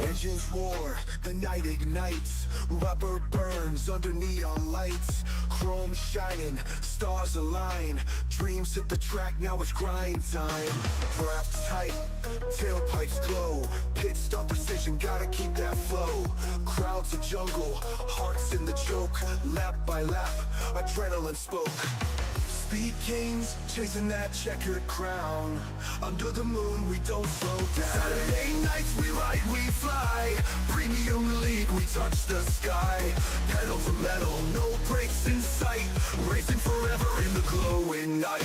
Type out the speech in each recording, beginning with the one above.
Engines roar, the night ignites, rubber burns under neon lights, chrome shining, stars align, dreams hit the track, now it's grind time. Wrapped tight, tailpipes glow, pit stop precision, gotta keep that flow. Crowds a jungle, hearts in the choke, lap by lap, adrenaline spoke. Speed kings, chasing that checkered crown. Under the moon, we don't slow down. Saturday nights, we ride, we fly. Premium league, we touch the sky. Pedal to metal, no brakes in sight. Racing forever in the glowing night.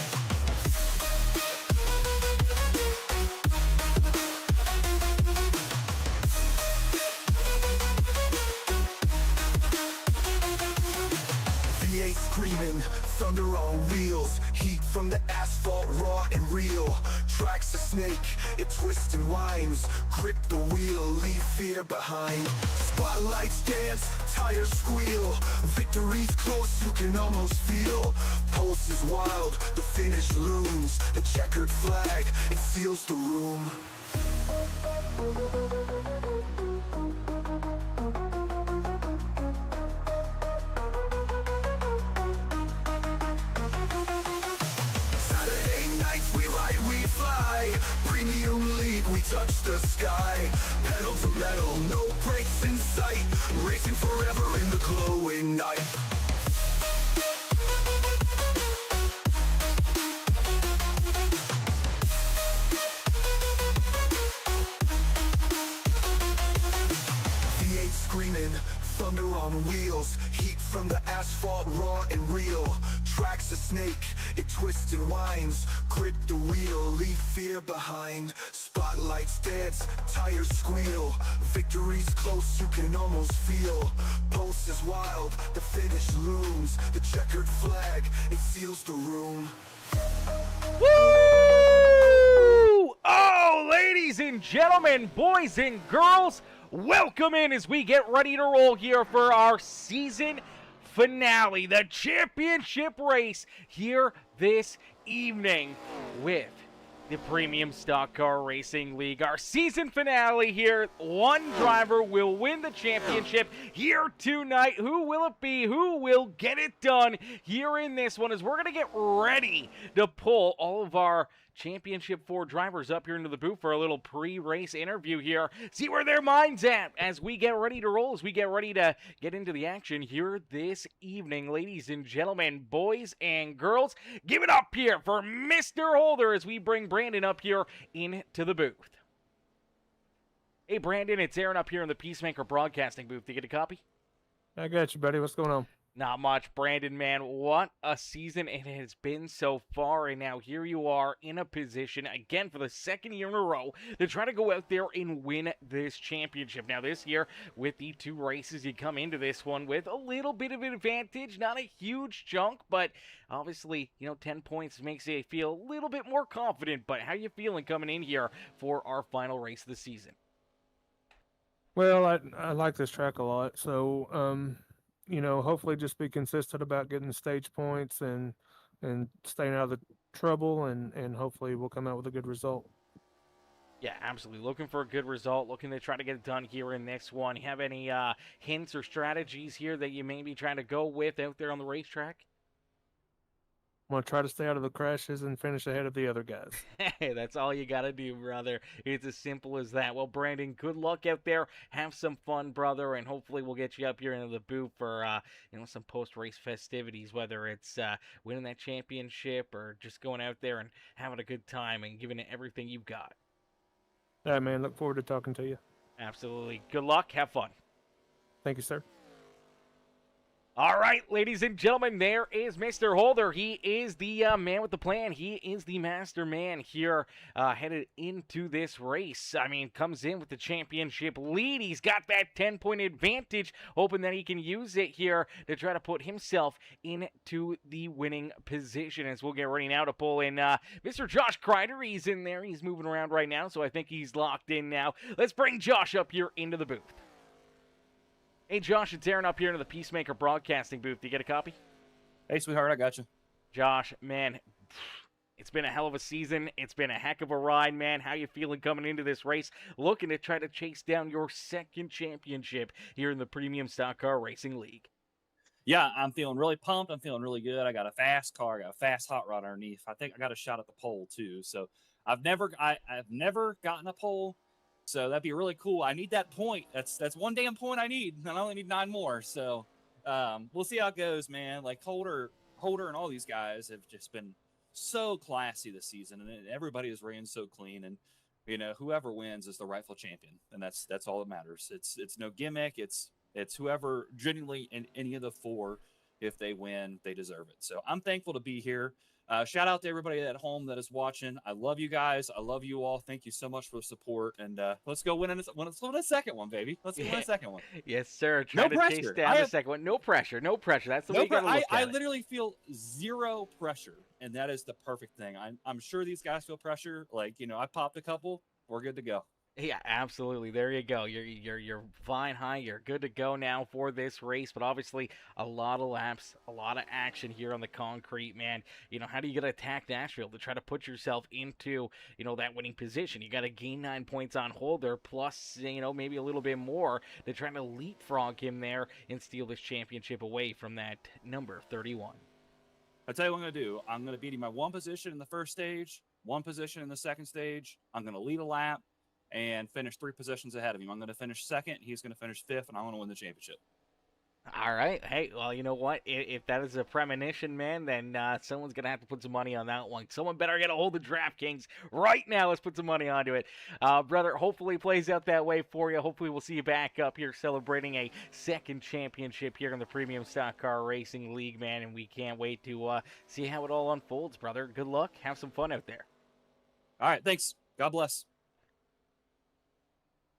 V8 screaming, thunder on wheels, heat from the asphalt, raw and real. Tracks a snake, it twists and winds, grip the wheel, leave fear behind. Spotlights dance, tires squeal, victory's close, you can almost feel. Pulse is wild, the finish looms, the checkered flag, it seals the room. Premium league, we touch the sky. Pedal to metal, no brakes in sight. Racing forever in the glowing night. V8 screaming, thunder on wheels, heat from the asphalt, raw and real. Tracks a snake, it twists and winds, grip the wheel, leave fear behind. Spotlights dance, tires squeal, victory's close, you can almost feel. Pulse is wild, the finish looms, the checkered flag, it seals the room. Woo! Oh, ladies and gentlemen, boys and girls, welcome in as we get ready to roll here for our season finale, the championship race here this evening with the Premium Stock Car Racing League. Our season finale here. One driver will win the championship here tonight. Who will it be? Who will get it done here in this one? As we're going to get ready to pull all of our Championship 4 drivers up here into the booth for a little pre-race interview here. See where their mind's at as we get ready to roll, as we get ready to get into the action here this evening. Ladies and gentlemen, boys and girls, give it up here for Mr. Holder as we bring Brandon up here into the booth. Hey, Brandon, it's Aaron up here in the Peacemaker Broadcasting booth. Do you get a copy? I got you, buddy. What's going on? Not much, Brandon, man. What a season it has been so far, and now here you are in a position, again, for the second year in a row, to try to go out there and win this championship. Now, this year, with the 2 races, you come into this one with a little bit of an advantage, not a huge chunk, but obviously, 10 points makes you feel a little bit more confident. But how you feeling coming in here for our final race of the season? Well, I like this track a lot, so hopefully just be consistent about getting the stage points and staying out of the trouble, and hopefully we'll come out with a good result. Yeah, absolutely. Looking for a good result, looking to try to get it done here in this one. You have any hints or strategies here that you may be trying to go with out there on the racetrack? I'm going to try to stay out of the crashes and finish ahead of the other guys. Hey, that's all you got to do, brother. It's as simple as that. Well, Brandon, good luck out there. Have some fun, brother, and hopefully we'll get you up here into the booth for some post-race festivities, whether it's winning that championship or just going out there and having a good time and giving it everything you've got. All right, man. Look forward to talking to you. Absolutely. Good luck. Have fun. Thank you, sir. All right, ladies and gentlemen, there is Mr. Holder. He is the man with the plan. He is the master man here headed into this race. I mean, comes in with the championship lead. He's got that 10-point advantage, hoping that he can use it here to try to put himself into the winning position. As we'll get ready now to pull in Mr. Josh Crider. He's in there. He's moving around right now, so I think he's locked in now. Let's bring Josh up here into the booth. Hey, Josh, it's Aaron up here in the Peacemaker Broadcasting booth. Do you get a copy? Hey, sweetheart, I got you. Josh, man, It's been a hell of a season. It's been a heck of a ride, man. How you feeling coming into this race? Looking to try to chase down your second championship here in the Premium Stock Car Racing League. Yeah, I'm feeling really pumped. I'm feeling really good. I got a fast car. I got a fast hot rod underneath. I think I got a shot at the pole too. So I've never gotten a pole. So that'd be really cool. I need that point. That's one damn point I need. I only need 9 more. So we'll see how it goes, man. Like Holder and all these guys have just been so classy this season, and everybody is ran so clean. And whoever wins is the rightful champion, and that's all that matters. It's no gimmick. It's whoever genuinely in any of the 4, if they win, they deserve it. So I'm thankful to be here. Shout out to everybody at home that is watching. I love you guys. I love you all. Thank you so much for the support. And let's go win a second one, baby. Let's win a second one. Yes, sir. No Try to chase pressure. down the second one. No pressure. No pressure. That's the way you gotta look at I it. literally feel zero pressure, and that is the perfect thing. I'm sure these guys feel pressure. Like, I popped a couple. We're good to go. Yeah, absolutely. There you go. You're flying high. You're good to go now for this race. But obviously, a lot of laps, a lot of action here on the concrete, man. How do you got to attack Nashville to try to put yourself into, that winning position? You got to gain 9 points on Holder, plus, maybe a little bit more to try to leapfrog him there and steal this championship away from that number 31. I'll tell you what I'm going to do. I'm going to beat him by 1 position in the first stage, 1 position in the second stage. I'm going to lead a lap and finish 3 positions ahead of him. I'm going to finish second. He's going to finish 5th, and I'm going to win the championship. All right. Hey, well, you know what? If that is a premonition, man, then someone's going to have to put some money on that one. Someone better get a hold of DraftKings right now. Let's put some money onto it. Brother, hopefully it plays out that way for you. Hopefully we'll see you back up here celebrating a second championship here in the Premium Stock Car Racing League, man, and we can't wait to see how it all unfolds, brother. Good luck. Have some fun out there. All right. Thanks. God bless.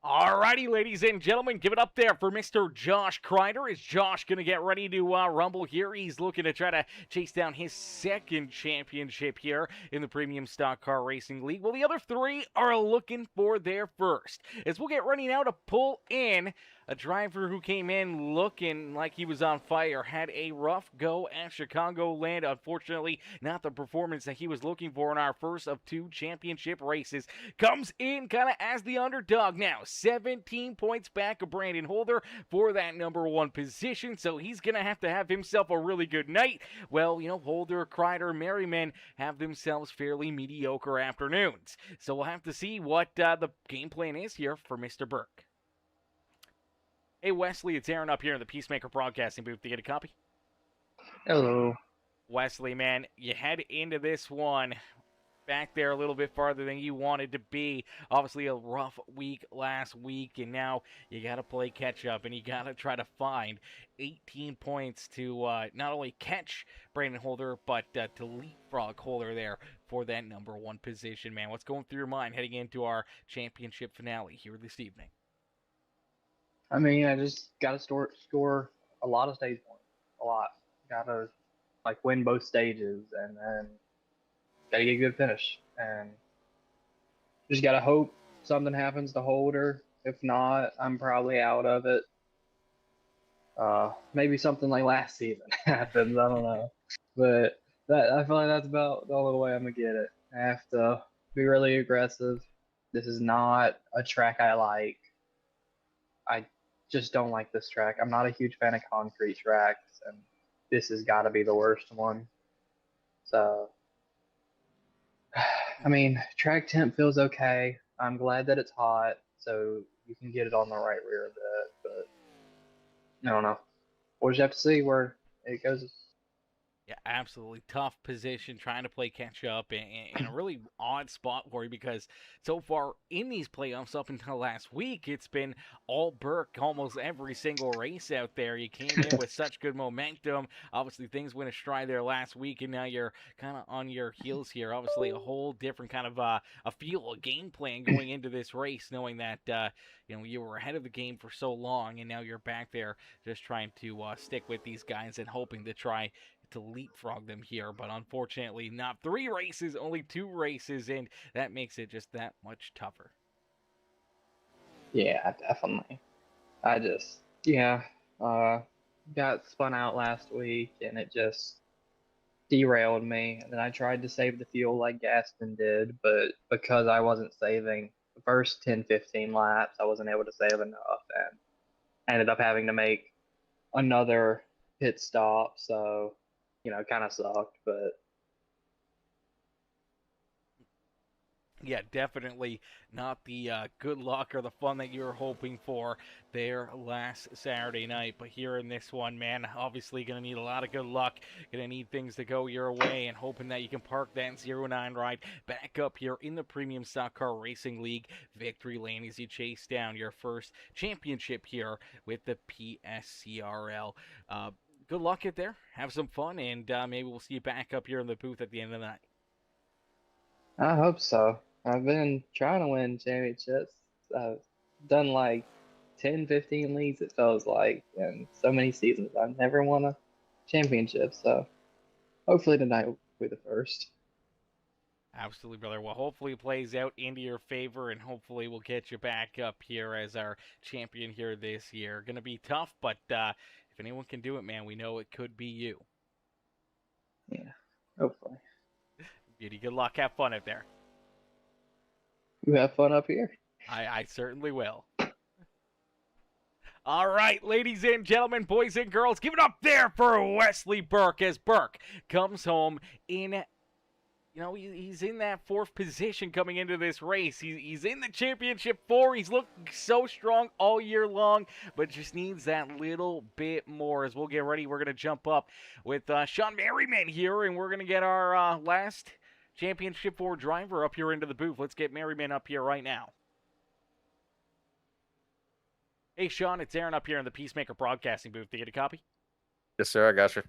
Alrighty, ladies and gentlemen, give it up there for Mr. Josh Crider. Is Josh going to get ready to rumble here? He's looking to try to chase down his second championship here in the Premium Stock Car Racing League. Well, the other 3 are looking for their first. As we'll get ready now to pull in a driver who came in looking like he was on fire, had a rough go at Chicagoland. Unfortunately, not the performance that he was looking for in our first of 2 championship races. Comes in kind of as the underdog now. 17 points back of Brandon Holder for that number 1 position, so he's going to have himself a really good night. Well, Holder, Crider, Merriman have themselves fairly mediocre afternoons. So we'll have to see what the game plan is here for Mr. Burke. Hey, Wesley, it's Aaron up here in the Peacemaker Broadcasting booth. To get a copy? Hello. Wesley, man, you head into this one back there a little bit farther than you wanted to be. Obviously, a rough week last week, and now you got to play catch-up, and you got to try to find 18 points to not only catch Brandon Holder, but to leapfrog Holder there for that number 1 position, man. What's going through your mind heading into our championship finale here this evening? I mean, I just got to score a lot of stage points. A lot. Got to, win both stages, and then got to get a good finish. And just got to hope something happens to Holder. If not, I'm probably out of it. Maybe something like last season happens. I don't know. But I feel like that's about the only way I'm going to get it. I have to be really aggressive. This is not a track I like. I just don't like this track. I'm not a huge fan of concrete tracks, and this has got to be the worst one. So, I mean, track temp feels okay. I'm glad that it's hot, so you can get it on the right rear a bit, but I don't know. We'll just have to see where it goes. Yeah, absolutely tough position, trying to play catch up in a really odd spot for you, because so far in these playoffs up until last week, it's been all Burke almost every single race out there. You came in with such good momentum. Obviously, things went astray there last week, and now you're kind of on your heels here. Obviously, a whole different kind of a feel, a game plan going into this race, knowing that you were ahead of the game for so long, and now you're back there just trying to stick with these guys and hoping to try to leapfrog them here, but unfortunately not 3 races, only 2 races, and that makes it just that much tougher. Yeah, definitely. I just, got spun out last week, and it just, derailed me. And then I tried to save the fuel like Gaston did, but because I wasn't saving the first 10, 15 laps, I wasn't able to save enough, and I ended up having to make another pit stop. So, kind of sucked, but Yeah, definitely not the good luck or the fun that you were hoping for there last Saturday night. But here in this one, man, obviously going to need a lot of good luck. Going to need things to go your way, and hoping that you can park that 09 ride back up here in the Premium Stock Car Racing League victory lane as you chase down your first championship here with the PSCRL. Good luck out there. Have some fun, and maybe we'll see you back up here in the booth at the end of the night. I hope so. I've been trying to win championships. I've done like 10, 15 leagues, it feels like, in so many seasons. I've never won a championship, so hopefully tonight will be the first. Absolutely, brother. Well, hopefully it plays out into your favor, and hopefully we'll get you back up here as our champion here this year. Going to be tough, but if anyone can do it, man, we know it could be you. Yeah, hopefully. Beauty, good luck. Have fun out there. You have fun up here. I certainly will. All right, ladies and gentlemen, boys and girls, give it up there for Wesley Burke as Burke comes home in... he's in that fourth position coming into this race. He's in the championship 4. He's looking so strong all year long, but just needs that little bit more. As we'll get ready, we're going to jump up with Sean Merriman here, and we're going to get our last championship 4 driver up here into the booth. Let's get Merriman up here right now. Hey, Sean, it's Aaron up here in the Peacemaker Broadcasting booth. Did you get a copy? Yes, sir. I got you.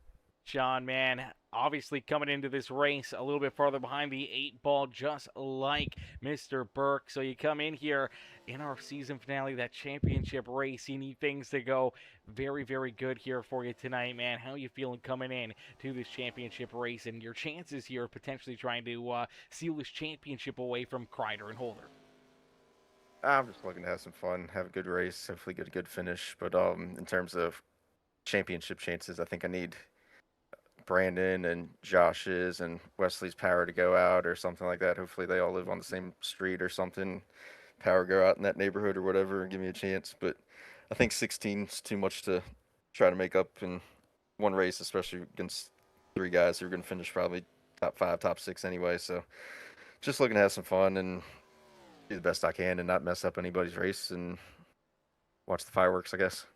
Sean, man, obviously coming into this race a little bit farther behind the 8-ball, just like Mr. Burke. So you come in here in our season finale, that championship race. You need things to go very, very good here for you tonight, man. How are you feeling coming in to this championship race and your chances here of potentially trying to seal this championship away from Crider and Holder? I'm just looking to have some fun, have a good race, hopefully get a good finish. But in terms of championship chances, I think I need Brandon and Josh's and Wesley's power to go out or something like that. Hopefully they all live on the same street or something. Power go out in that neighborhood or whatever and give me a chance. But I think 16 is too much to try to make up in one race, especially against 3 guys who are going to finish probably top 5, top 6 anyway. So just looking to have some fun and do the best I can and not mess up anybody's race and watch the fireworks, I guess.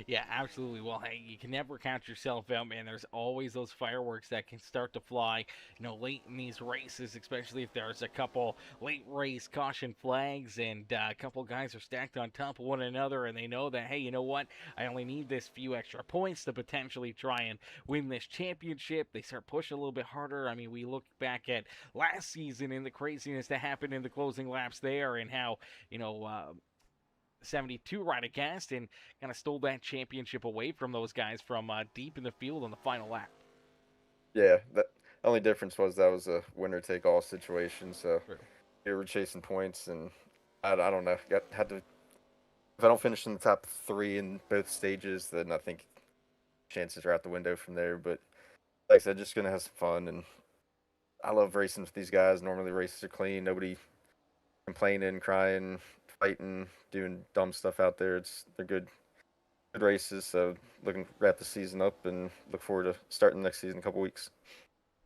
Yeah, absolutely. Well, hey, you can never count yourself out, man. There's always those fireworks that can start to fly, late in these races, especially if there's a couple late race caution flags and a couple guys are stacked on top of one another and they know that, hey, you know what? I only need this few extra points to potentially try and win this championship. They start pushing a little bit harder. I mean, we look back at last season and the craziness that happened in the closing laps there and how, 72 right at Gaston kind of stole that championship away from those guys from deep in the field on the final lap. Yeah, the only difference was that was a winner-take-all situation, so True. we were chasing points, and I don't know. If I don't finish in the top 3 in both stages, then I think chances are out the window from there. But like I said, just going to have some fun, and I love racing with these guys. Normally races are clean, nobody complaining, crying, fighting, doing dumb stuff out there. They're good races. So looking to wrap the season up and look forward to starting the next season in a couple weeks.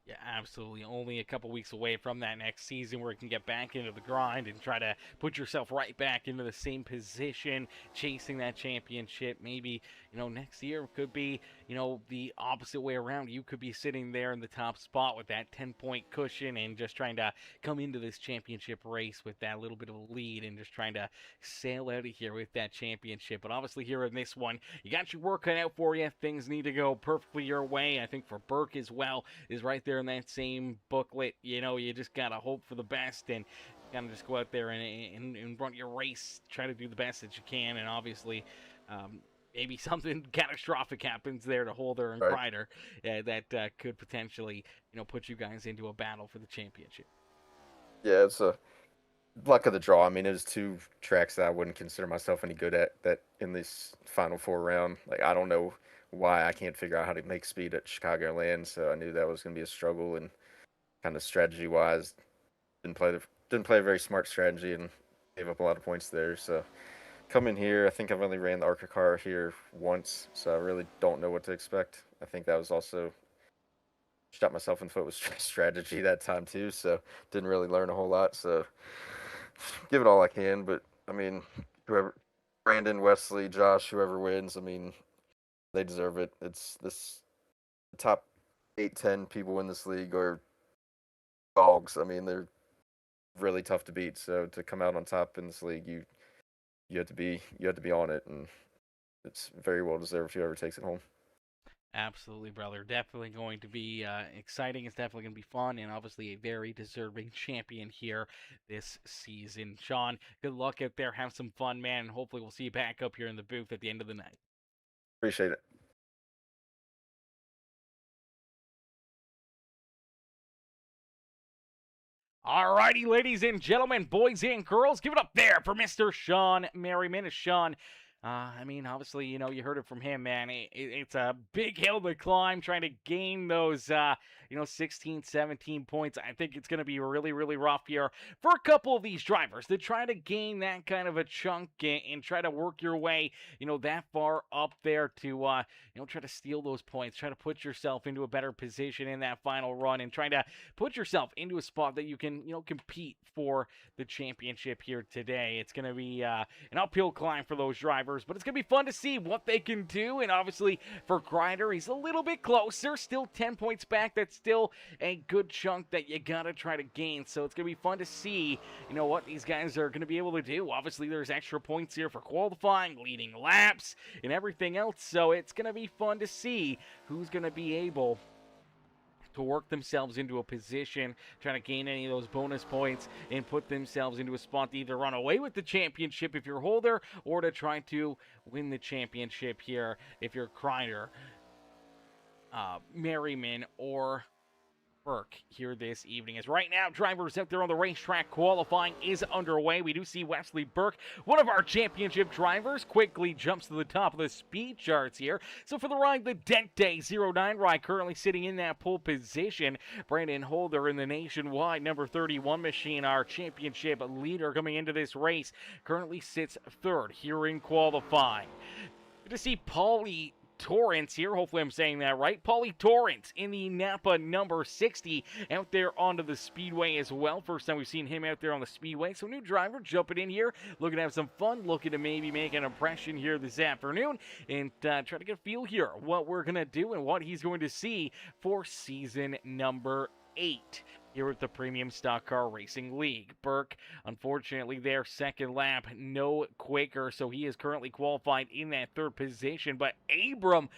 Yeah, absolutely. Only a couple weeks away from that next season where you can get back into the grind and try to put yourself right back into the same position, chasing that championship. Maybe, next year could be, the opposite way around. You could be sitting there in the top spot with that 10-point cushion and just trying to come into this championship race with that little bit of a lead and just trying to sail out of here with that championship. But obviously here in this one, you got your work cut out for you. Things need to go perfectly your way. I think for Burke as well is right there in that same booklet. You just gotta hope for the best and kind of just go out there and run your race, try to do the best that you can, and obviously maybe something catastrophic happens there to Holder and Crider that could potentially put you guys into a battle for the championship. Yeah, it's a luck of the draw. I mean, it was 2 tracks that I wouldn't consider myself any good at that in this final 4 round. Like, I don't know why I can't figure out how to make speed at Chicagoland. So I knew that was going to be a struggle, and kind of strategy wise, didn't play a very smart strategy and gave up a lot of points there. So coming here, I think I've only ran the ARCA car here once, so I really don't know what to expect. I think that was also shot myself in the foot with strategy that time too, so didn't really learn a whole lot. So give it all I can, but I mean, whoever, Brandon, Wesley, Josh, whoever wins, I mean, they deserve it. It's this the top 8, 10 people in this league are dogs. I mean, they're really tough to beat. So to come out on top in this league, you have to be on it, and it's very well deserved whoever takes it home. Absolutely, brother. Definitely going to be exciting. It's definitely going to be fun, and obviously a very deserving champion here this season. Sean, good luck out there. Have some fun, man, and hopefully we'll see you back up here in the booth at the end of the night. Appreciate it. Alrighty, ladies and gentlemen, boys and girls, give it up there for Mr. Sean Merriman. Sean, I mean, obviously, you know, you heard it from him, man. It's a big hill to climb trying to gain those, 16, 17 points. I think it's going to be really, really rough here for a couple of these drivers to try to gain that kind of a chunk and try to work your way, that far up there to, try to steal those points, try to put yourself into a better position in that final run and trying to put yourself into a spot that you can, compete for the championship here today. It's going to be an uphill climb for those drivers, but it's going to be fun to see what they can do. And obviously for Crider, he's a little bit closer, still 10 points back. That's still a good chunk that you got to try to gain. So it's going to be fun to see, what these guys are going to be able to do. Obviously there's extra points here for qualifying, leading laps, and everything else. So it's going to be fun to see who's going to be able to work themselves into a position, trying to gain any of those bonus points and put themselves into a spot to either run away with the championship if you're Holder or to try to win the championship here if you're Crider, Merriman, or Burke here this evening. As right now, drivers out there on the racetrack qualifying is underway. We do see Wesley Burke, one of our championship drivers, quickly jumps to the top of the speed charts here. So for the ride, the Dente 09 ride currently sitting in that pole position. Brandon Holder in the nationwide number 31 machine, our championship leader coming into this race, currently sits third here in qualifying. Good to see Paulie Torrance here. Hopefully I'm saying that right. Paulie Torrance in the Napa number 60 out there onto the speedway as well. First time we've seen him out there on the speedway. So new driver jumping in here, looking to have some fun, looking to maybe make an impression here this afternoon and try to get a feel here what we're going to do and what he's going to see for season number 8 here at the Premium Stock Car Racing League. Burke, unfortunately, their second lap, no quicker, so he is currently qualified in that third position. But Abram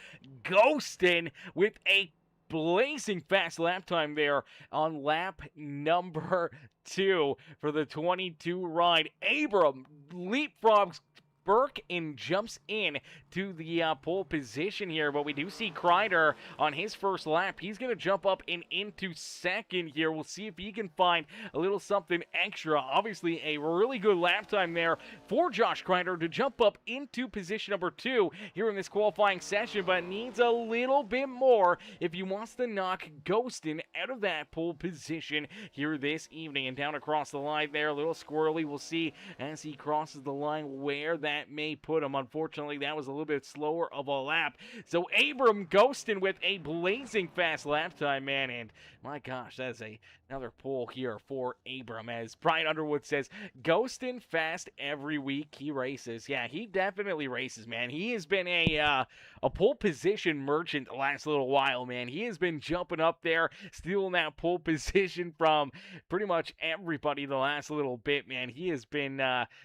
Ghostin with a blazing fast lap time there on lap number 2 for the 22 ride. Abram leapfrogs Burke and jumps in to the pole position here, but we do see Crider on his first lap. He's going to jump up and into second here. We'll see if he can find a little something extra. Obviously, a really good lap time there for Josh Crider to jump up into position number 2 here in this qualifying session, but needs a little bit more if he wants to knock Ghostin out of that pole position here this evening. And down across the line there, a little squirrely. We'll see as he crosses the line where that may put him. Unfortunately, that was a little bit slower of a lap. So Abram Ghostin with a blazing fast lap time, man, and my gosh, that is another pole here for Abram. As Brian Underwood says, Ghostin fast every week he races. Yeah, he definitely races, man. He has been a pole position merchant the last little while, man. He has been jumping up there, stealing that pole position from pretty much everybody the last little bit, man. He has been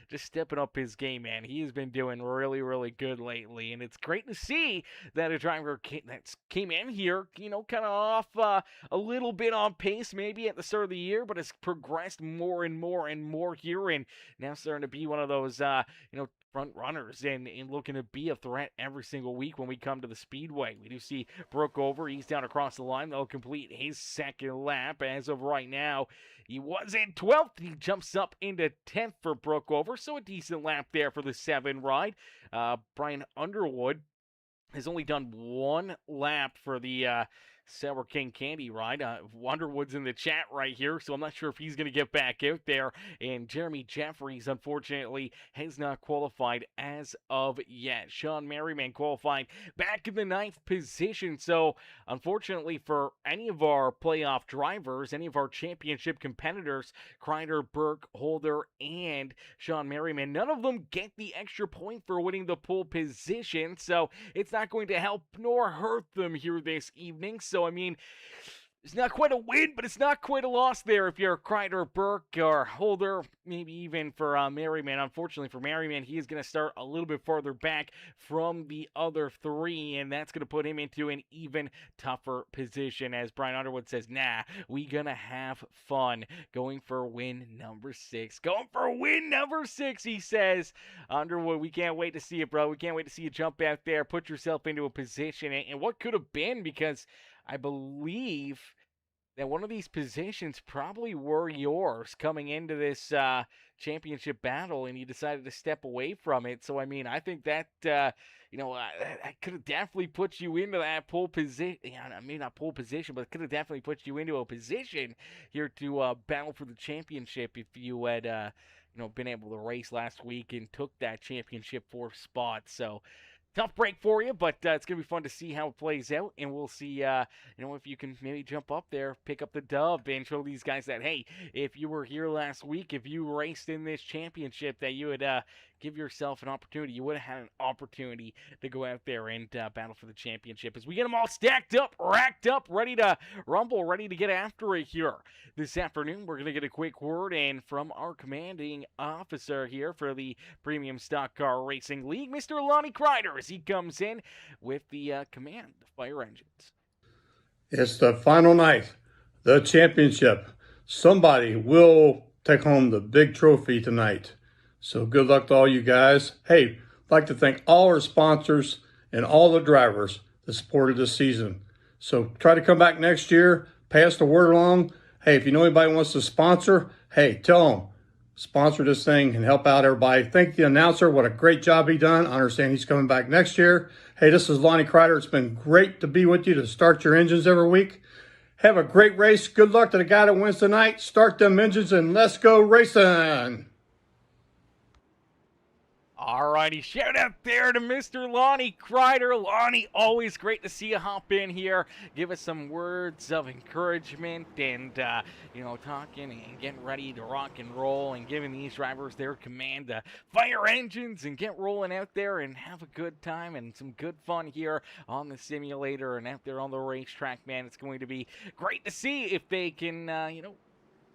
just stepping up his game, man. He has been doing really, really good lately, and it's great to see that a driver came in here, kind of off a little bit on pace maybe at the start of the year, but has progressed more and more and more here, and now starting to be one of those, front runners and looking to be a threat every single week when we come to the speedway. We do see Brooke over. He's down across the line. They'll complete his second lap. As of right now, he was in 12th. He jumps up into 10th for Brooke over, so a decent lap there for the 7 ride. Brian Underwood has only done one lap for the Sour King Candy ride. Wonderwood's in the chat right here, so I'm not sure if he's going to get back out there. And Jeremy Jeffries, unfortunately, has not qualified as of yet. Sean Merriman qualified back in the 9th position. So, unfortunately, for any of our playoff drivers, any of our championship competitors, Crider, Burke, Holder, and Sean Merriman, none of them get the extra point for winning the pole position. So, it's not going to help nor hurt them here this evening. So, I mean, it's not quite a win, but it's not quite a loss there if you're Crider, Burke, or Holder, maybe even for Merriman. Unfortunately for Merriman, he is going to start a little bit farther back from the other three, and that's going to put him into an even tougher position. As Brian Underwood says, nah, we going to have fun going for win number 6. Going for win number 6, he says. Underwood, we can't wait to see it, bro. We can't wait to see you jump out there, put yourself into a position, and what could have been, because I believe that one of these positions probably were yours coming into this championship battle, and you decided to step away from it. So, I mean, I think that, that could have definitely put you into that pole position. I mean, not pole position, but it could have definitely put you into a position here to battle for the championship if you had, been able to race last week and took that championship 4th spot. So, tough break for you, but it's going to be fun to see how it plays out, and we'll see, if you can maybe jump up there, pick up the dub, and show these guys that, hey, if you were here last week, if you raced in this championship, that you would give yourself an opportunity. You would have had an opportunity to go out there and battle for the championship. As we get them all stacked up, racked up, ready to rumble, ready to get after it here this afternoon. We're going to get a quick word in from our commanding officer here for the Premium Stock Car Racing League, Mr. Lonnie Crider, as he comes in with the command of fire engines. It's the final night, the championship. Somebody will take home the big trophy tonight. So good luck to all you guys. Hey, I'd like to thank all our sponsors and all the drivers that supported this season. So try to come back next year, pass the word along. Hey, if you know anybody who wants to sponsor, hey, tell them. Sponsor this thing and help out everybody. Thank the announcer. What a great job he done. I understand he's coming back next year. Hey, this is Lonnie Crider. It's been great to be with you to start your engines every week. Have a great race. Good luck to the guy that wins tonight. Start them engines and let's go racing. Alrighty, shout out there to Mr. Lonnie Crider. Lonnie, always great to see you hop in here. Give us some words of encouragement and, talking and getting ready to rock and roll and giving these drivers their command to fire engines and get rolling out there and have a good time and some good fun here on the simulator and out there on the racetrack, man. It's going to be great to see if they can,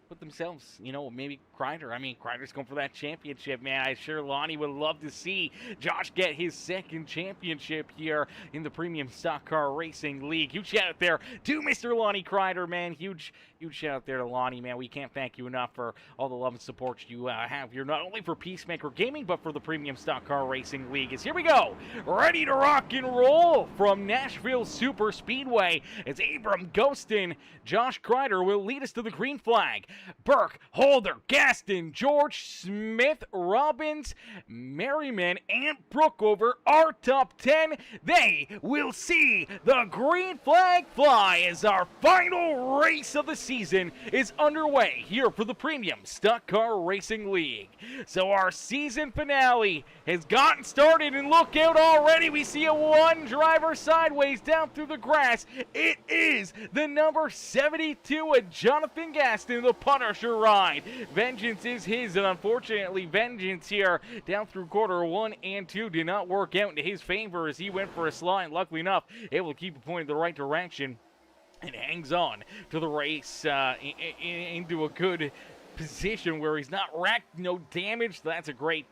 put themselves, maybe Crider. I mean, Crider's going for that championship, man. I'm sure Lonnie would love to see Josh get his 2nd championship here in the Premium Stock Car Racing League. Huge shout out there to Mr. Lonnie Crider, man. Huge shout out there to Lonnie, man. We can't thank you enough for all the love and support you have here, not only for Peacemaker Gaming, but for the Premium Stock Car Racing League. As here we go, ready to rock and roll from Nashville Super Speedway. It's Abram Ghostin. Josh Crider will lead us to the green flag. Burke, Holder, Gaston, George, Smith, Robbins, Merriman, and Brookover are top 10. They will see the green flag fly as our final race of the season is underway here for the Premium Stock Car Racing League. So our season finale has gotten started, and look out already. We see a one driver sideways down through the grass. It is the number 72, Jonathan Gaston, the Punisher ride. Vengeance is his, and unfortunately, Vengeance here down through quarter 1 and 2 did not work out into his favor as he went for a slide. Luckily enough, able to keep it pointed the right direction and hangs on to the race into a good position where he's not wrecked, no damage. That's a great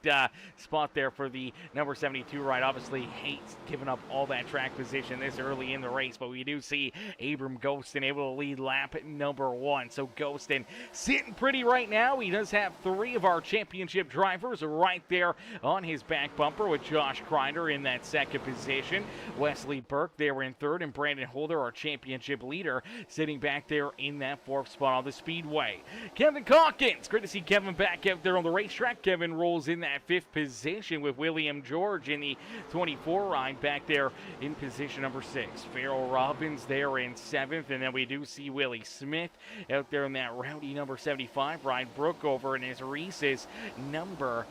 spot there for the number 72 ride. Obviously hates giving up all that track position this early in the race, but we do see Abram Ghostin able to lead lap number 1. So Ghostin sitting pretty right now. He does have 3 of our championship drivers right there on his back bumper, with Josh Crider in that 2nd position. Wesley Burke there in 3rd, and Brandon Holder, our championship leader, sitting back there in that 4th spot on the speedway. Kevin Cock Hawkins. Great to see Kevin back out there on the racetrack. Kevin rolls in that 5th position with William George in the 24 ride back there in position number 6. Farrell Robbins there in 7th, and then we do see Willie Smith out there in that rowdy number 75 ride. Brooke over in his Reese's number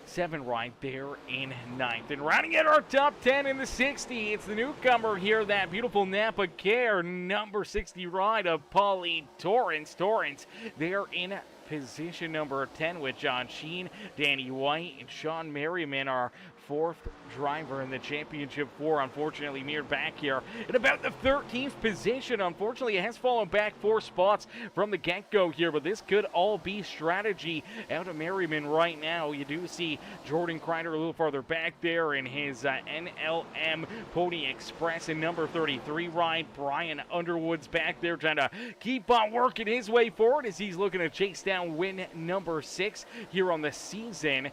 7 right there in 9th. And rounding out our top 10 in the 60, it's the newcomer here, that beautiful Napa Care number 60 ride of Paulie Torrance. Torrance there in position number 10 with John Sheen, Danny White, and Sean Merriman, our 4th driver in the championship 4. Unfortunately mirrored back here in about the 13th position. Unfortunately, it has fallen back 4 spots from the get-go here, but this could all be strategy out of Merriman right now. You do see Jordan Crider a little farther back there in his NLM Pony Express in number 33 ride. Brian Underwood's back there trying to keep on working his way forward as he's looking to chase down win number 6 here on the season.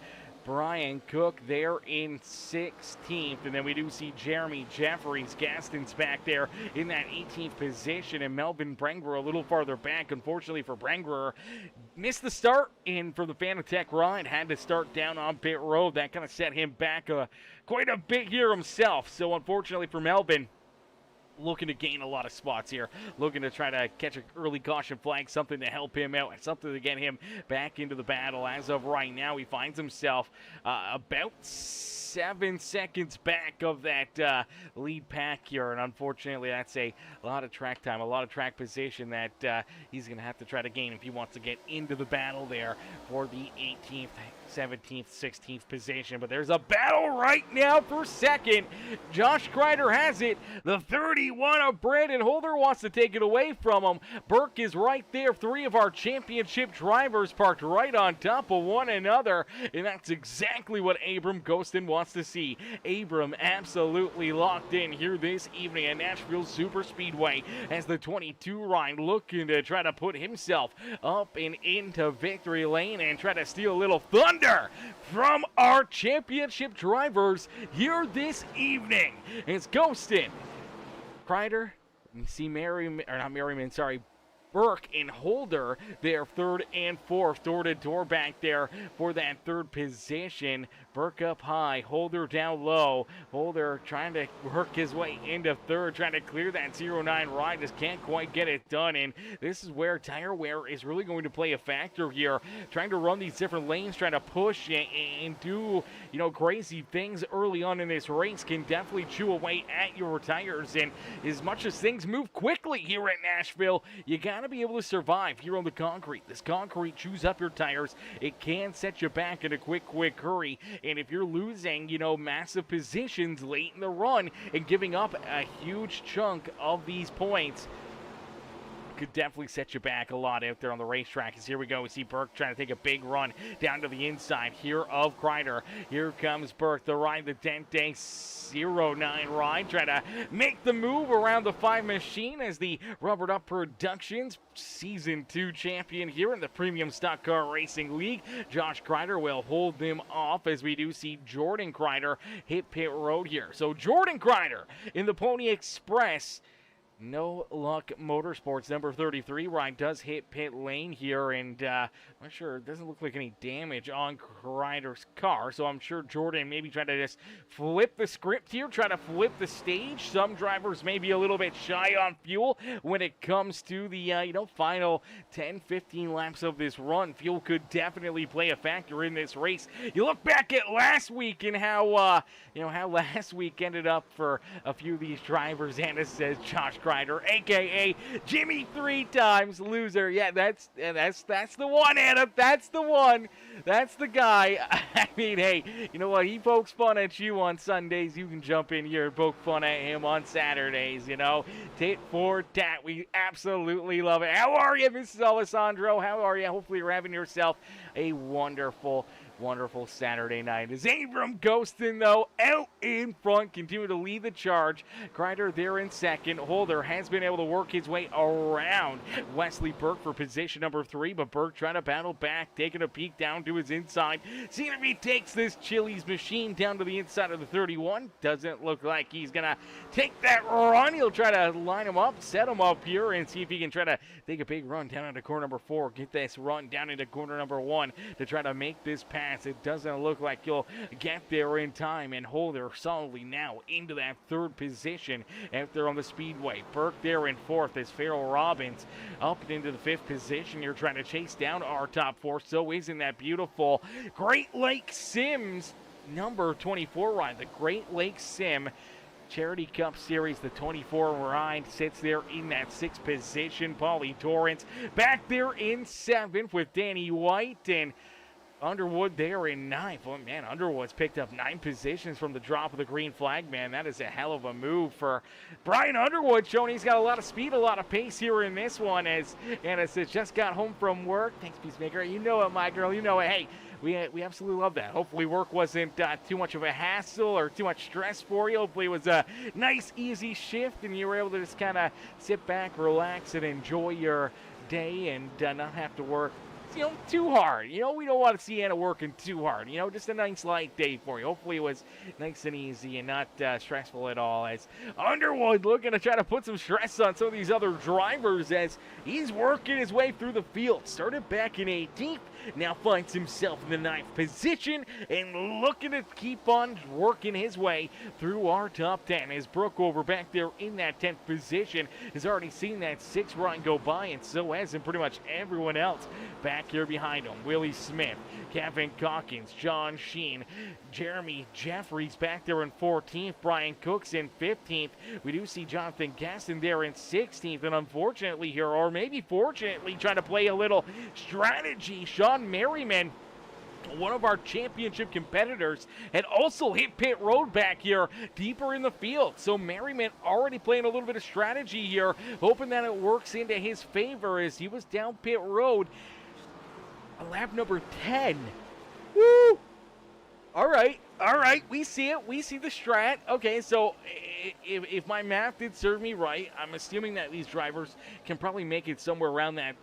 Brian Cook there in 16th, and then we do see Jeremy Jeffries, Gastons back there in that 18th position, and Melvin Brengwer a little farther back. Unfortunately for Brengwer, missed the start, and for the Fanatec ride, had to start down on pit road. That kind of set him back quite a bit here himself. So unfortunately for Melvin, looking to gain a lot of spots here, looking to try to catch an early caution flag, something to help him out, something to get him back into the battle. As of right now, he finds himself about 7 seconds back of that lead pack here, and unfortunately that's a lot of track time, a lot of track position that he's going to have to try to gain if he wants to get into the battle there for the 18th, 17th, 16th position. But there's a battle right now for second. Josh Crider has it. The 31 of Brandon Holder wants to take it away from him. Burke is right there. 3 of our championship drivers parked right on top of one another, and that's exactly what Abram Ghostin wants to see. Abram absolutely locked in here this evening at Nashville Super Speedway as the 22 ride looking to try to put himself up and into victory lane and try to steal a little thunder from our championship drivers here this evening. It's Ghostin, Crider, you see Burke and Holder there, 3rd and 4th, door to door back there for that 3rd position. Burke up high, Holder down low. Holder trying to work his way into 3rd, trying to clear that 09 ride, just can't quite get it done. And this is where tire wear is really going to play a factor here. Trying to run these different lanes, trying to push and do, crazy things early on in this race can definitely chew away at your tires. And as much as things move quickly here at Nashville, you got to be able to survive here on the concrete. This concrete chews up your tires. It can set you back in a quick hurry. And if you're losing, massive positions late in the run and giving up a huge chunk of these points, could definitely set you back a lot out there on the racetrack. As here we go, we see Burke trying to take a big run down to the inside here of Crider. Here comes Burke, the ride, the Dente 09 ride, trying to make the move around the 5 machine as the Rubbered Up Productions Season 2 champion here in the Premium Stock Car Racing League. Josh Crider will hold them off as we do see Jordan Crider hit pit road here. So Jordan Crider in the Pony Express, No Luck Motorsports number 33 ride does hit pit lane here, and I'm not sure, it doesn't look like any damage on Crider's car, so I'm sure Jordan maybe trying to just flip the script here, try to flip the stage. Some drivers may be a little bit shy on fuel when it comes to the final 10-15 laps of this run. Fuel could definitely play a factor in this race. You look back at last week and how how last week ended up for a few of these drivers, and it says Josh Crider, aka Jimmy 3 times loser. Yeah, that's the one, Adam. That's the one. That's the guy. I mean, hey, you know what? He pokes fun at you on Sundays. You can jump in here and poke fun at him on Saturdays. Tit for tat. We absolutely love it. How are you, Mrs. Alessandro? How are you? Hopefully you're having yourself a wonderful wonderful Saturday night. As Abram Ghostin, though, out in front, continue to lead the charge. Crider there in second. Holder has been able to work his way around Wesley Burke for position number 3, but Burke trying to battle back, taking a peek down to his inside. Seeing if he takes this Chili's machine down to the inside of the 31. Doesn't look like he's going to take that run. He'll try to line him up, set him up here, and see if he can try to take a big run down into corner number 4. Get this run down into corner number 1 to try to make this pass. It doesn't look like he'll get there in time, and Holder solidly now into that 3rd position out there on the speedway. Burke there in 4th as Farrell Robbins up into the 5th position. You're trying to chase down our top 4. So isn't that beautiful? Great Lakes Sims number 24 ride. The Great Lakes Sim Charity Cup Series, the 24 ride, sits there in that 6th position. Paulie Torrance back there in 7th with Danny White, and Underwood there in 9th. Well, man, Underwood's picked up 9 positions from the drop of the green flag, man. That is a hell of a move for Brian Underwood, showing he's got a lot of speed, a lot of pace here in this one, as Anna says, just got home from work. Thanks, Peacemaker. You know it, my girl. You know it. Hey, we absolutely love that. Hopefully work wasn't too much of a hassle or too much stress for you. Hopefully it was a nice, easy shift, and you were able to just kind of sit back, relax, and enjoy your day and not have to work too hard. We don't want to see Anna working too hard. Just a nice light day for you. Hopefully it was nice and easy and not stressful at all, as Underwood looking to try to put some stress on some of these other drivers as he's working his way through the field. Started back in 18th, now finds himself in the 9th position and looking to keep on working his way through our top 10, as Brooke over back there in that 10th position has already seen that 6th run go by, and so has pretty much everyone else back here behind him. Willie Smith, Kevin Calkins, John Sheen, Jeremy Jeffries back there in 14th, Brian Cooks in 15th. We do see Jonathan Gaston there in 16th, and unfortunately here, or maybe fortunately, trying to play a little strategy, Sean Merriman, one of our championship competitors, had also hit pit road back here deeper in the field. So Merriman already playing a little bit of strategy here, hoping that it works into his favor as he was down pit road. Lap number 10. Woo! All right. We see it. We see the strat. Okay, so if my math did serve me right, I'm assuming that these drivers can probably make it somewhere around that,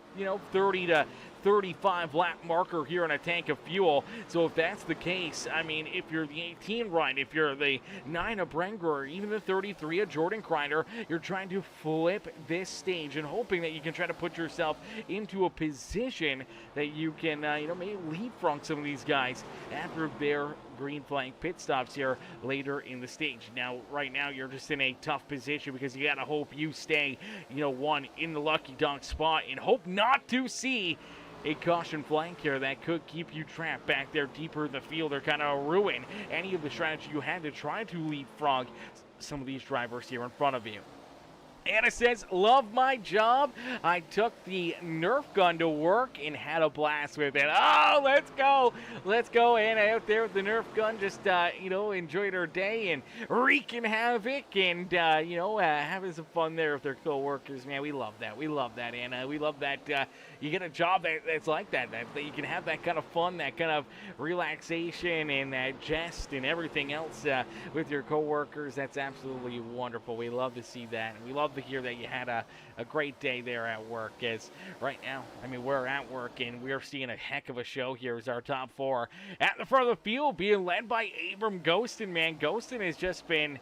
30 to 35 lap marker here in a tank of fuel. So if that's the case, I mean, if you're the 18 ride, if you're the 9 of Brenger, or even the 33 of Jordan Crider, you're trying to flip this stage and hoping that you can try to put yourself into a position that you can, maybe leapfrog some of these guys after their green flag pit stops here later in the stage. Now, right now, you're just in a tough position because you gotta hope you stay, one in the lucky dog spot and hope not to see a caution flank here that could keep you trapped back there deeper in the field or kind of ruin any of the strategy you had to try to leapfrog some of these drivers here in front of you. Anna says, love my job. I took the Nerf gun to work and had a blast with it. Oh, let's go. Let's go. Anna out there with the Nerf gun, just, enjoyed her day and wreaking havoc and, having some fun there with their co-workers. Man, we love that. We love that, Anna. We love that you get a job that's like that you can have that kind of fun, that kind of relaxation and that jest and everything else with your co-workers. That's absolutely wonderful. We love to see that, and we love to hear that you had a great day there at work. As right now, we're at work and we're seeing a heck of a show here as our top 4 at the front of the field being led by Abram Ghostin. Man, Ghostin has just been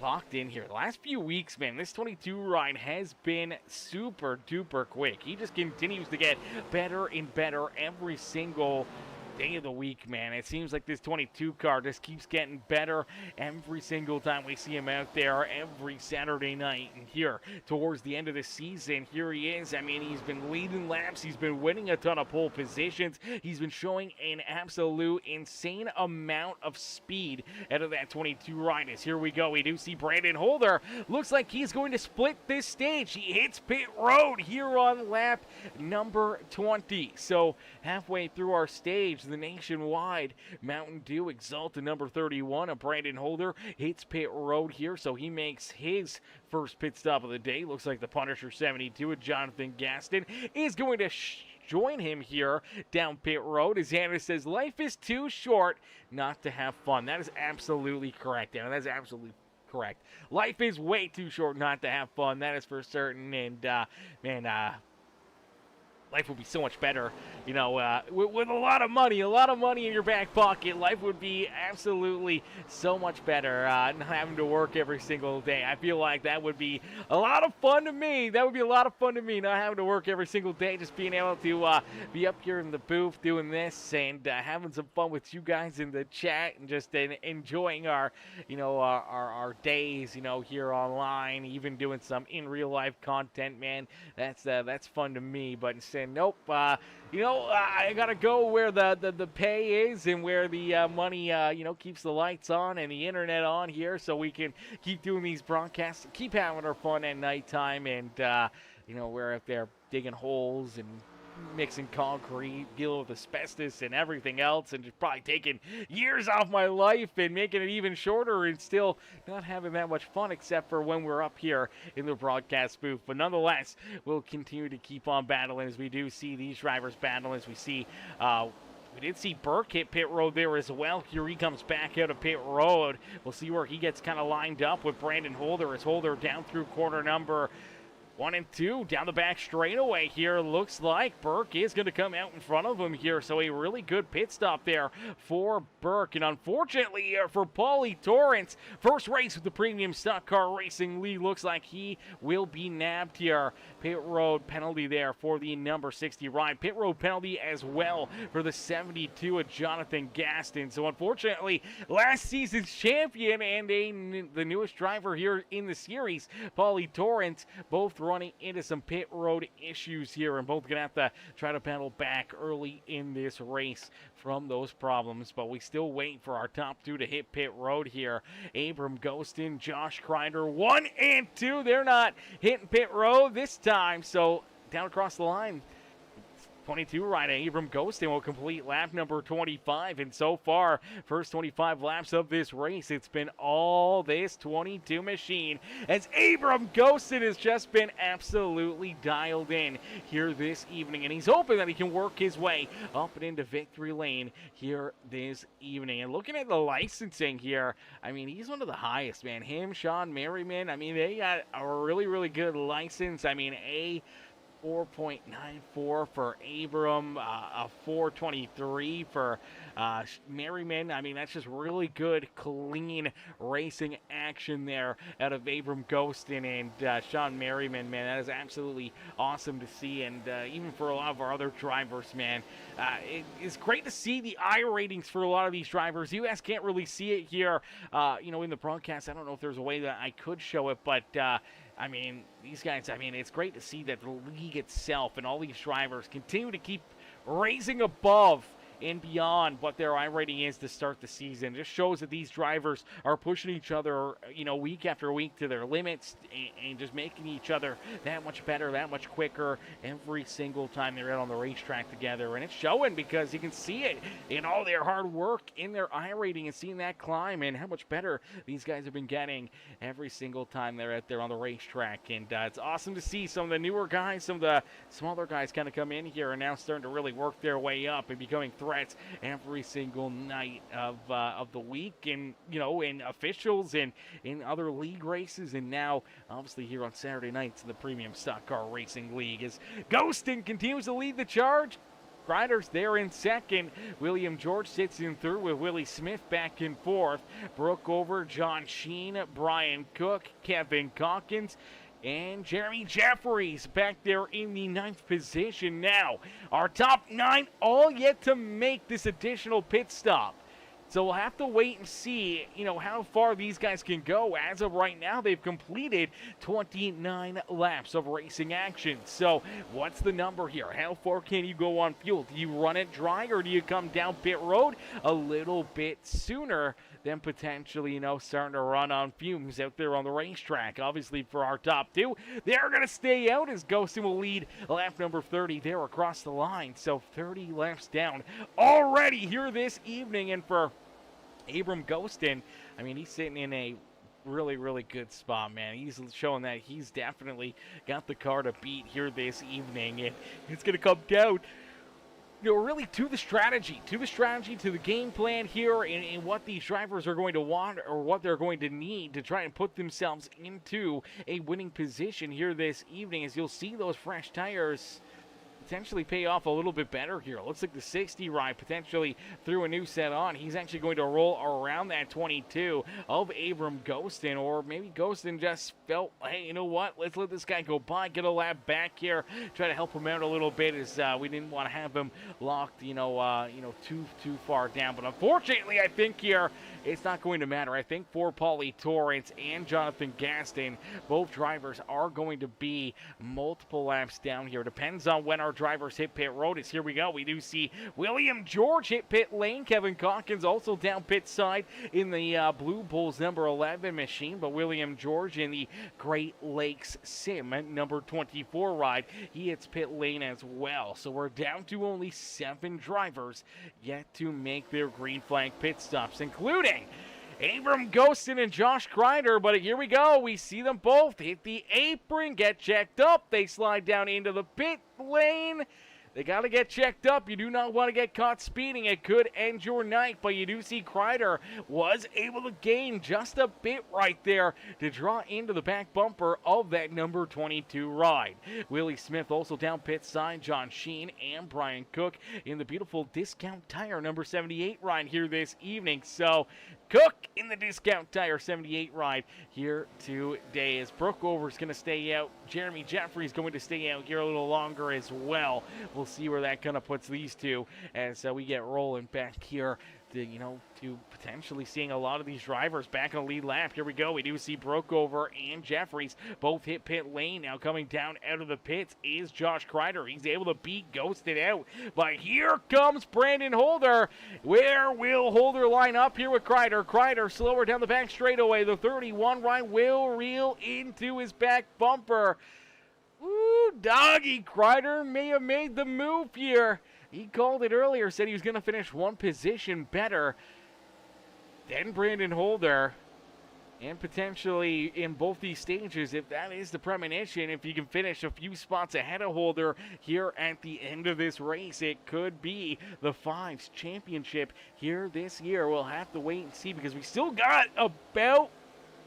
locked in here. The last few weeks, man, this 22 ride has been super duper quick. He just continues to get better and better every single day of the week, man. It seems like this 22 car just keeps getting better every single time we see him out there every Saturday night. And here, towards the end of the season, here he is. He's been leading laps. He's been winning a ton of pole positions. He's been showing an absolute insane amount of speed out of that 22 ride. As here we go. We do see Brandon Holder. Looks like he's going to split this stage. He hits pit road here on lap number 20. So halfway through our stage, the nationwide Mountain Dew Exalta number 31 of Brandon Holder hits pit road here, so he makes his first pit stop of the day. Looks like the Punisher 72 of Jonathan Gaston is going to join him here down pit road. As Anna says, life is too short not to have fun. That is absolutely correct, Anna. That is absolutely correct. Life is way too short not to have fun. That is for certain. And, man, life would be so much better, you know, with a lot of money in your back pocket. Life would be absolutely so much better, not having to work every single day. I feel like that would be a lot of fun to me. That would be a lot of fun to me, not having to work every single day, just being able to be up here in the booth doing this and having some fun with you guys in the chat and just enjoying our, you know, our days, you know, here online, even doing some in real life content, man. That's fun to me. But instead, nope, you know, I gotta go where the pay is and where the money, you know, keeps the lights on and the internet on here, so we can keep doing these broadcasts, keep having our fun at nighttime, and you know, we're up there digging holes and mixing concrete, dealing with asbestos and everything else, and just probably taking years off my life and making it even shorter and still not having that much fun, except for when we're up here in the broadcast booth. But nonetheless, we'll continue to keep on battling as we do see these drivers battle, as we see we did see Burke hit pit road there as well. Here he comes back out of pit road. We'll see where he gets kind of lined up with Brandon Holder, as Holder down through corner number 1 and 2 down the back straightaway here. Looks like Burke is going to come out in front of him here. So a really good pit stop there for Burke. And unfortunately for Paulie Torrance, first race with the Premium Stock Car Racing League, looks like he will be nabbed here. Pit road penalty there for the number 60 ride. Pit road penalty as well for the 72 of Jonathan Gaston. So unfortunately, last season's champion and the newest driver here in the series, Paulie Torrance, both running into some pit road issues here, and both gonna have to try to pedal back early in this race from those problems. But we still wait for our top two to hit pit road here. Abram Ghostin, Josh Crider, 1 and 2. They're not hitting pit road this time, so down across the line, 22 rider Abram Ghostin will complete lap number 25, and so far, first 25 laps of this race, it's been all this 22 machine, as Abram Ghostin has just been absolutely dialed in here this evening, and he's hoping that he can work his way up and into victory lane here this evening. And looking at the licensing here, I mean, he's one of the highest, man. Him, Sean Merriman, I mean, they got a really, really good license. I mean, 4.94 for Abram, a 423 for Merriman. I mean, that's just really good, clean racing action there out of Abram Ghostin and Sean Merriman, man. That is absolutely awesome to see. And even for a lot of our other drivers, man, it's great to see the I ratings for a lot of these drivers. You guys can't really see it here, you know, in the broadcast. I don't know if there's a way that I could show it, but I mean, these guys, I mean, it's great to see that the league itself and all these drivers continue to keep raising above and beyond what their I rating is to start the season. It just shows that these drivers are pushing each other, you know, week after week to their limits, and just making each other that much better, that much quicker every single time they're out on the racetrack together. And it's showing, because you can see it in all their hard work in their I rating and seeing that climb and how much better these guys have been getting every single time they're out there on the racetrack. And it's awesome to see some of the newer guys, some of the smaller guys kind of come in here and now starting to really work their way up and becoming threats every single night of the week, and you know, in officials and in other league races, and now obviously here on Saturday nights in the Premium Stock Car Racing League, as Ghostin continues to lead the charge. Crider's there in second. William George sits in third with Willie Smith back in fourth. Brooke Over, John Sheen, Brian Cook, Kevin Calkins, and Jeremy Jeffries back there in the 9th position. Now, our top 9 all yet to make this additional pit stop. So we'll have to wait and see, you know, how far these guys can go. As of right now, they've completed 29 laps of racing action. So what's the number here? How far can you go on fuel? Do you run it dry, or do you come down pit road a little bit sooner than potentially, you know, starting to run on fumes out there on the racetrack? Obviously, for our top 2, they're going to stay out, as Ghostin will lead lap number 30 there across the line. So 30 laps down already here this evening. And for Abram Ghostin, I mean, he's sitting in a really, really good spot, man. He's showing that he's definitely got the car to beat here this evening, and it's going to come down, really to the strategy, to the game plan here, and what these drivers are going to want or what they're going to need to try and put themselves into a winning position here this evening. As you'll see, those fresh tires potentially pay off a little bit better here. Looks like the 60 ride potentially threw a new set on. He's actually going to roll around that 22 of Abram Ghostin, or maybe Ghostin just felt, hey, you know what? Let's let this guy go by, get a lap back here, try to help him out a little bit, as we didn't want to have him locked, too far down. But unfortunately, I think here it's not going to matter. I think for Paulie Torrance and Jonathan Gaston, both drivers are going to be multiple laps down here. Depends on when our drivers hit pit road. As here we go. We do see William George hit pit lane. Kevin Calkins also down pit side in the Blue Bulls number 11 machine, but William George in the Great Lakes Sim number 24 ride, he hits pit lane as well. So we're down to only 7 drivers yet to make their green flag pit stops, including Abram Ghostin and Josh Crider. But here we go. We see them both hit the apron, get checked up. They slide down into the pit lane. They got to get checked up. You do not want to get caught speeding. It could end your night, but you do see Crider was able to gain just a bit right there to draw into the back bumper of that number 22 ride. Willie Smith also down pit side. John Sheen and Brian Cook in the beautiful Discount Tire number 78 ride here this evening. So Cook in the Discount Tire 78 ride here today, as Brookover's going to stay out. Jeremy Jeffrey's going to stay out here a little longer as well. We'll see where that kind of puts these two as we get rolling back here to potentially seeing a lot of these drivers back on the lead lap. Here we go. We do see Brookover and Jeffries both hit pit lane. Now coming down out of the pits is Josh Crider. He's able to beat Ghosted out. But here comes Brandon Holder. Where will Holder line up here with Crider? Crider slower down the back straightaway. The 31 ride will reel into his back bumper. Ooh, doggy. Crider may have made the move here. He called it earlier, said he was going to finish one position better than Brandon Holder. And potentially in both these stages, if that is the premonition, if you can finish a few spots ahead of Holder here at the end of this race, it could be the Fives Championship here this year. We'll have to wait and see, because we still got about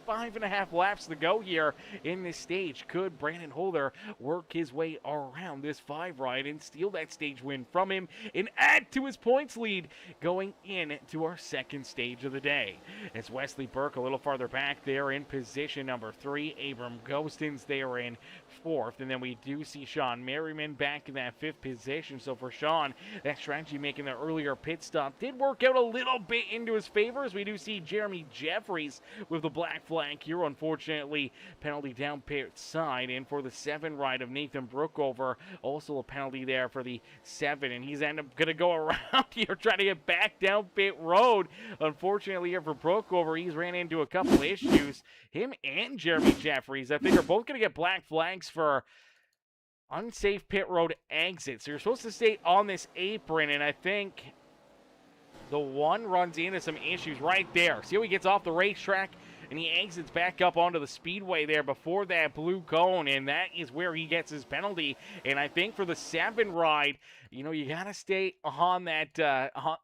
5.5 laps to go here in this stage. Could Brandon Holder work his way around this 5 ride and steal that stage win from him and add to his points lead going into our second stage of the day? It's Wesley Burke a little farther back there in position number 3. Abram Ghostins there in 4th. And then we do see Sean Merriman back in that 5th position. So for Sean, that strategy making the earlier pit stop did work out a little bit into his favor, as we do see Jeremy Jeffries with the black flank here. Unfortunately, penalty down pit side. And for the 7 ride of Nathan Brookover, also a penalty there for the 7. And he's going to go around here trying to get back down pit road. Unfortunately here for Brookover, he's ran into a couple issues. Him and Jeremy Jeffries, I think, are both going to get black flags for unsafe pit road exits. So you're supposed to stay on this apron, and I think the one runs into some issues right there. See how he gets off the racetrack and he exits back up onto the speedway there before that blue cone, and that is where he gets his penalty. And I think for the 7 ride, you got to stay on that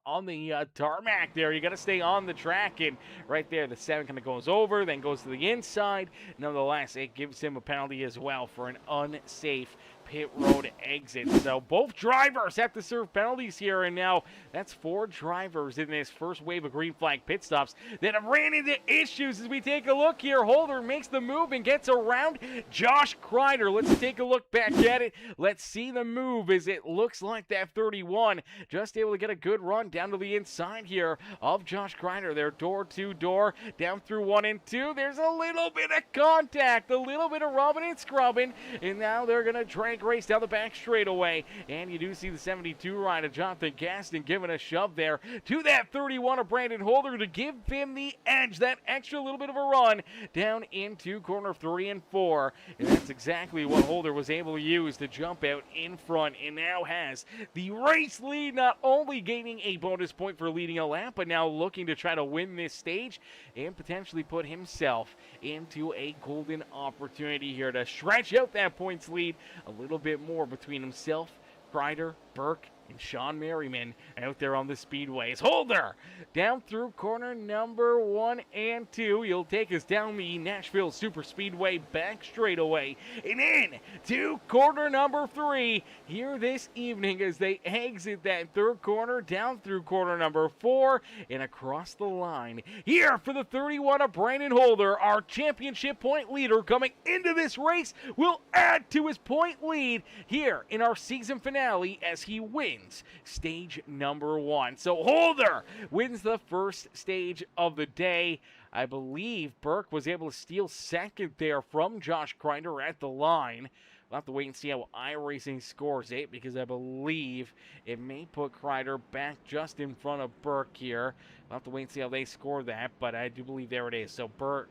on the tarmac there. You got to stay on the track, and right there the 7 kind of goes over, then goes to the inside. Nonetheless, it gives him a penalty as well for an unsafe pit road exit. So both drivers have to serve penalties here, and now that's 4 drivers in this first wave of green flag pit stops that have ran into issues. As we take a look here, Holder makes the move and gets around Josh Crider. Let's take a look back at it. Let's see the move, as it looks like that 31 just able to get a good run down to the inside here of Josh Crider. They're door to door down through 1 and 2. There's a little bit of contact, a little bit of rubbing and scrubbing, and now they're gonna drag flank race down the back straightaway. And you do see the 72 ride of Jonathan Gaston giving a shove there to that 31 of Brandon Holder to give him the edge, that extra little bit of a run down into corner 3 and 4. And that's exactly what Holder was able to use to jump out in front and now has the race lead, not only gaining a bonus point for leading a lap, but now looking to try to win this stage and potentially put himself into a golden opportunity here to stretch out that points lead a little bit more between himself, Crider, Burke, and Sean Merriman out there on the speedways. Holder down through corner number 1 and 2. He'll take us down the Nashville Super Speedway back straightaway and in to corner number 3 here this evening as they exit that third corner down through corner number 4 and across the line. Here for the 31 of Brandon Holder, our championship point leader coming into this race, will add to his point lead here in our season finale as he wins stage number 1. So Holder wins the first stage of the day. I believe Burke was able to steal second there from Josh Crider at the line. We'll have to wait and see how iRacing scores it, because I believe it may put Crider back just in front of Burke here. We'll have to wait and see how they score that, but I do believe there it is. So Burke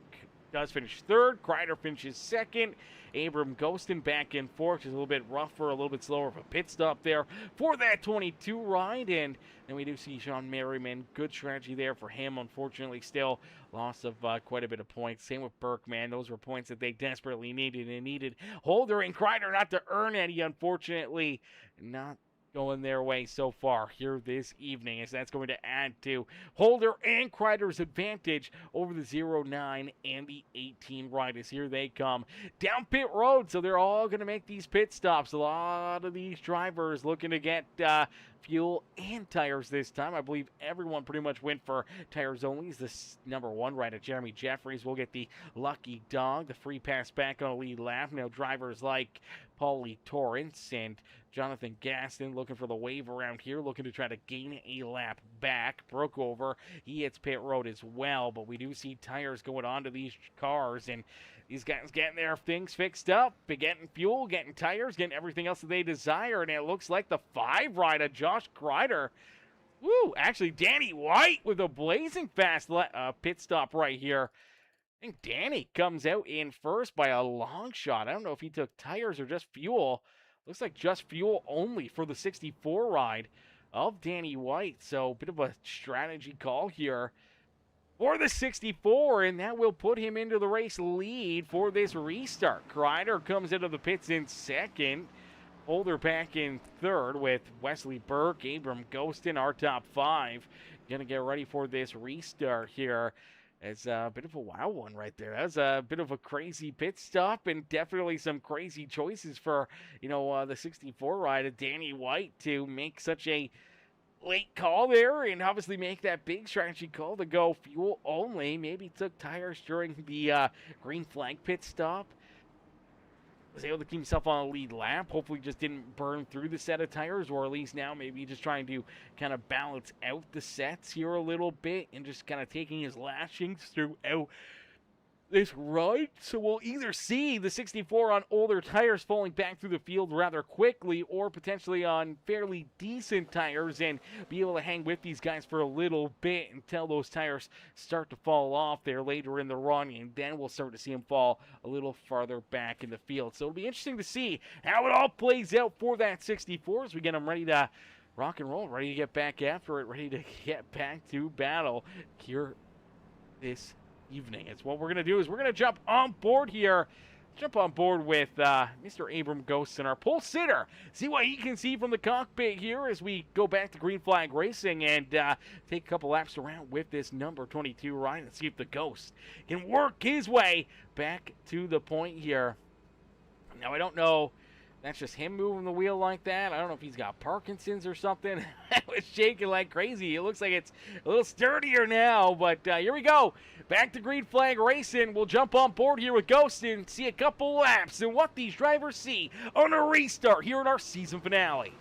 does finish third, Crider finishes second. Abram Ghostin back and forth, just a little bit rougher, a little bit slower of a pit stop there for that 22 ride. And then we do see Sean Merriman, good strategy there for him. Unfortunately, still loss of quite a bit of points. Same with Burke, man. Those were points that they desperately needed, and needed Holder and Crider not to earn any, unfortunately. Not going their way so far here this evening, as that's going to add to Holder and Crider's advantage over the 09 and the 18 riders. Here they come down pit road, so they're all going to make these pit stops. A lot of these drivers looking to get fuel and tires this time. I believe everyone pretty much went for tires only. This number 1 rider, Jeremy Jeffries, will get the lucky dog, the free pass back on a lead lap. Now drivers like Paulie Torrance and Jonathan Gaston looking for the wave around here, looking to try to gain a lap back. Broke over. He hits pit road as well, but we do see tires going onto these cars, and these guys getting their things fixed up, getting fuel, getting tires, getting everything else that they desire, and it looks like the 5 rider, Josh Crider. Woo! Actually, Danny White with a blazing fast pit stop right here. I think Danny comes out in first by a long shot. I don't know if he took tires or just fuel. Looks like just fuel only for the 64 ride of Danny White. So a bit of a strategy call here for the 64, and that will put him into the race lead for this restart. Crider comes into the pits in second. Holder back in third with Wesley Burke, Abram Ghostin, our top 5. Gonna get ready for this restart here. It's a bit of a wild one right there. That's a bit of a crazy pit stop, and definitely some crazy choices for, the 64 ride of Danny White to make such a late call there, and obviously make that big strategy call to go fuel only. Maybe took tires during the green flag pit stop. Was able to keep himself on a lead lap. Hopefully just didn't burn through the set of tires, or at least now maybe just trying to kind of balance out the sets here a little bit and just kind of taking his lashings throughout this ride. So we'll either see the 64 on older tires falling back through the field rather quickly, or potentially on fairly decent tires and be able to hang with these guys for a little bit until those tires start to fall off there later in the run, and then we'll start to see them fall a little farther back in the field. So it'll be interesting to see how it all plays out for that 64 as we get them ready to rock and roll, ready to get back after it, ready to get back to battle here this evening. It's what we're going to do is we're going to jump on board here. Jump on board with Mr. Abram Ghosts and our pole sitter. See what he can see from the cockpit here as we go back to green flag racing and take a couple laps around with this number 22 ride and see if the Ghost can work his way back to the point here. Now, I don't know. That's just him moving the wheel like that. I don't know if he's got Parkinson's or something. It was shaking like crazy. It looks like it's a little sturdier now, but here we go. Back to green flag racing. We'll jump on board here with Ghost and see a couple laps and what these drivers see on a restart here in our season finale.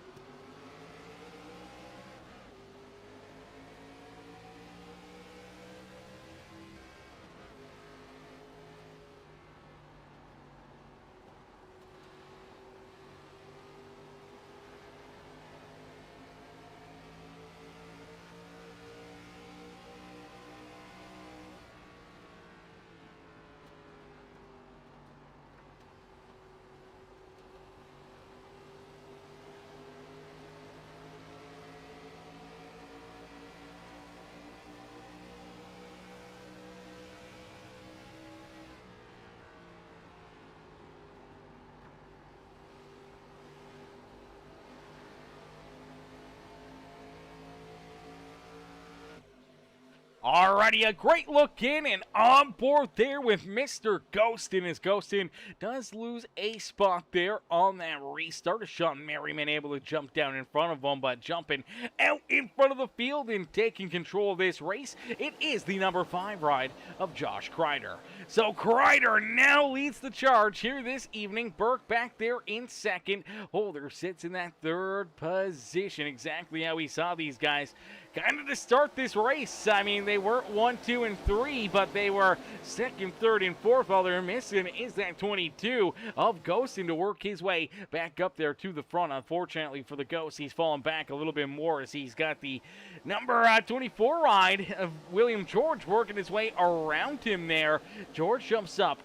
Alrighty, a great look in and on board there with Mr. Ghostin, as Ghostin does lose a spot there on that restart. As Sean Merriman able to jump down in front of him, but jumping out in front of the field and taking control of this race, it is the number 5 ride of Josh Crider. So Crider now leads the charge here this evening. Burke back there in second. Holder sits in that 3rd position. Exactly how we saw these guys kind of to start this race. I mean, they weren't 1, 2, and 3, but they were 2nd, 3rd, and 4th. All they're missing is that 22 of Ghostin to work his way back up there to the front. Unfortunately for the Ghost, he's fallen back a little bit more as he's got the number 24 ride of William George working his way around him there. George jumps up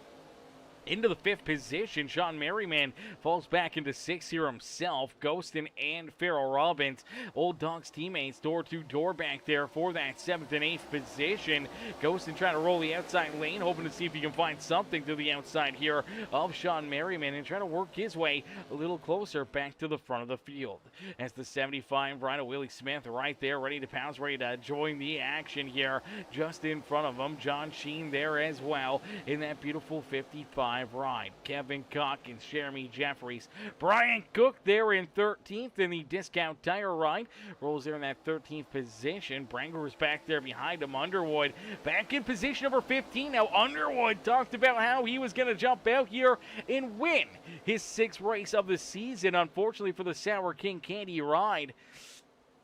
into the 5th position. Sean Merriman falls back into 6th here himself. Ghostin and Farrell Robbins, Old Dogs teammates, door to door back there for that 7th and 8th position. Ghostin trying to roll the outside lane, hoping to see if he can find something to the outside here of Sean Merriman and trying to work his way a little closer back to the front of the field. As the 75 ride of Willie Smith right there, ready to pounce, ready to join the action here. Just in front of him, John Sheen there as well in that beautiful 55 ride. Kevin Calkins, Jeremy Jeffries, Brian Cook there in 13th in the discount tire ride. Rolls there in that 13th position. Branger's back there behind him. Underwood back in position number 15. Now Underwood talked about how he was going to jump out here and win his 6th race of the season. Unfortunately for the Sour King Candy ride,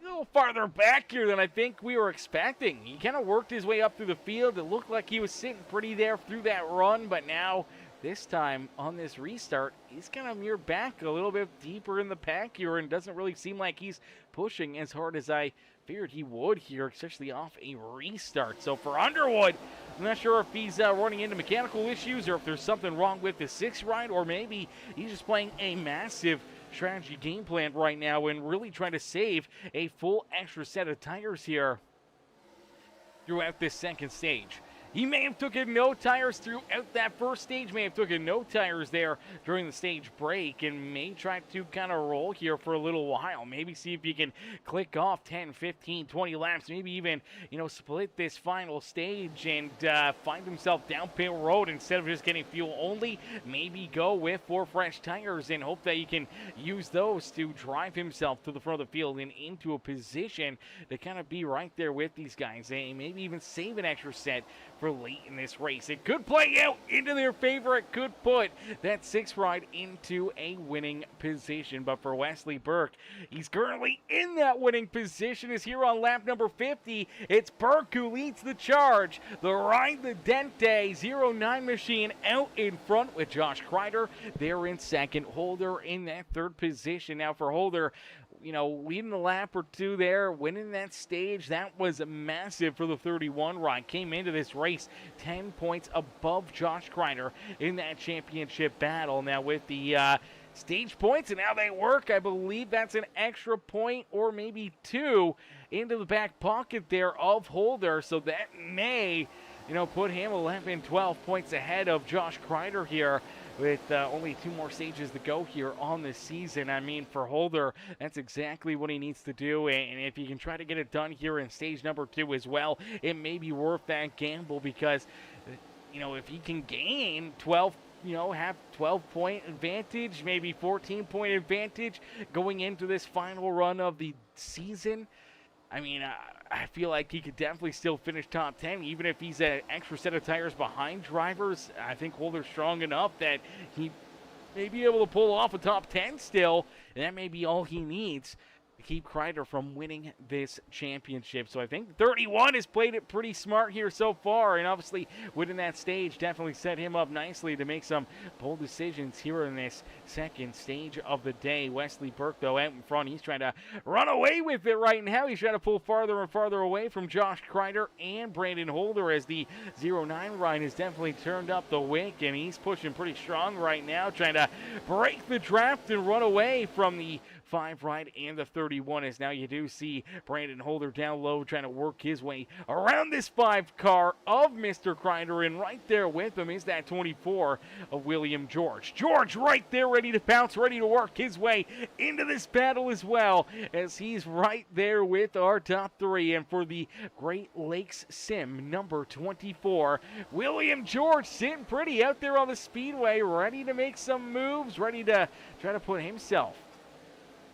a little farther back here than I think we were expecting. He kind of worked his way up through the field. It looked like he was sitting pretty there through that run, but now this time on this restart, he's kind of mirrored back a little bit deeper in the pack here and doesn't really seem like he's pushing as hard as I figured he would here, especially off a restart. So for Underwood, I'm not sure if he's running into mechanical issues or if there's something wrong with the 6th ride, or maybe he's just playing a massive strategy game plan right now and really trying to save a full extra set of tires here throughout this 2nd stage. He may have taken no tires throughout that 1st stage, may have taken no tires there during the stage break, and may try to kind of roll here for a little while. Maybe see if he can click off 10, 15, 20 laps, maybe even, split this final stage and find himself down pit road instead of just getting fuel only. Maybe go with 4 fresh tires and hope that he can use those to drive himself to the front of the field and into a position to kind of be right there with these guys, and maybe even save an extra set for late in this race. It could play out into their favor. It could put that 6th ride into a winning position. But for Wesley Burke, he's currently in that winning position. Is here on lap number 50. It's Burke who leads the charge. The Ride the Dente 09 machine out in front with Josh Crider there in 2nd. Holder in that 3rd position. Now for Holder, leading the lap or 2 there, winning that stage, that was massive for the 31 ride. Came into this race 10 points above Josh Crider in that championship battle. Now with the stage points and how they work, I believe that's an extra point or maybe 2 into the back pocket there of Holder. So that may, put him 11, 12 points ahead of Josh Crider here, with only 2 more stages to go here on this season. I mean, for Holder, that's exactly what he needs to do, and if he can try to get it done here in stage number 2 as well, it may be worth that gamble, because, if he can gain 12, have 12-point advantage, maybe 14-point advantage going into this final run of the season, I mean, I feel like he could definitely still finish top 10, even if he's an extra set of tires behind drivers. I think Holder's strong enough that he may be able to pull off a top 10 still, and that may be all he needs to keep Crider from winning this championship. So I think 31 has played it pretty smart here so far, and obviously winning that stage definitely set him up nicely to make some bold decisions here in this 2nd stage of the day. Wesley Burke, though, out in front. He's trying to run away with it right now. He's trying to pull farther and farther away from Josh Crider and Brandon Holder, as the 09 ride has definitely turned up the wick, and he's pushing pretty strong right now, trying to break the draft and run away from the 5 right and the 31 is now you do see Brandon Holder down low trying to work his way around this 5 car of Mr. Crider, and right there with him is that 24 of William George. George right there ready to pounce, ready to work his way into this battle as well, as he's right there with our top 3. And for the Great Lakes Sim number 24, William George sitting pretty out there on the speedway, ready to make some moves, ready to try to put himself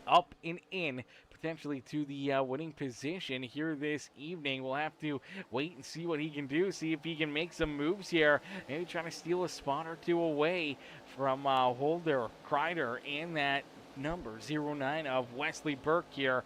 up and in potentially to the winning position here this evening. We'll have to wait and see what he can do, see if he can make some moves here, maybe trying to steal a spot or 2 away from Holder, Crider, and that number 09 of Wesley Burke here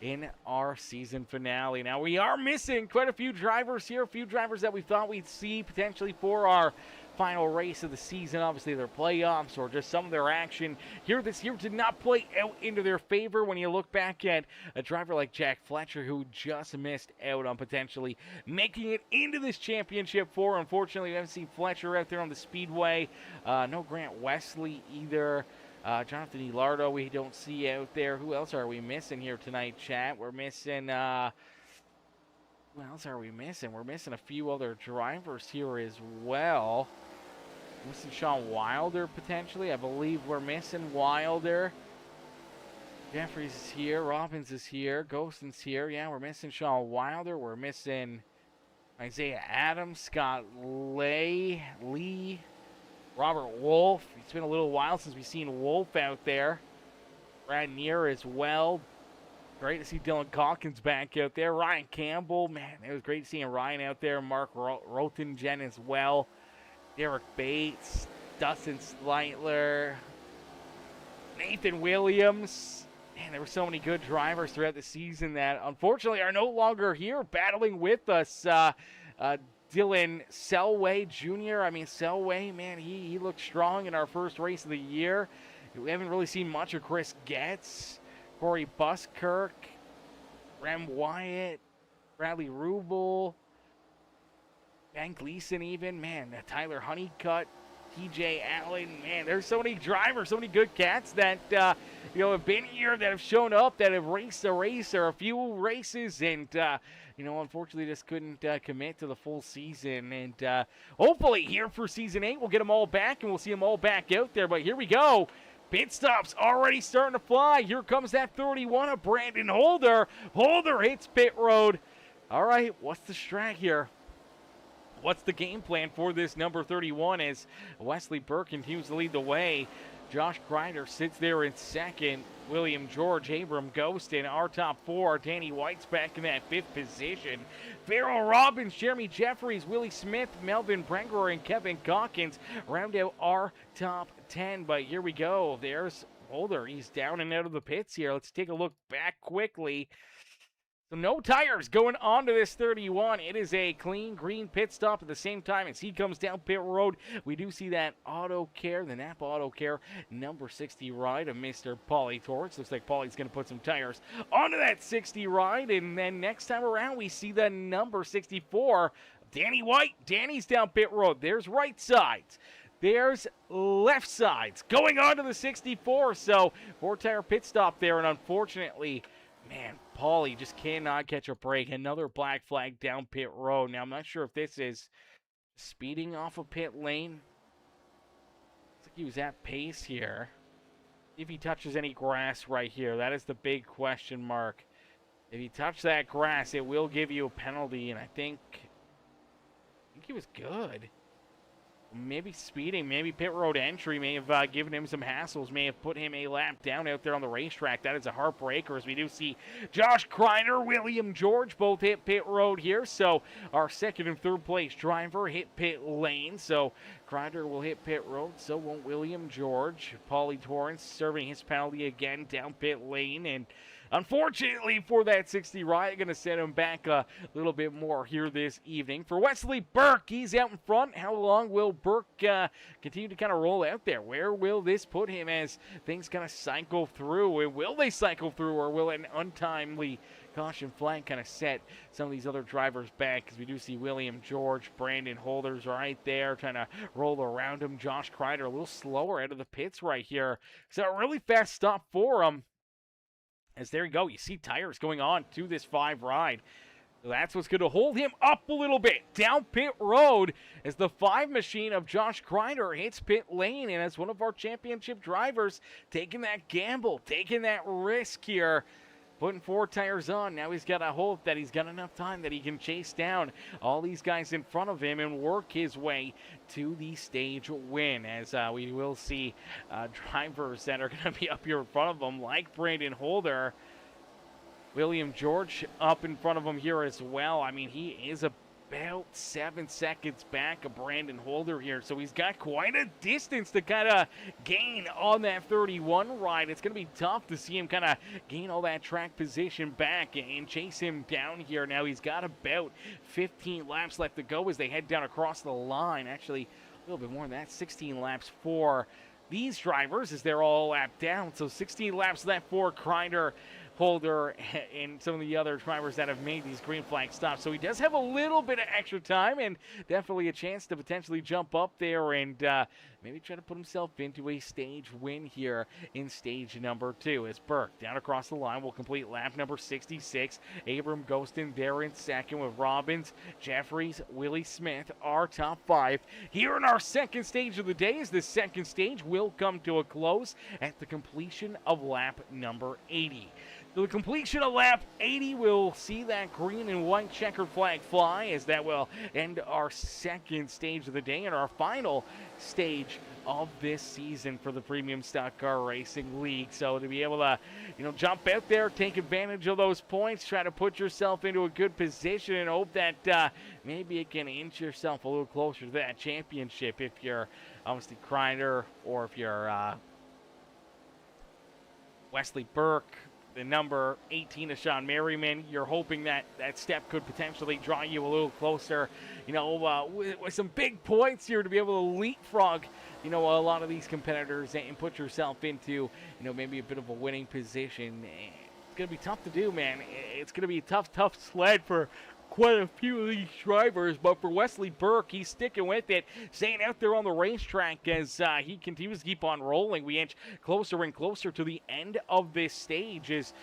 in our season finale. Now, we are missing quite a few drivers here, a few drivers that we thought we'd see potentially for our final race of the season. Obviously, their playoffs or just some of their action here this year did not play out into their favor when you look back at a driver like Jack Fletcher, who just missed out on potentially making it into this championship 4. Unfortunately, we haven't seen Fletcher out there on the speedway. No Grant Wesley either. Jonathan Elardo we don't see out there. Who else are we missing here tonight, chat? We're missing, who else are we missing? We're missing a few other drivers here as well. Missing Sean Wilder potentially. I believe we're missing Wilder. Jeffries is here. Robbins is here. Ghoston's here. Yeah, we're missing Sean Wilder. We're missing Isaiah Adams, Scott Lee, Robert Wolf. It's been a little while since we've seen Wolf out there. Brad Neer as well. Great to see Dylan Calkins back out there. Ryan Campbell, man, it was great seeing Ryan out there. Mark Rotingen as well. Derek Bates, Dustin Sleitler, Nathan Williams. Man, there were so many good drivers throughout the season that unfortunately are no longer here battling with us. Dylan Selway Jr. I mean, Selway, man, he looked strong in our first race of the year. We haven't really seen much of Chris Getz, Corey Buskirk, Rem Wyatt, Bradley Rubel, Ben Gleason even. Man, Tyler Honeycutt, TJ Allen. Man, there's so many drivers, so many good cats that, have been here, that have shown up, that have raced a race or a few races, and, unfortunately just couldn't commit to the full season. And hopefully here for Season 8, we'll get them all back, and we'll see them all back out there. But here we go. Pit stops already starting to fly. Here comes that 31 of Brandon Holder. Holder hits pit road. All right, what's the strat here? What's the game plan for this number 31 as Wesley Burke continues to lead the way? Josh Crider sits there in second. William George, Abram Ghost in our top 4. Danny White's back in that 5th position. Farrell Robbins, Jeremy Jeffries, Willie Smith, Melvin Brenger, and Kevin Calkins round out our top 10. But here we go. There's Holder. He's down and out of the pits here. Let's take a look back quickly. So no tires going onto this 31. It is a clean green pit stop at the same time as he comes down pit road. We do see that Auto Care, the Napa Auto Care number 60 ride of Mr. Paulie Torrance. Looks like Paulie's going to put some tires onto that 60 ride. And then next time around, we see the number 64, Danny White. Danny's down pit road. There's right sides. There's left sides going on to the 64. So 4-tire pit stop there. And unfortunately, man, Paulie just cannot catch a break. Another black flag down pit road. Now, I'm not sure if this is speeding off a pit lane. Looks like he was at pace here. If he touches any grass right here, that is the big question mark. If he touched that grass, it will give you a penalty, and I think he was good. Maybe speeding, maybe pit road entry may have given him some hassles, may have put him a lap down out there on the racetrack. That is a heartbreaker, as we do see Josh Crider, William George both hit pit road here. So our second and third place driver hit pit lane. So Crider will hit pit road, so won't William George. Paulie Torrance serving his penalty again down pit lane, and unfortunately for that 60 ride, going to set him back a little bit more here this evening. For Wesley Burke, he's out in front. How long will Burke continue to kind of roll out there? Where will this put him as things kind of cycle through? And will they cycle through, or will an untimely caution flag kind of set some of these other drivers back? Because we do see William George, Brandon Holder's right there trying to roll around him. Josh Crider a little slower out of the pits right here. So a really fast stop for him. As there you go, you see tires going on to this 5 ride. So that's what's going to hold him up a little bit down pit road as the 5 machine of Josh Crider hits pit lane. And as one of our championship drivers taking that gamble, taking that risk here, putting 4 tires on. Now he's got to hope that he's got enough time that he can chase down all these guys in front of him and work his way to the stage win. As we will see drivers that are going to be up here in front of him, like Brandon Holder. William George up in front of him here as well. I mean, he is about 7 seconds back of Brandon Holder here, so he's got quite a distance to kind of gain on that 31 ride. It's going to be tough to see him kind of gain all that track position back and chase him down here. Now he's got about 15 laps left to go as they head down across the line. Actually, a little bit more than that, 16 laps for these drivers as they're all lapped down. So 16 laps left for Crider, Holder, and some of the other drivers that have made these green flag stops. So he does have a little bit of extra time and definitely a chance to potentially jump up there and maybe try to put himself into a stage win here in stage number 2. As Burke down across the line will complete lap number 66. Abram Ghostin there in second with Robbins, Jeffries, Willie Smith, our top 5. Here in our second stage of the day, as the second stage will come to a close at the completion of lap number 80. The completion of lap 80 will see that green and white checkered flag fly, as that will end our second stage of the day and our final stage of this season for the Premium Stock Car Racing League. So to be able to, jump out there, take advantage of those points, try to put yourself into a good position and hope that maybe you can inch yourself a little closer to that championship if you're obviously Crider or if you're Wesley Burke. The number 18 of Sean Merriman, you're hoping that that step could potentially draw you a little closer, with some big points here to be able to leapfrog, a lot of these competitors and put yourself into, maybe a bit of a winning position. It's going to be tough to do, man. It's going to be a tough sled for quite a few of these drivers, but for Wesley Burke, he's sticking with it, staying out there on the racetrack as he continues to keep on rolling. We inch closer and closer to the end of this stage as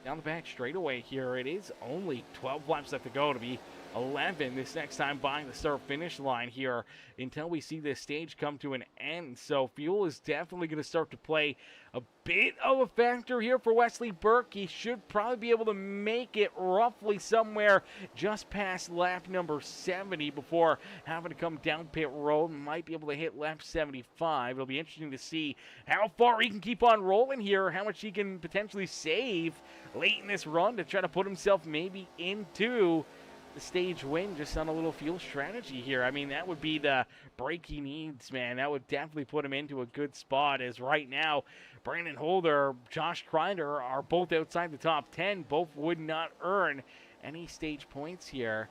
down the back straightaway here. It is only 12 laps left to go to be 11 this next time by the start finish line here until we see this stage come to an end. So fuel is definitely going to start to play a bit of a factor here for Wesley Burke. He should probably be able to make it roughly somewhere just past lap number 70 before having to come down pit road. Might be able to hit lap 75. It'll be interesting to see how far he can keep on rolling here, how much he can potentially save late in this run to try to put himself maybe into the stage win just on a little fuel strategy here. I mean, that would be the break he needs, man. That would definitely put him into a good spot, as right now Brandon Holder, Josh Crider are both outside the top 10. Both would not earn any stage points here.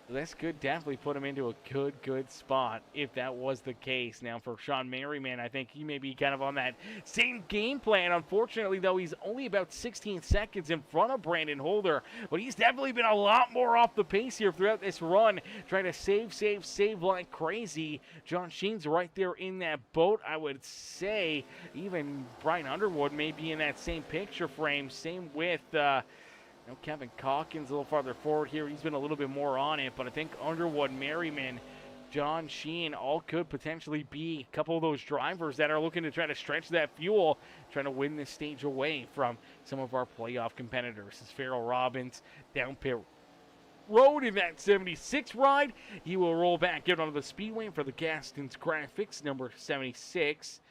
So this could definitely put him into a good spot if that was the case. Now for Sean Merriman, I think he may be kind of on that same game plan. Unfortunately, though, he's only about 16 seconds in front of Brandon Holder, but he's definitely been a lot more off the pace here throughout this run, trying to save like crazy. John Sheen's right there in that boat. I would say even Brian Underwood may be in that same picture frame. Same with Kevin Calkins a little farther forward here. He's been a little bit more on it, but I think Underwood, Merriman, John Sheen all could potentially be a couple of those drivers that are looking to try to stretch that fuel, trying to win this stage away from some of our playoff competitors. This is Farrell Robbins down pit road in that 76 ride. He will roll back out onto the speedway for the Gastons Graphics, number 76.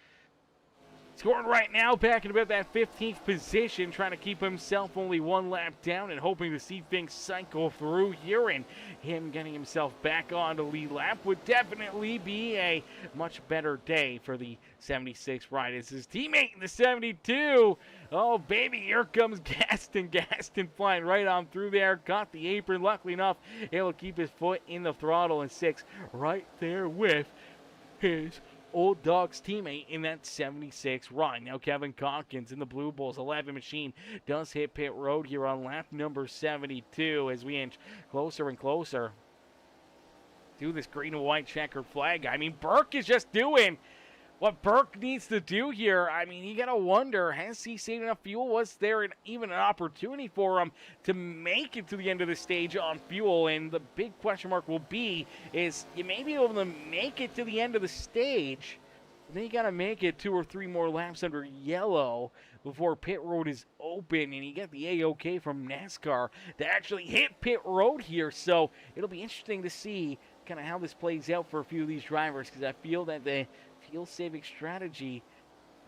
Scoring right now back in about that 15th position, trying to keep himself only one lap down and hoping to see things cycle through here, and him getting himself back on the lead lap would definitely be a much better day for the 76 ride. It's his teammate in the 72. Oh, baby, here comes Gaston. Gaston flying right on through there. Got the apron, luckily enough, able to keep his foot in the throttle in 6 right there with his Old Dog's teammate in that 76 run. Now Kevin Calkins in the Blue Bulls 11 machine does hit pit road here on lap number 72 as we inch closer and closer to this green and white checkered flag. I mean, Burke is just doing what Burke needs to do here, I mean, you got to wonder, has he saved enough fuel? Was there even an opportunity for him to make it to the end of the stage on fuel? And the big question mark will be, is you may be able to make it to the end of the stage, but then you got to make it 2 or 3 more laps under yellow before pit road is open, and you get the A-OK from NASCAR to actually hit pit road here. So it'll be interesting to see kind of how this plays out for a few of these drivers, because I feel that the fuel-saving strategy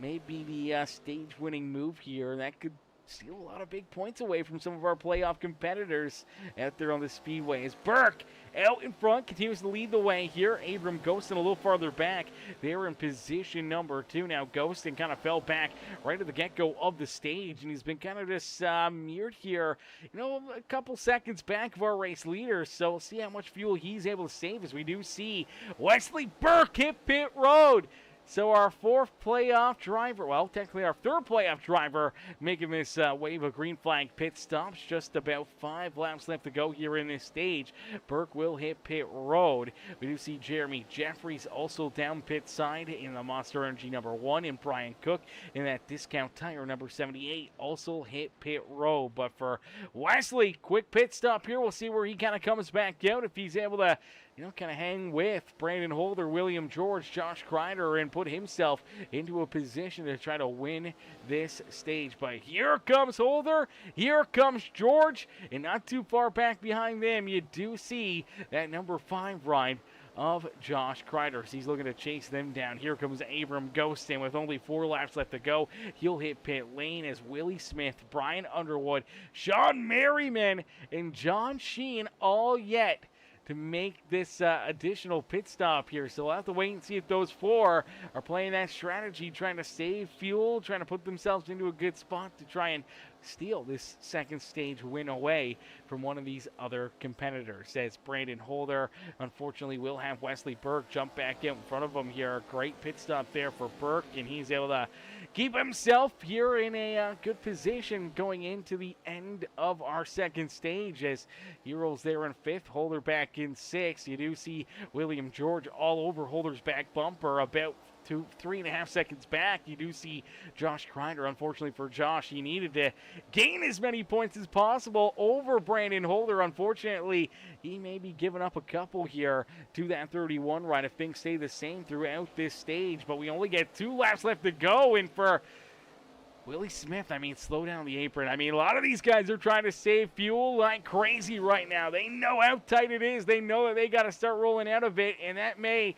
may be the stage-winning move here. That could steal a lot of big points away from some of our playoff competitors out there on the speedway. As Burke out in front continues to lead the way here. Abram Ghostin a little farther back. They're in position number 2 now. Ghostin kind of fell back right at the get-go of the stage, and he's been kind of just mirrored here, you know, a couple seconds back of our race leader. So we'll see how much fuel he's able to save, as we do see Wesley Burke hit pit road. So our 4th playoff driver, well, technically our 3rd playoff driver, making this wave of green flag pit stops. Just about 5 laps left to go here in this stage. Burke will hit pit road. We do see Jeremy Jeffries also down pit side in the Monster Energy number 1, and Brian Cook in that Discount Tire number 78 also hit pit road. But for Wesley, quick pit stop here. We'll see where he kind of comes back out, if he's able to, you know, kind of hang with Brandon Holder, William George, Josh Crider, and put himself into a position to try to win this stage. But here comes Holder, here comes George, and not too far back behind them, you do see that number 5 ride of Josh Crider. So he's looking to chase them down. Here comes Abram Ghostin with only 4 laps left to go. He'll hit pit lane as Willie Smith, Brian Underwood, Sean Merriman, and John Sheen all yet to make this additional pit stop here. So we'll have to wait and see if those 4 are playing that strategy, trying to save fuel, trying to put themselves into a good spot to try and steal this 2nd stage win away from one of these other competitors. Says Brandon Holder, unfortunately, will have Wesley Burke jump back out in front of him here. Great pit stop there for Burke, and he's able to keep himself here in a good position going into the end of our 2nd stage, as he rolls there in 5th, Holder back in 6th. You do see William George all over Holder's back bumper, about 3.5 seconds back. You do see Josh Crider. Unfortunately for Josh, he needed to gain as many points as possible over Brandon Holder. Unfortunately, he may be giving up a couple here to that 31 ride if things stay the same throughout this stage. But we only get 2 laps left to go, and for Willie Smith, I mean, slow down the apron. I mean, a lot of these guys are trying to save fuel like crazy right now. They know how tight it is. They know that they got to start rolling out of it, and that may,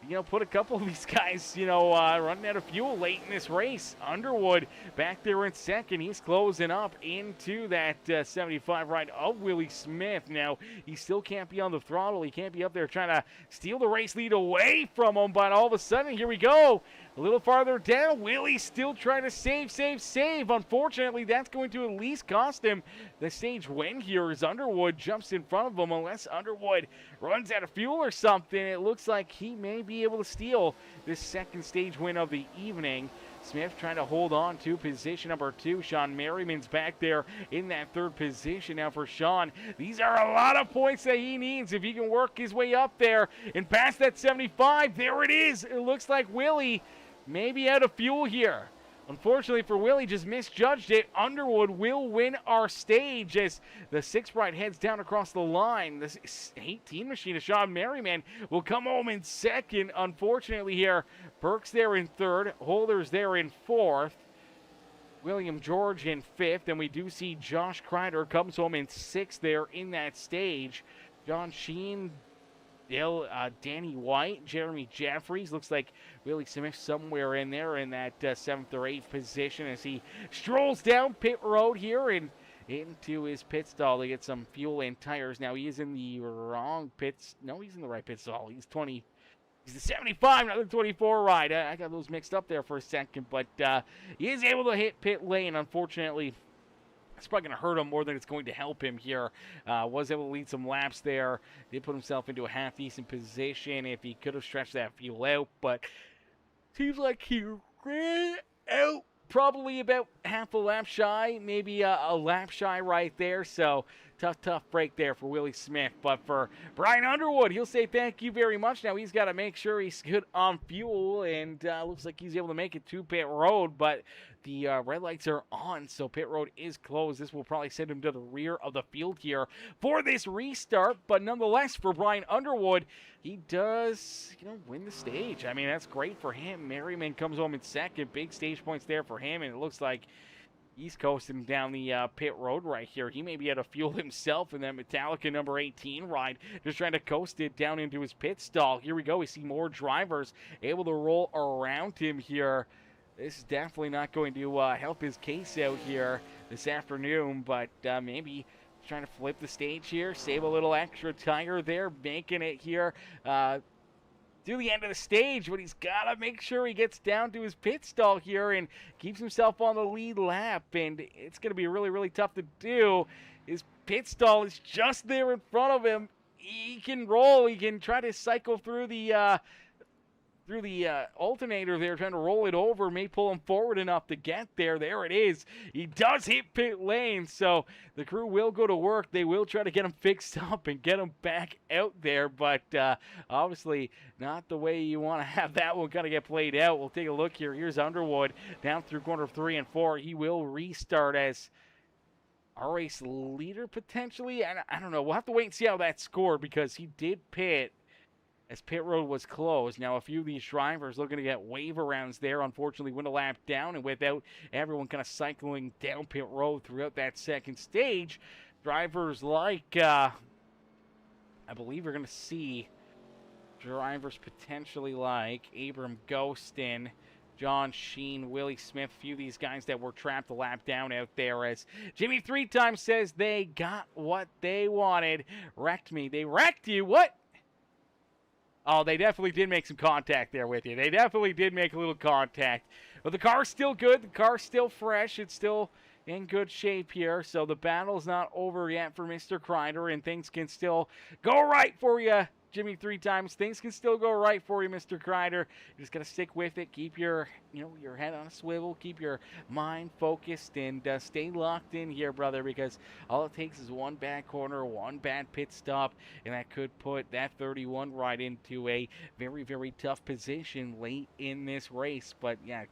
you know, put a couple of these guys, you know, running out of fuel late in this race. Underwood back there in 2nd. He's closing up into that 75 ride of Willie Smith. Now, he still can't be on the throttle. He can't be up there trying to steal the race lead away from him. But all of a sudden, here we go. A little farther down, Willie's still trying to save. Unfortunately, that's going to at least cost him the stage win here, as Underwood jumps in front of him. Unless Underwood runs out of fuel or something, it looks like he may be able to steal this 2nd stage win of the evening. Smith trying to hold on to position number 2. Sean Merriman's back there in that 3rd position. Now for Sean, these are a lot of points that he needs if he can work his way up there and past that 75. There it is. It looks like Willie may be out of fuel here. Unfortunately for Willie, just misjudged it. Underwood will win our stage as the 6th ride heads down across the line. The 18 machine of Sean Merriman will come home in 2nd. Unfortunately here, Burke's there in 3rd. Holder's there in 4th. William George in 5th. And we do see Josh Crider comes home in 6th there in that stage. John Sheen, Danny White, Jeremy Jeffries. Looks like Willie Smith somewhere in there in that 7th or 8th position as he strolls down pit road here and into his pit stall to get some fuel and tires. Now, he is in the wrong pits. No, he's in the right pit stall. He's the 75, not the 24 ride. I got those mixed up there for a second, but he is able to hit pit lane. Unfortunately, it's probably going to hurt him more than it's going to help him here. Was able to lead some laps there. Did put himself into a half-decent position if he could have stretched that fuel out, but seems like he ran out probably about half a lap shy, maybe a lap shy right there. So tough break there for Willie Smith. But for Brian Underwood, he'll say thank you very much. Now he's got to make sure he's good on fuel, and looks like he's able to make it to pit road, but the red lights are on, so pit road is closed. This will probably send him to the rear of the field here for this restart, but nonetheless, for Brian Underwood, he does, win the stage. I mean, that's great for him. Merriman comes home in second. Big stage points there for him, and it looks like he's coasting down the pit road right here. He may be able to fuel himself in that Metallica number 18 ride, just trying to coast it down into his pit stall. Here we go. We see more drivers able to roll around him here. This is definitely not going to help his case out here this afternoon, but maybe trying to flip the stage here, save a little extra tire there, making it here to the end of the stage, but he's got to make sure he gets down to his pit stall here and keeps himself on the lead lap, and it's going to be really, really tough to do. His pit stall is just there in front of him. He can roll. He can try to cycle through the alternator there, trying to roll it over, may pull him forward enough to get there. There it is. He does hit pit lane, so the crew will go to work. They will try to get him fixed up and get him back out there, but obviously not the way you want to have that one kind of get played out. We'll take a look here. Here's Underwood down through corner 3 and 4. He will restart as our race leader potentially. I don't know. We'll have to wait and see how that scored, because he did pit as pit road was closed. Now, a few of these drivers looking to get wave arounds there, unfortunately went a lap down, and without everyone kind of cycling down pit road throughout that second stage, drivers like, I believe we're going to see drivers potentially like Abram Ghostin, John Sheen, Willie Smith, a few of these guys that were trapped a lap down out there, as Jimmy 3 times says they got what they wanted. Wrecked me. They wrecked you? What? Oh, they definitely did make some contact there with you. They definitely did make a little contact. But the car's still good. The car's still fresh. It's still in good shape here. So the battle's not over yet for Mr. Crider, and things can still go right for you, Jimmy 3 times. Things can still go right for you, Mr. Crider. You just got to stick with it. Keep your, your head on a swivel. Keep your mind focused, and stay locked in here, brother, because all it takes is one bad corner, one bad pit stop, and that could put that 31 right into a very, very tough position late in this race. But, yeah,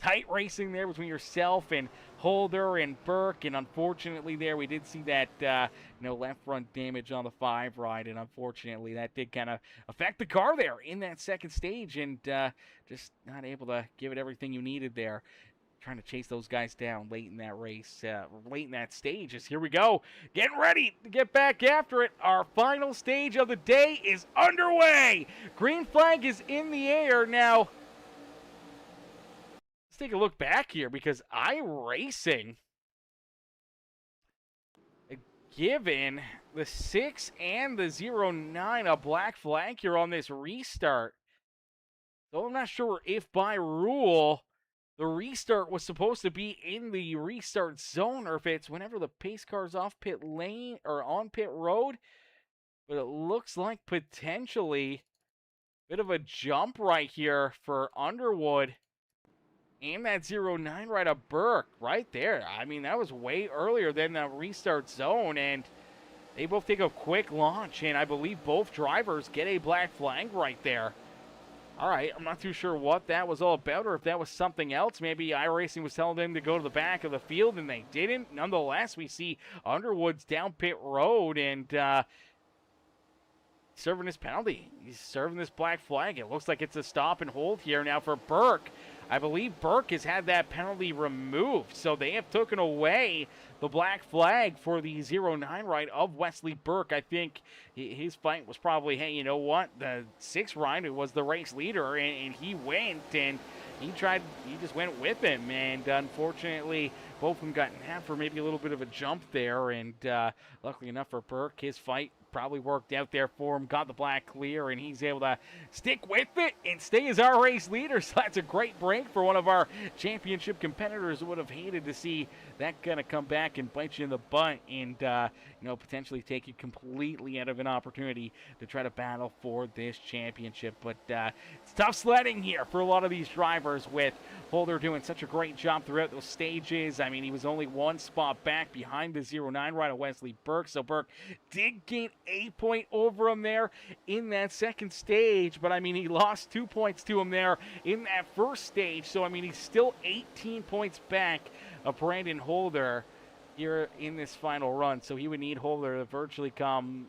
tight racing there between yourself and Holder and Burke, and unfortunately there we did see that left front damage on the 5 ride, and unfortunately that did kind of affect the car there in that second stage, and just not able to give it everything you needed there. Trying to chase those guys down late in that race, late in that stage. As here we go, getting ready to get back after it. Our final stage of the day is underway. Green flag is in the air now. Let's take a look back here, because iRacing, given the 6 and the 09 a black flag here on this restart. So I'm not sure if by rule the restart was supposed to be in the restart zone, or if it's whenever the pace car's off pit lane or on pit road. But it looks like potentially a bit of a jump right here for Underwood. And that 09 right of Burke right there. I mean, that was way earlier than the restart zone, and they both take a quick launch, and I believe both drivers get a black flag right there. All right, I'm not too sure what that was all about, or if that was something else. Maybe iRacing was telling them to go to the back of the field, and they didn't. Nonetheless, we see Underwood's down pit road, and serving this penalty. He's serving this black flag. It looks like it's a stop and hold here now for Burke. I believe Burke has had that penalty removed, so they have taken away the black flag for the 09 ride of Wesley Burke. I think his fight was probably, hey, you know what? The 6 ride was the race leader, and he went, and he just went with him, and unfortunately, both of them got nabbed for maybe a little bit of a jump there, and luckily enough for Burke, his fight probably worked out there for him, got the black clear, and he's able to stick with it and stay as our race leader. So that's a great break for one of our championship competitors who would have hated to see that kind of come back and bite you in the butt and, potentially take you completely out of an opportunity to try to battle for this championship. But it's tough sledding here for a lot of these drivers, with Holder doing such a great job throughout those stages. I mean, mean, he was only one spot back behind the 0-9 rider Wesley Burke. So Burke did gain a point over him there in that second stage. But, I mean, he lost 2 points to him there in that first stage. So, I mean, he's still 18 points back of Brandon Holder here in this final run. So he would need Holder to virtually come,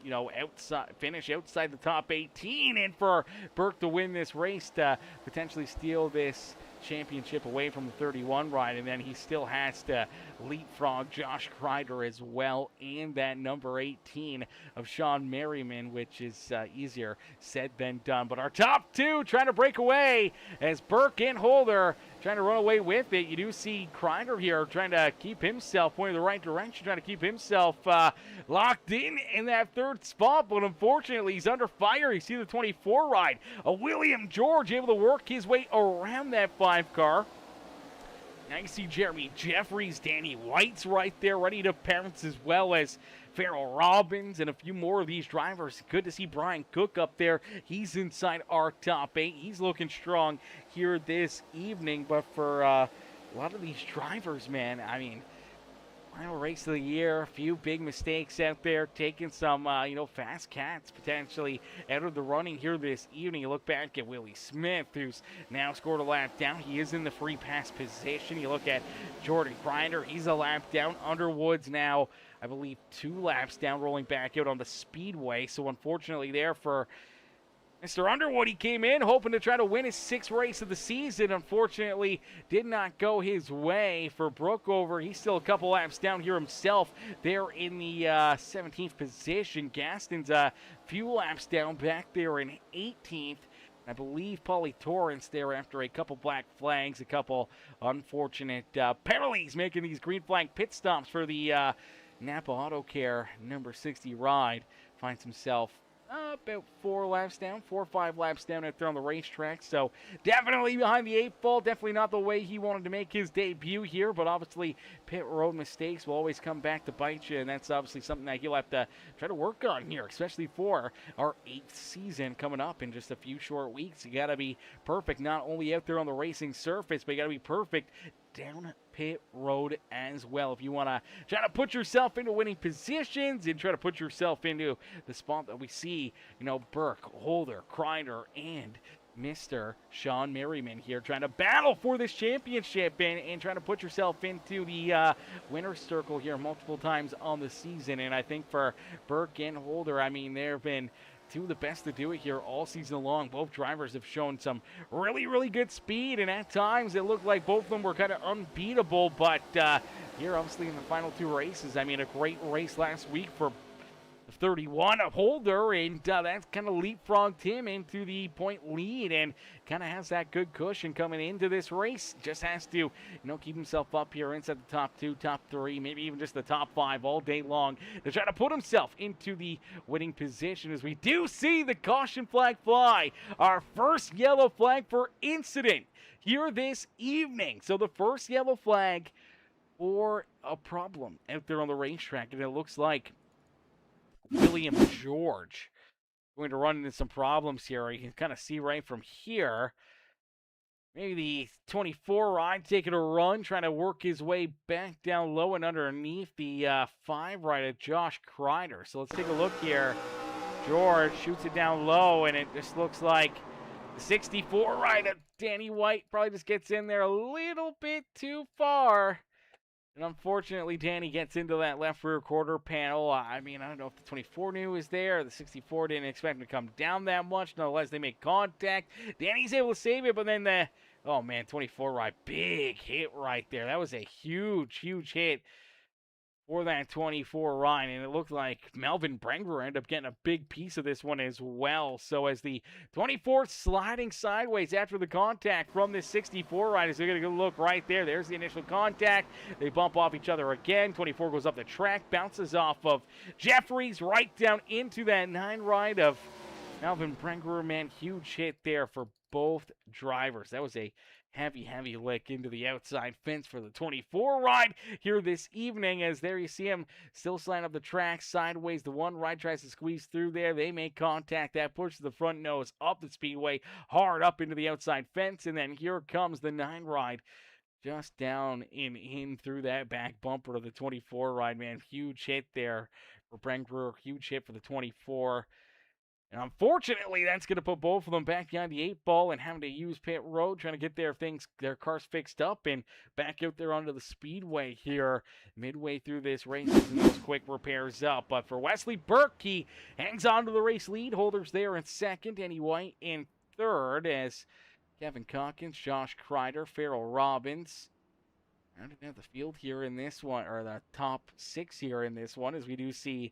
finish outside the top 18, and for Burke to win this race to potentially steal this championship away from the 31 ride. And then he still has to leapfrog Josh Crider as well, and that number 18 of Sean Merriman, which is easier said than done. But our top two trying to break away as Burke and Holder trying to run away with it. You do see Crider here trying to keep himself pointing in the right direction, trying to keep himself locked in that third spot. But unfortunately, he's under fire. You see the 24 ride. William George able to work his way around that 5 car. Now you see Jeremy Jeffries, Danny White's right there, ready to pounce, as well as Farrell Robbins and a few more of these drivers. Good to see Brian Cook up there. He's inside our top 8. He's looking strong here this evening. But for a lot of these drivers, man, I mean, final race of the year, a few big mistakes out there, taking some, fast cats potentially out of the running here this evening. You look back at Willie Smith, who's now scored a lap down. He is in the free pass position. You look at Jordan Grinder, he's a lap down. Underwood's now, I believe, 2 laps down, rolling back out on the speedway. So unfortunately there for Mr. Underwood, he came in hoping to try to win his 6th race of the season. Unfortunately, did not go his way. For Brookover, he's still a couple laps down here himself. There in the 17th position. Gaston's a few laps down back there in 18th. I believe Paulie Torrance there after a couple black flags, a couple unfortunate penalties, making these green flag pit stops for the Napa Auto Care number 60 ride. Finds himself about 4 or 5 laps down out there on the racetrack. So definitely behind the 8 ball. Definitely not the way he wanted to make his debut here. But obviously pit road mistakes will always come back to bite you. And that's obviously something that he'll have to try to work on here, especially for our 8th season coming up in just a few short weeks. You got to be perfect, not only out there on the racing surface, but you got to be perfect down pit road as well. If you want to try to put yourself into winning positions and try to put yourself into the spot that we see, Burke, Holder, Crider, and Mr. Sean Merriman here trying to battle for this championship and trying to put yourself into the winner's circle here multiple times on the season. And I think for Burke and Holder, I mean, there have been 2 of the best to do it here all season long. Both drivers have shown some really, really good speed, and at times it looked like both of them were kind of unbeatable. But here, obviously, in the final 2 races, I mean, a great race last week for 31 of Holder, and that's kind of leapfrogged him into the point lead and kind of has that good cushion coming into this race. Just has to, keep himself up here inside the top 2, top 3, maybe even just the top 5 all day long to try to put himself into the winning position, as we do see the caution flag fly. Our first yellow flag for incident here this evening. So the first yellow flag for a problem out there on the racetrack, and it looks like William George going to run into some problems here. You can kind of see right from here. Maybe the 24 ride taking a run, trying to work his way back down low and underneath the 5 ride of Josh Crider. So let's take a look here. George shoots it down low, and it just looks like the 64 ride of Danny White probably just gets in there a little bit too far. And unfortunately, Danny gets into that left rear quarter panel. I mean, I don't know if the 24 knew was there. The 64 didn't expect him to come down that much. Nonetheless, they make contact. Danny's able to save it, but then the, 24 ride, big hit right there. That was a huge, huge hit for that 24 ride, and it looked like Melvin Brenger ended up getting a big piece of this one as well. So as the 24 sliding sideways after the contact from this 64 ride, as they're going to look right there. There's the initial contact. They bump off each other again. 24 goes up the track, bounces off of Jeffries right down into that 9 ride of Melvin Brenger. Man, huge hit there for both drivers. That was a heavy lick into the outside fence for the 24 ride here this evening, as there you see him still sliding up the track sideways. The 1 ride tries to squeeze through there. They make contact. That pushes the front nose up the speedway hard up into the outside fence, and then here comes the 9 ride. just down and in through that back bumper of the 24 ride, man. Huge hit there for Brent Brewer. Huge hit for the 24. And unfortunately, that's going to put both of them back behind the 8-ball and having to use pit road, trying to get their cars fixed up and back out there onto the speedway here midway through this race, using those quick repairs up. But for Wesley Burke, he hangs on to the race lead. Holders there in second, Danny White in third, as Kevin Calkins, Josh Crider, Farrell Robbins rounding out the field here in this one, or the top 6 here in this one, as we do see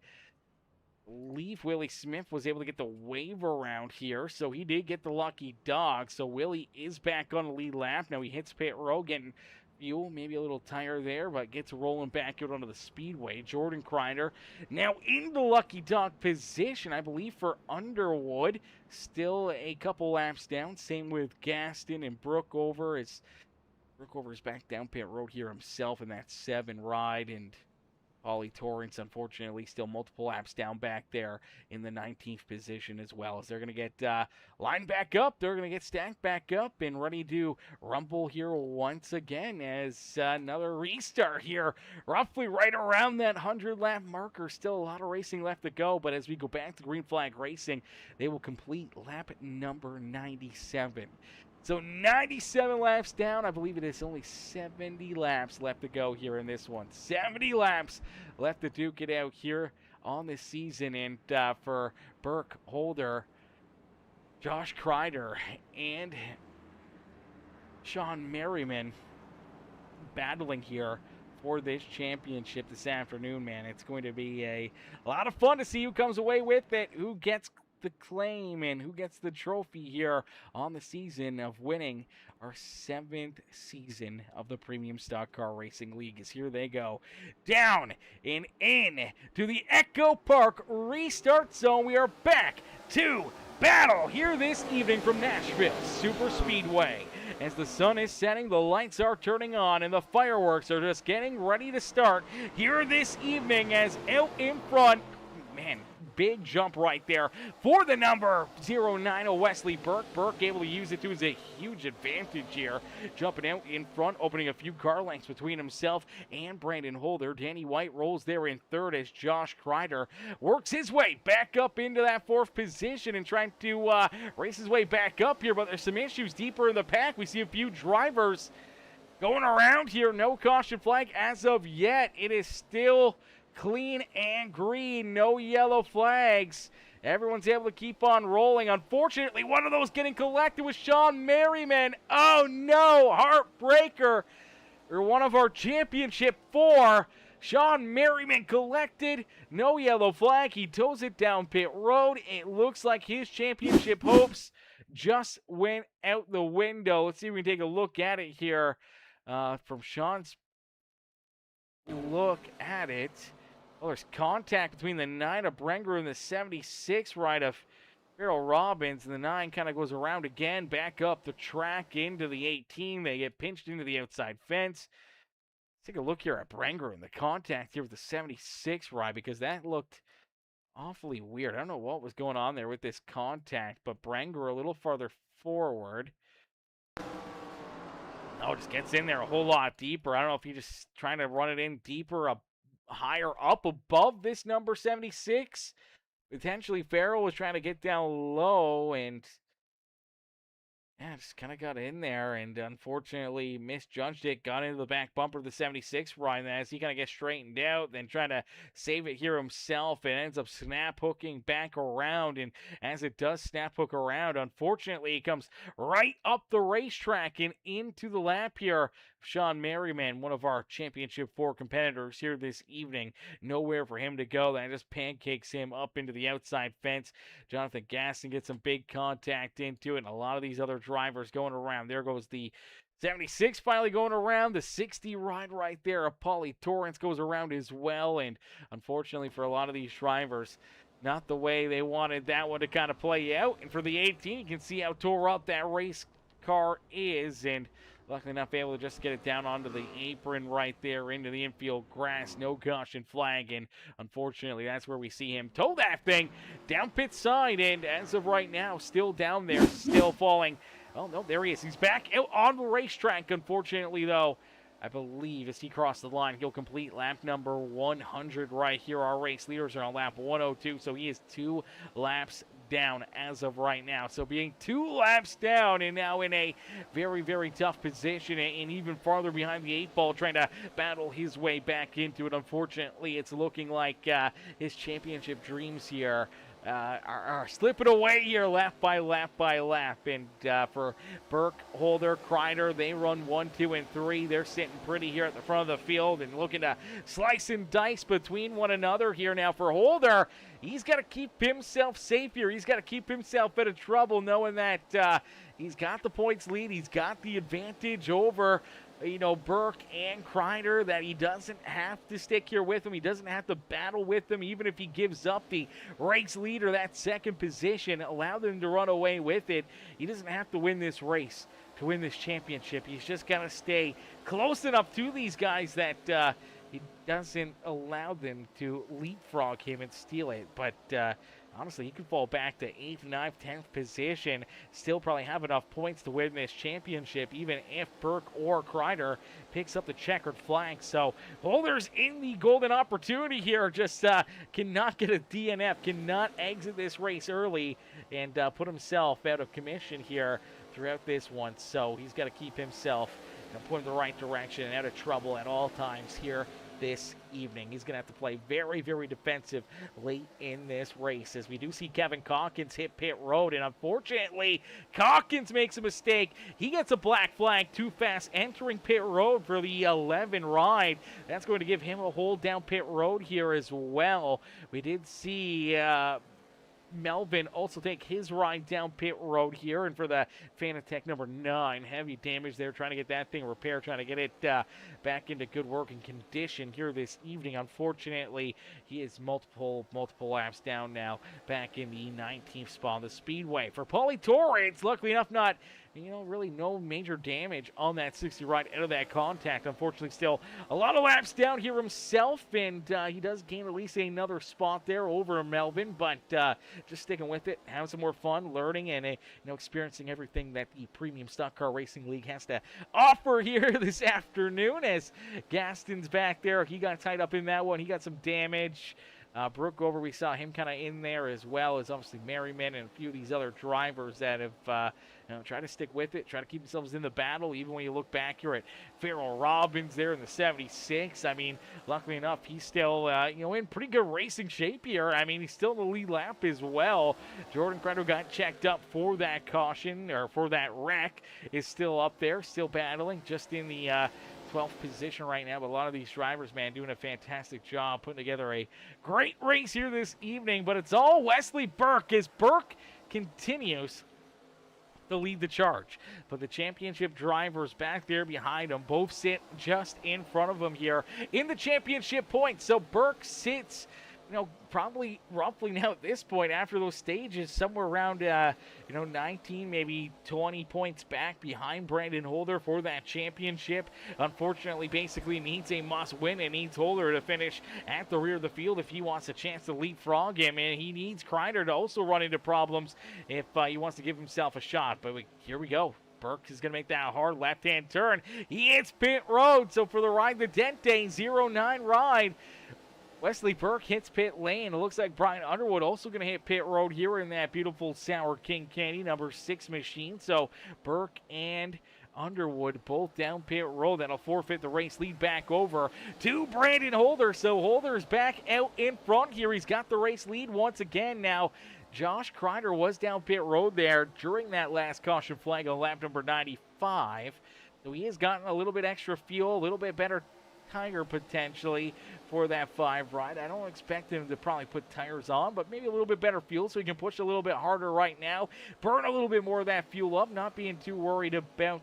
Willie Smith was able to get the wave around here, so he did get the lucky dog. So Willie is back on the lead lap. Now he hits pit road, getting fuel, maybe a little tire there, but gets rolling back out onto the speedway. Jordan Crider now in the lucky dog position, I believe, for Underwood. Still a couple laps down. Same with Gaston and Brookover. Brookover is back down pit road here himself in that 7 ride, and Ollie Torrance, unfortunately, still multiple laps down back there in the 19th position as well. As they're going to get lined back up, they're going to get stacked back up and ready to rumble here once again as another restart here, roughly right around that 100-lap marker. Still a lot of racing left to go, but as we go back to Green Flag Racing, they will complete lap number 97. So 97 laps down. I believe it is only 70 laps left to go here in this one. 70 laps left to duke it out here on this season. And for Burke, Holder, Josh Crider, and Sean Merriman battling here for this championship this afternoon, man. It's going to be a lot of fun to see who comes away with it, who gets the claim and who gets the trophy here on the season of winning our 7th season of the Premium Stock Car Racing League. As here they go down and in to the Echo Park restart zone. We are back to battle here this evening from Nashville Super Speedway. As the sun is setting, the lights are turning on, and the fireworks are just getting ready to start here this evening. As out in front, man, big jump right there for the number 09 of Wesley Burke. Burke able to use it to his huge advantage here. Jumping out in front, opening a few car lengths between himself and Brandon Holder. Danny White rolls there in third as Josh Crider works his way back up into that 4th position and trying to race his way back up here, but there's some issues deeper in the pack. We see a few drivers going around here. No caution flag as of yet. It is still clean and green, no yellow flags. Everyone's able to keep on rolling. Unfortunately, one of those getting collected was Sean Merriman. Oh no, heartbreaker. Or one of our championship 4. Sean Merriman collected, no yellow flag. He tows it down pit road. It looks like his championship hopes just went out the window. Let's see if we can take a look at it here from Sean's look at it. Oh, there's contact between the 9 of Brenger and the 76 ride of Farrell Robbins. And the 9 kind of goes around again, back up the track into the 18. They get pinched into the outside fence. Let's take a look here at Brenger and the contact here with the 76 ride, because that looked awfully weird. I don't know what was going on there with this contact, but Brenger a little farther forward. Oh, just gets in there a whole lot deeper. I don't know if he's just trying to run it in deeper, higher up above this number 76. Potentially Farrell was trying to get down low and just kind of got in there and unfortunately misjudged it. Got into the back bumper of the 76 ride as he kind of gets straightened out, then trying to save it here himself and ends up snap hooking back around. And as it does snap hook around, unfortunately it comes right up the racetrack and into the lap here. Sean Merriman, one of our championship 4 competitors here this evening. Nowhere for him to go. That just pancakes him up into the outside fence. Jonathan Gaston gets some big contact into it, and a lot of these other drivers going around. There goes the 76 finally going around. The 60 ride right there. Paulie Torrance goes around as well, and unfortunately for a lot of these drivers, not the way they wanted that one to kind of play out. And for the 18, you can see how tore up that race car is, and luckily enough able to just get it down onto the apron right there into the infield grass. No caution flag, and unfortunately that's where we see him tow that thing down pit side, and as of right now still down there, still falling Oh, no, there he is. He's back out on the racetrack. Unfortunately, though, I believe as he crossed the line, he'll complete lap number 100 right here. Our race leaders are on lap 102, so he is 2 laps down as of right now. So being 2 laps down and now in a very, very tough position and even farther behind the 8 ball, trying to battle his way back into it. Unfortunately, it's looking like his championship dreams here are slipping away here lap by lap by lap. And for Burke, Holder, Crider, they run 1, 2, and 3. They're sitting pretty here at the front of the field and looking to slice and dice between one another here. Now for Holder, he's got to keep himself safe here. He's got to keep himself out of trouble, knowing that he's got the points lead. He's got the advantage over Burke and Crider, that he doesn't have to stick here with him. He doesn't have to battle with them, even if he gives up the race leader that second position, allow them to run away with it. He doesn't have to win this race to win this championship. He's just got to stay close enough to these guys that he doesn't allow them to leapfrog him and steal it. But honestly, he could fall back to 8th, 9th, 10th position, still probably have enough points to win this championship, even if Burke or Crider picks up the checkered flag. So Holder's in the golden opportunity here, just cannot get a DNF, cannot exit this race early and put himself out of commission here throughout this one. So he's got to keep himself point in the right direction and out of trouble at all times here this evening. He's going to have to play very, very defensive late in this race, as we do see Kevin Calkins hit pit road, and unfortunately Calkins makes a mistake. He gets a black flag too fast entering pit road for the 11 ride. That's going to give him a hold down pit road here as well. We did see Melvin also take his ride down pit road here, and for the Fanatec number 9, heavy damage there, trying to get that thing repaired, trying to get it back into good working condition here this evening. Unfortunately, he is multiple laps down now, back in the 19th spot on the speedway. For Paulie Torrance, luckily enough, not really no major damage on that 60 ride out of that contact. Unfortunately, still a lot of laps down here himself, and he does gain at least another spot there over Melvin, but just sticking with it, having some more fun, learning, and experiencing everything that the Premium Stock Car Racing League has to offer here this afternoon. As Gaston's back there, he got tied up in that one. He got some damage. Brookover, we saw him kind of in there, as well as obviously Merriman and a few of these other drivers that have tried to stick with it, try to keep themselves in the battle. Even when you look back here at Farrell Robbins there in the 76, I mean, luckily enough, he's still in pretty good racing shape here. I mean, he's still in the lead lap as well. Jordan Crandall got checked up for that caution, or for that wreck, is still up there, still battling, just in the 12th position right now. But a lot of these drivers, man, doing a fantastic job putting together a great race here this evening. But it's all Wesley Burke, as Burke continues to lead the charge. But the championship drivers back there behind him both sit just in front of him here in the championship points. So Burke sits probably roughly now at this point, after those stages, somewhere around 19, maybe 20 points back behind Brandon Holder for that championship. Unfortunately, basically needs a must win and needs Holder to finish at the rear of the field if he wants a chance to leapfrog him, and he needs Crider to also run into problems if he wants to give himself a shot. But here we go. Burke is going to make that hard left-hand turn. He hits pit road. So for the ride the Dente 09 ride, Wesley Burke hits pit lane. It looks like Brian Underwood also going to hit pit road here in that beautiful Sour King Candy number 6 machine. So Burke and Underwood both down pit road. That'll forfeit the race lead back over to Brandon Holder. So Holder's back out in front here. He's got the race lead once again now. Josh Crider was down pit road there during that last caution flag on lap number 95. So he has gotten a little bit extra fuel, a little bit better tire potentially for that 5 ride. I don't expect him to probably put tires on, but maybe a little bit better fuel so he can push a little bit harder right now, burn a little bit more of that fuel up, not being too worried about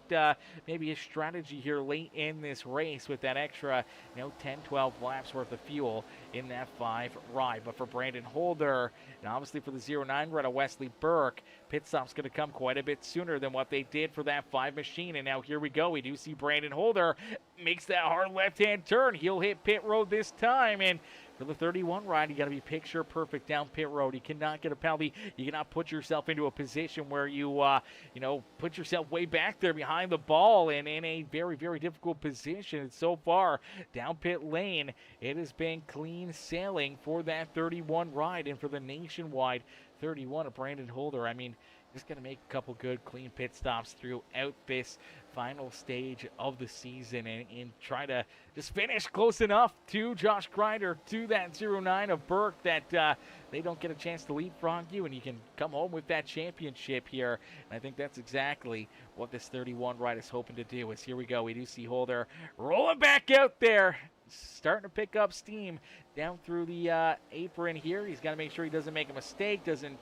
maybe his strategy here late in this race with that extra 10, 12 laps worth of fuel in that 5 ride. But for Brandon Holder, and obviously for the 09 ride of Wesley Burke, pit stop's going to come quite a bit sooner than what they did for that 5 machine. And now here we go. We do see Brandon Holder makes that hard left-hand turn. He'll hit pit road this time, and for the 31 ride, you got to be picture perfect down pit road. You cannot get a penalty. You cannot put yourself into a position where you, put yourself way back there behind the ball and in a very, very difficult position. And so far, down pit lane, it has been clean sailing for that 31 ride. And for the nationwide 31 of Brandon Holder, I mean, just going to make a couple good, clean pit stops throughout this final stage of the season and try to just finish close enough to Josh Crider, to that 09 of Burke, that they don't get a chance to leapfrog you and you can come home with that championship here. And I think that's exactly what this 31 ride is hoping to do. As here we go, we do see Holder rolling back out there, starting to pick up steam down through the apron here. He's got to make sure he doesn't make a mistake, doesn't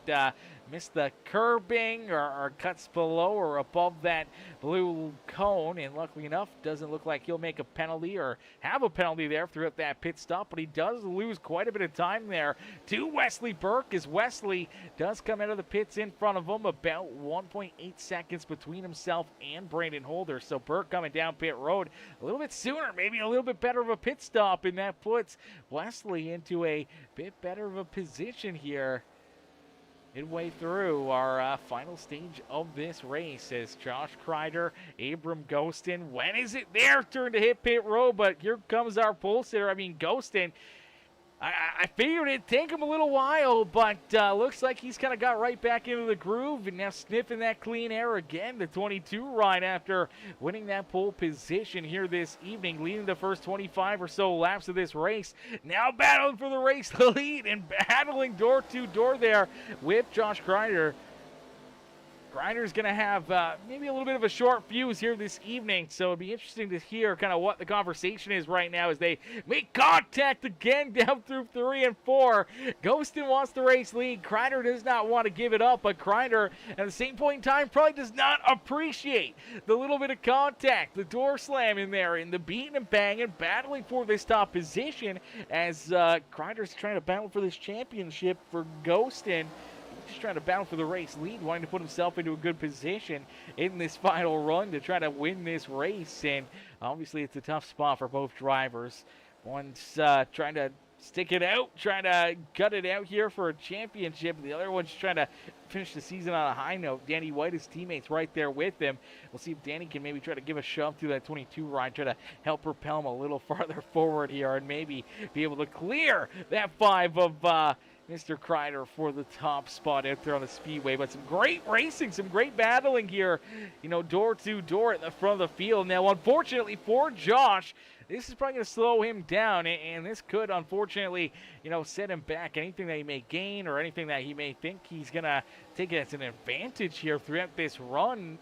miss the curbing or cuts below or above that blue cone. And luckily enough, doesn't look like he'll make a penalty or have a penalty there throughout that pit stop, but he does lose quite a bit of time there to Wesley Burke, as Wesley does come out of the pits in front of him, about 1.8 seconds between himself and Brandon Holder. So Burke coming down pit road a little bit sooner, maybe a little bit better of a pit stop, and that puts Wesley into a bit better of a position here midway through our final stage of this race, as Josh Crider, Abram Ghostin, when is it their turn to hit pit road? But here comes our pole sitter. I mean, Ghostin, I figured it'd take him a little while, but looks like he's kind of got right back into the groove and now sniffing that clean air again. The 22 ride after winning that pole position here this evening, leading the first 25 or so laps of this race. Now battling for the race lead and battling door to door there with Josh Crider. Crider's going to have maybe a little bit of a short fuse here this evening, so it'll be interesting to hear kind of what the conversation is right now as they make contact again down through 3 and 4. Ghostin wants the race lead. Crider does not want to give it up, but Crider, at the same point in time, probably does not appreciate the little bit of contact, the door slam in there, and the beating and banging, battling for this top position as Crider's trying to battle for this championship for Ghostin. Just trying to battle for the race lead, wanting to put himself into a good position in this final run to try to win this race. And obviously it's a tough spot for both drivers. One's trying to stick it out, trying to gut it out here for a championship. The other one's trying to finish the season on a high note. Danny White, his teammates right there with him. We'll see if Danny can maybe try to give a shove through that 22 ride, try to help propel him a little farther forward here and maybe be able to clear that 5 of Mr. Crider for the top spot out there on the speedway. But some great racing, some great battling here, door to door at the front of the field. Now, unfortunately for Josh, this is probably going to slow him down, and this could, unfortunately, set him back. Anything that he may gain or anything that he may think he's going to take as an advantage here throughout this run,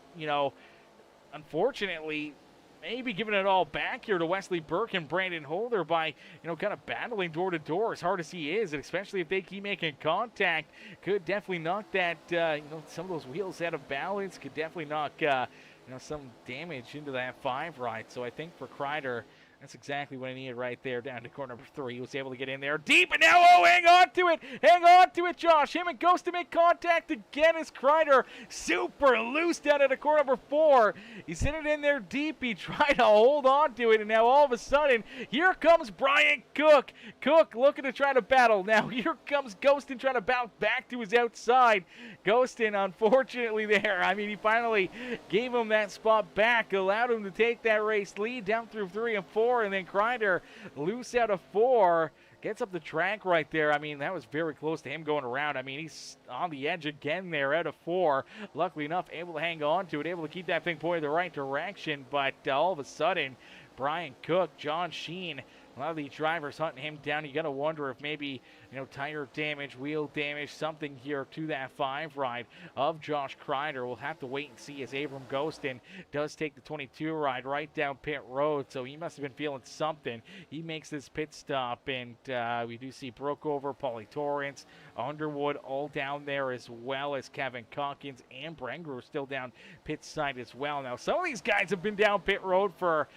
unfortunately, maybe giving it all back here to Wesley Burke and Brandon Holder by, kind of battling door to door as hard as he is, and especially if they keep making contact, could definitely knock that, some of those wheels out of balance, could definitely knock, some damage into that 5 ride. So I think for Crider, that's exactly what I needed right there down to corner number 3. He was able to get in there deep, and now, hang on to it! Hang on to it, Josh! Him and Ghost to make contact again as Crider super loose down at the corner number 4. He's hit it in there deep. He tried to hold on to it, and now all of a sudden, here comes Brian Cook. Cook looking to try to battle. Now, here comes Ghostin trying to bounce back to his outside. Ghostin, unfortunately, there. I mean, he finally gave him that spot back, allowed him to take that race lead down through 3 and 4. And then Crider loose out of 4, gets up the track right there. I mean, that was very close to him going around. I mean, he's on the edge again there out of 4. Luckily enough, able to hang on to it, able to keep that thing pointed the right direction. But all of a sudden, Brian Cook, John Sheen, a lot of these drivers hunting him down. You got to wonder if maybe, tire damage, wheel damage, something here to that 5 ride of Josh Crider. We'll have to wait and see as Abram Ghostin does take the 22 ride right down pit road. So he must have been feeling something. He makes this pit stop, and we do see Brookover, Paulie Torrance, Underwood all down there, as well as Kevin Calkins and Brenger still down pit side as well. Now, some of these guys have been down pit road for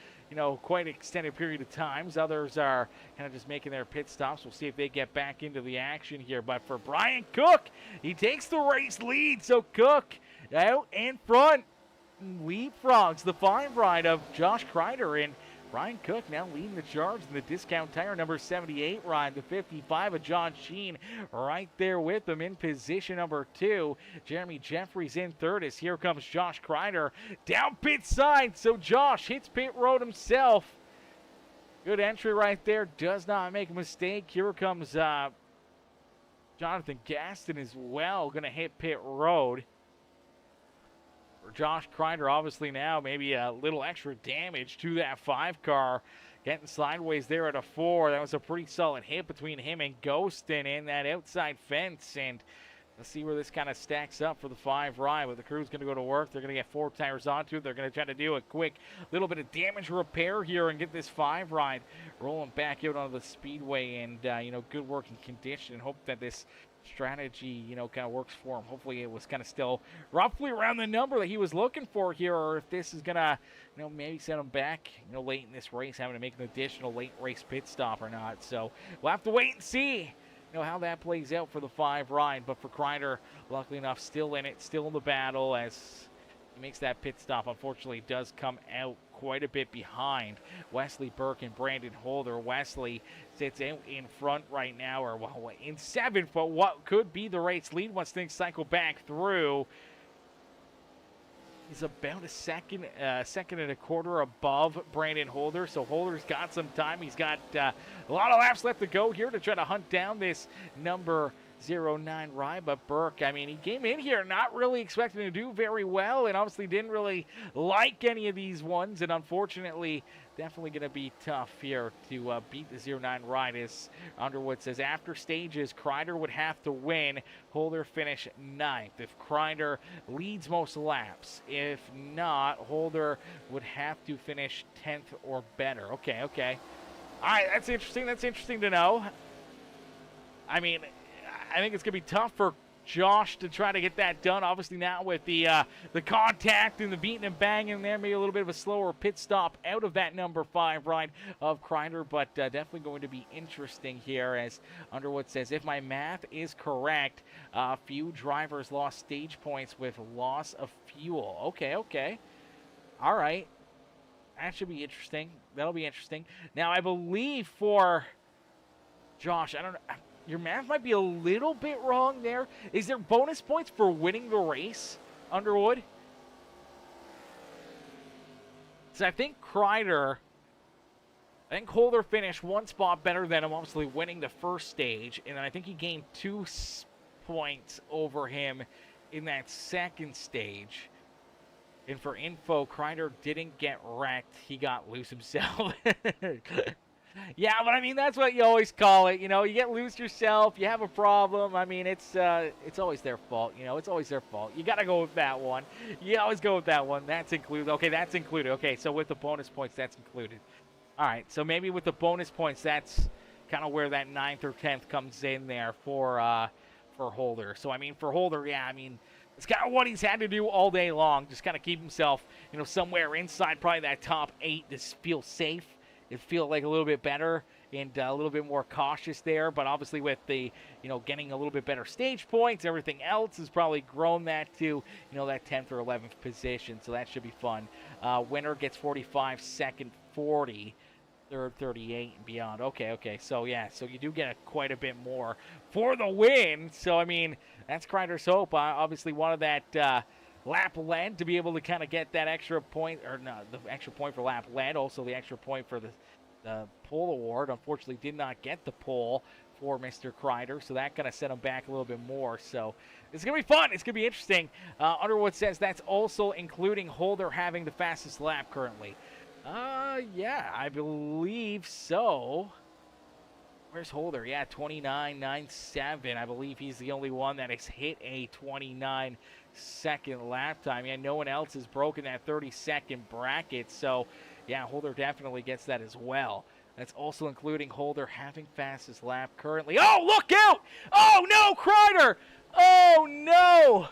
quite an extended period of times. Others are kind of just making their pit stops. We'll see if they get back into the action here. But for Brian Cook, he takes the race lead. So Cook out in front leapfrogs the 5 ride of Josh Crider. And Ryan Cook now leading the charge in the discount tire, number 78, Ryan. The 55 of John Sheen right there with him in position number 2. Jeremy Jeffries in third as here comes Josh Crider down pit side. So Josh hits pit road himself. Good entry right there. Does not make a mistake. Here comes Jonathan Gaston as well. Going to hit pit road. For Josh Crider, obviously now maybe a little extra damage to that 5 car. Getting sideways there at a 4. That was a pretty solid hit between him and Ghostin in that outside fence. And let's see where this kind of stacks up for the 5 ride. But the crew's going to go to work. They're going to get 4 tires onto it. They're going to try to do a quick little bit of damage repair here and get this 5 ride rolling back out onto the speedway. And, good working condition. And hope that this strategy, kind of works for him. Hopefully it was kind of still roughly around the number that he was looking for here, or if this is going to, maybe send him back, late in this race, having to make an additional late race pit stop or not. So we'll have to wait and see, how that plays out for the 5 ride. But for Crider, luckily enough, still in it, still in the battle as he makes that pit stop. Unfortunately, does come out quite a bit behind Wesley Burke and Brandon Holder. Wesley sits in front right now, or in 7th, but what could be the race lead once things cycle back through. He's about a second and a quarter above Brandon Holder, so Holder's got some time. He's got a lot of laps left to go here to try to hunt down this number 09 ride. But Burke, he came in here not really expecting to do very well, and obviously didn't really like any of these ones, and unfortunately definitely going to be tough here to beat the 09 ride. As Underwood says, after stages, Crider would have to win. Holder finish 9th. If Crider leads most laps, if not, Holder would have to finish 10th or better. Okay. All right, that's interesting. That's interesting to know. I think it's going to be tough for Josh to try to get that done. Obviously now with the contact and the beating and banging there, maybe a little bit of a slower pit stop out of that number 5 ride of Crider, but definitely going to be interesting here. As Underwood says, if my math is correct, a few drivers lost stage points with loss of fuel. Okay. All right. That should be interesting. That'll be interesting. Now, I believe for Josh, I don't know. Your math might be a little bit wrong there. Is there bonus points for winning the race, Underwood? So I think Crider, Holder finished 1 spot better than him, obviously winning the first stage. And then I think he gained 2 points over him in that second stage. And for info, Crider didn't get wrecked. He got loose himself. Yeah, but that's what you always call it. You get loose yourself, you have a problem. It's always their fault. It's always their fault. You got to go with that one. You always go with that one. That's included. Okay, that's included. Okay, so with the bonus points, that's included. All right, so maybe with the bonus points, that's kind of where that 9th or 10th comes in there for Holder. So, for Holder, yeah, it's kind of what he's had to do all day long. Just kind of keep himself, somewhere inside probably that top 8 to feel safe. It feel like a little bit better and a little bit more cautious there. But obviously with the, getting a little bit better stage points, everything else has probably grown that to, that 10th or 11th position. So that should be fun. Winner gets 45, second 40, third 38 and beyond. Okay. So, yeah, so you do get quite a bit more for the win. So, that's Crider's hope. Obviously wanted that lap led to be able to kind of get that extra point, or no, the extra point for lap led, also the extra point for the pole award. Unfortunately did not get the pole for Mr. Crider, so that kind of set him back a little bit more. So it's going to be fun. It's going to be interesting. Underwood says that's also including Holder having the fastest lap currently. Yeah, I believe so. Where's Holder? Yeah, 29.97. I believe he's the only one that has hit a 29-second lap time. Yeah, no one else has broken that 30-second bracket. So, yeah, Holder definitely gets that as well. That's also including Holder having fastest lap currently. Oh, look out! Oh, no, Crider! Oh, no!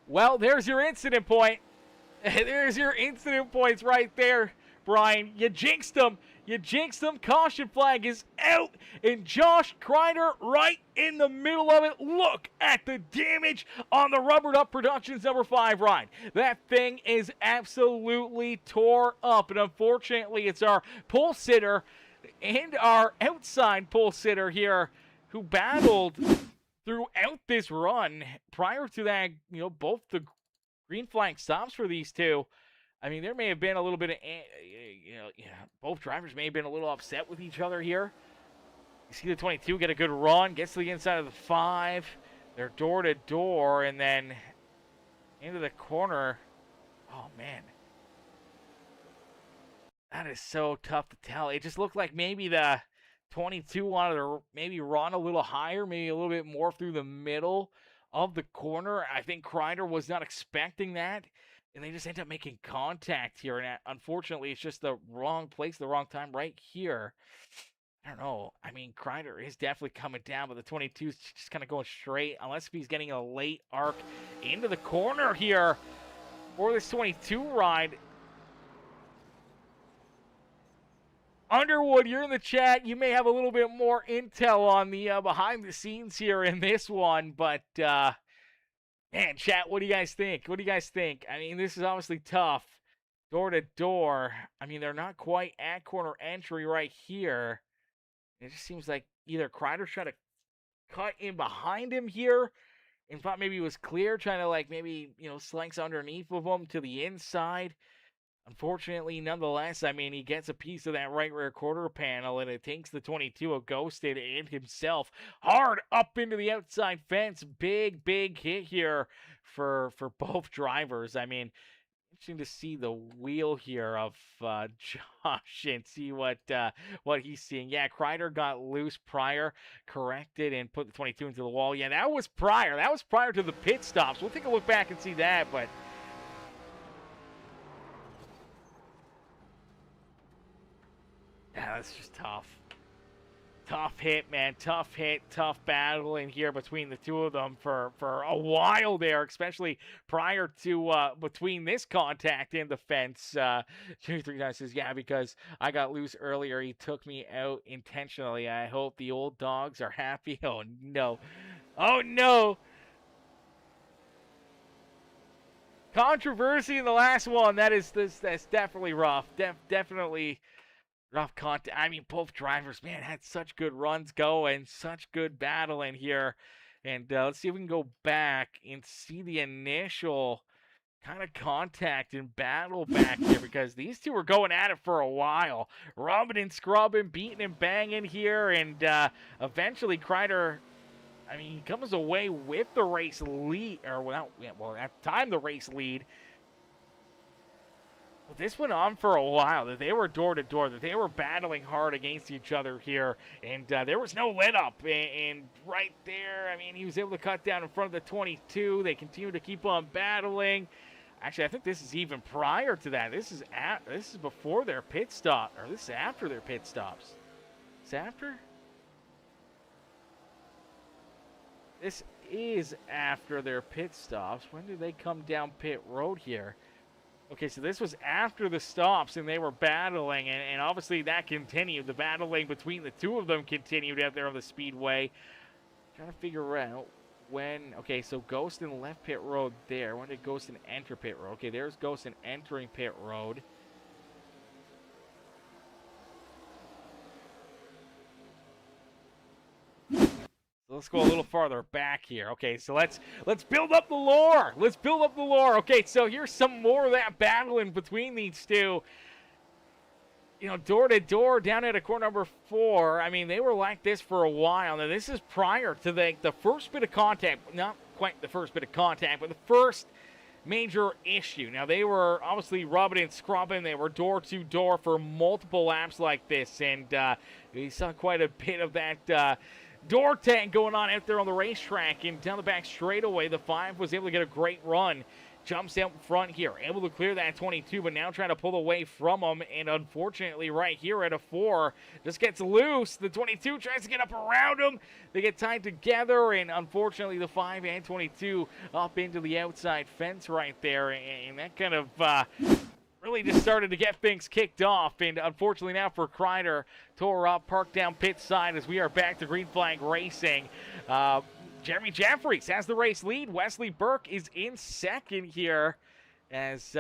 Well, there's your incident point. There's your incident points right there Brian. You jinxed him. You jinxed him. Caution flag is out. And Josh Crider right in the middle of it. Look at the damage on the Rubbered Up Productions number 5 ride. That thing is absolutely tore up. And unfortunately, it's our pole sitter and our outside pole sitter here who battled throughout this run. Prior to that, you know, both the green flag stops for these two. I mean, there may have been a little bit of, both drivers may have been a little upset with each other here. You see the 22 get a good run, gets to the inside of the 5. They're door to door, and then into the corner. Oh, man. That is so tough to tell. It just looked like maybe the 22 wanted to maybe run a little higher, maybe a little bit more through the middle of the corner. I think Crider was not expecting that. And they just end up making contact here. And unfortunately, it's just the wrong place, the wrong time right here. I don't know. I mean, Crider is definitely coming down, but the 22 is just kind of going straight. Unless if he's getting a late arc into the corner here for this 22 ride. Underwood, you're in the chat. You may have a little bit more intel on the behind the scenes here in this one. But, man, chat, what do you guys think? What do you guys think? I mean, this is obviously tough. Door to door. I mean, they're not quite at corner entry right here. It just seems like either Crider's trying to cut in behind him here and thought maybe it was clear, trying to, like, maybe, you know, slinks underneath of him to the inside. Unfortunately, nonetheless, I mean, he gets a piece of that right rear quarter panel, and it takes the 22 of Ghosted and himself hard up into the outside fence. Big, big hit here for both drivers. I mean, interesting to see the wheel here of Josh and see what he's seeing. Yeah, Crider got loose prior, corrected, and put the 22 into the wall. Yeah, that was prior. That was prior to the pit stops. We'll take a look back and see that, but yeah, that's just tough. Tough hit, man. Tough hit, tough battle in here between the two of them for a while there, especially prior to between this contact and the fence. 239 says, yeah, because I got loose earlier. He took me out intentionally. I hope the old dogs are happy. Oh, no. Oh, no. Controversy in the last one. That's definitely rough. Definitely rough contact. I mean, both drivers, man, had such good runs going, such good battle in here. And let's see if we can go back and see the initial kind of contact and battle back here, because these two were going at it for a while. Rubbing and scrubbing, beating and banging here. And eventually, Crider, I mean, he comes away with the race lead. Or, well, at the time, the race lead. But this went on for a while, that they were door to door, that they were battling hard against each other here, and there was no let up. And right there, I mean, he was able to cut down in front of the 22. They continue to keep on battling. Actually, I think this is even prior to that. This is before their pit stop, or this is after their pit stops. Is it after? This is after their pit stops. When did they come down pit road here? Okay, so this was after the stops, and they were battling, and obviously that continued. The battling between the two of them continued out there on the speedway. Trying to figure out when. Okay, so Ghostin left pit road there. When did Ghostin enter pit road? Okay, there's Ghostin entering pit road. Let's go a little farther back here. Okay, so let's build up the lore. Let's build up the lore. Okay, so here's some more of that battling between these two. You know, door to door down at a corner number 4. I mean, they were like this for a while. Now, this is prior to the first bit of contact. Not quite the first bit of contact, but the first major issue. Now, they were obviously rubbing and scrubbing. They were door to door for multiple laps like this. And we saw quite a bit of that door tank going on out there on the racetrack, and down the back straightaway, the 5 was able to get a great run. Jumps out front here, able to clear that 22, but now trying to pull away from him, and unfortunately right here at a 4, just gets loose. The 22 tries to get up around him. They get tied together, and unfortunately the 5 and 22 up into the outside fence right there, and that kind of really just started to get things kicked off, and unfortunately now for Crider, tore up, parked down pit side as we are back to green flag racing. Jeremy Jeffries has the race lead. Wesley Burke is in second here as,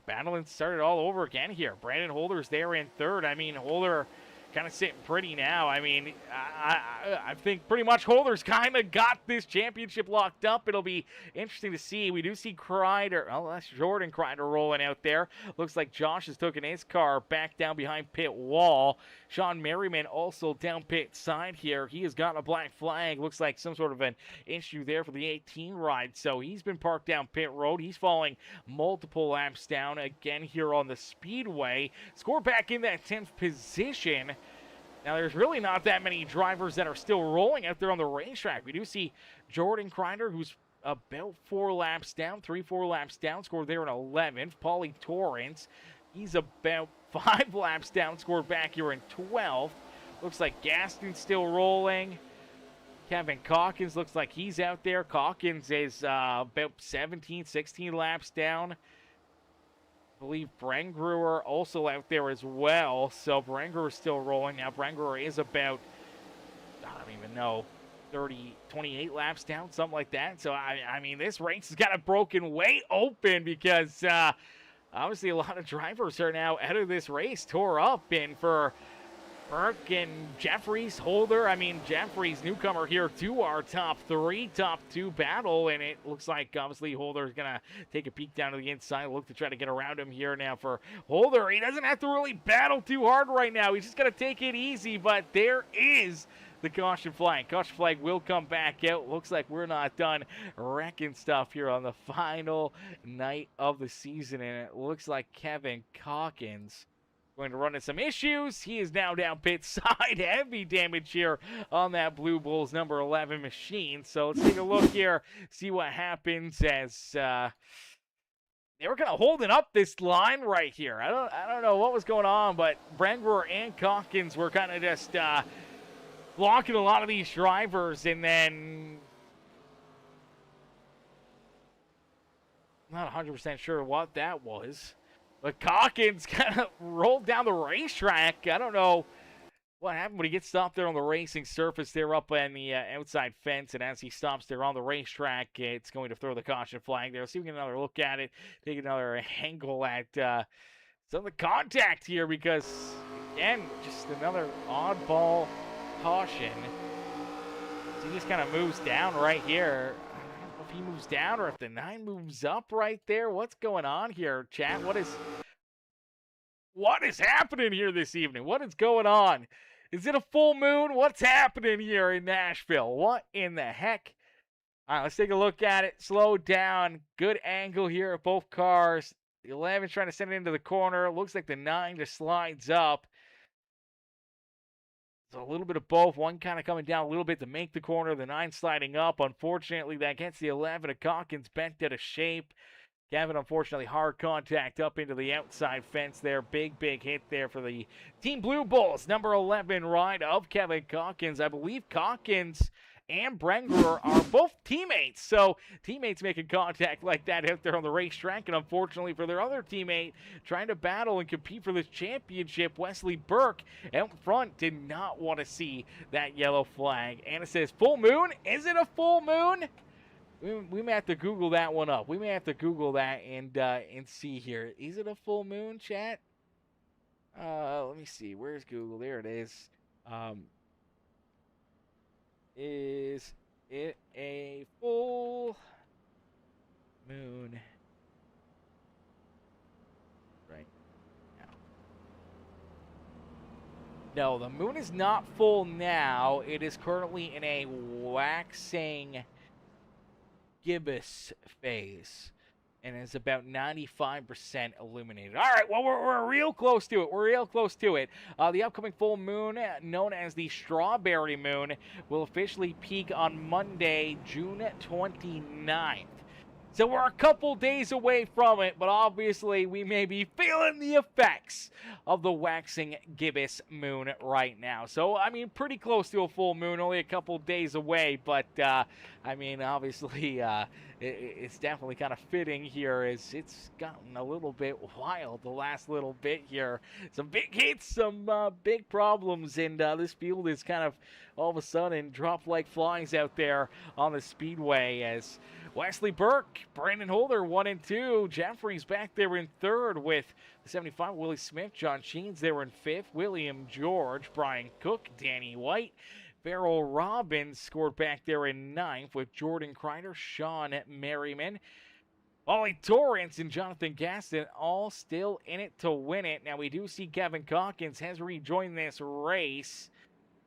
battling started all over again here. Brandon Holder's there in third. I mean, Holder kind of sitting pretty now. I mean, I think pretty much Holder's kind of got this championship locked up. It'll be interesting to see. We do see Crider. Oh, that's Jordan Crider rolling out there. Looks like Josh has taken his car back down behind pit wall. Sean Merriman also down pit side here. He has gotten a black flag. Looks like some sort of an issue there for the 18 ride. So he's been parked down pit road. He's falling multiple laps down again here on the speedway. Score back in that 10th position. Now, there's really not that many drivers that are still rolling out there on the racetrack. We do see Jordan Crider, who's about 4 laps down, 3-4 laps down, scored there in 11th. Paulie Torrance, he's about 5 laps down, scored back here in 12th. Looks like Gaston's still rolling. Kevin Calkins looks like he's out there. Calkins is about 17, 16 laps down. I believe Brengruer also out there as well. So Brengruer is still rolling. Now Brengruer is about, I don't even know, 30, 28 laps down, something like that. So, I mean, this race has got it broken way open because obviously a lot of drivers are now out of this race, tore up. And for Burke and Jeffries, Holder, I mean, Jeffries, newcomer here to our top 2 battle, and it looks like obviously Holder's gonna take a peek down to the inside, look to try to get around him here. Now for Holder, he doesn't have to really battle too hard right now. He's just gonna take it easy, but there is the caution flag. Caution flag will come back out. Looks like we're not done wrecking stuff here on the final night of the season, and it looks like Kevin Calkins going to run into some issues. He is now down pit side. Heavy damage here on that Blue Bulls number 11 machine. So let's take a look here, see what happens as they were kind of holding up this line right here. I don't know what was going on, but Brengruer and Calkins were kind of just blocking a lot of these drivers, and then not 100% sure what that was. But Calkins kind of rolled down the racetrack. I don't know what happened, but he gets stopped there on the racing surface there up on the outside fence. And as he stops there on the racetrack, it's going to throw the caution flag there. So we can get another look at it, take another angle at some of the contact here because, again, just another oddball caution. So he just kind of moves down right here. If he moves down or if the 9 moves up right there. What's going on here, chat? What is happening here this evening? What is going on? Is it a full moon? What's happening here in Nashville? What in the heck? All right, let's take a look at it. Slow down. Good angle here of both cars. The 11 trying to send it into the corner. Looks like the 9 just slides up. So a little bit of both. One kind of coming down a little bit to make the corner. The 9 sliding up. Unfortunately, that gets the 11 of Calkins bent out of shape. Kevin, unfortunately, hard contact up into the outside fence there. Big hit there for the Team Blue Bulls. Number 11 ride of Kevin Calkins. I believe Calkins and Brengruer are both teammates. So teammates making contact like that out there on the racetrack. And unfortunately for their other teammate trying to battle and compete for this championship, Wesley Burke out front did not want to see that yellow flag. And it says full moon. Is it a full moon? We may have to Google that one up. We may have to Google that and see here. Is it a full moon, chat? Let me see. Where's Google? There it is. Is it a full moon right now? No, the moon is not full now. It is currently in a waxing gibbous phase and is about 95% illuminated. All right, well, we're real close to it. We're real close to it. The upcoming full moon, known as the Strawberry Moon, will officially peak on Monday, June 29th. So we're a couple days away from it, but obviously we may be feeling the effects of the waxing gibbous moon right now. So, I mean, pretty close to a full moon, only a couple days away, but, I mean, obviously, it's definitely kind of fitting here as it's gotten a little bit wild the last little bit here. Some big hits, some big problems, and this field is kind of all of a sudden dropped like flies out there on the speedway as Wesley Burke, Brandon Holder 1 and 2, Jeffries back there in third with the 75, Willie Smith, John Sheens there in fifth, William George, Brian Cook, Danny White, Farrell Robbins scored back there in ninth with Jordan Crider, Sean Merriman, Ollie Torrance and Jonathan Gaston all still in it to win it. Now we do see Kevin Calkins has rejoined this race.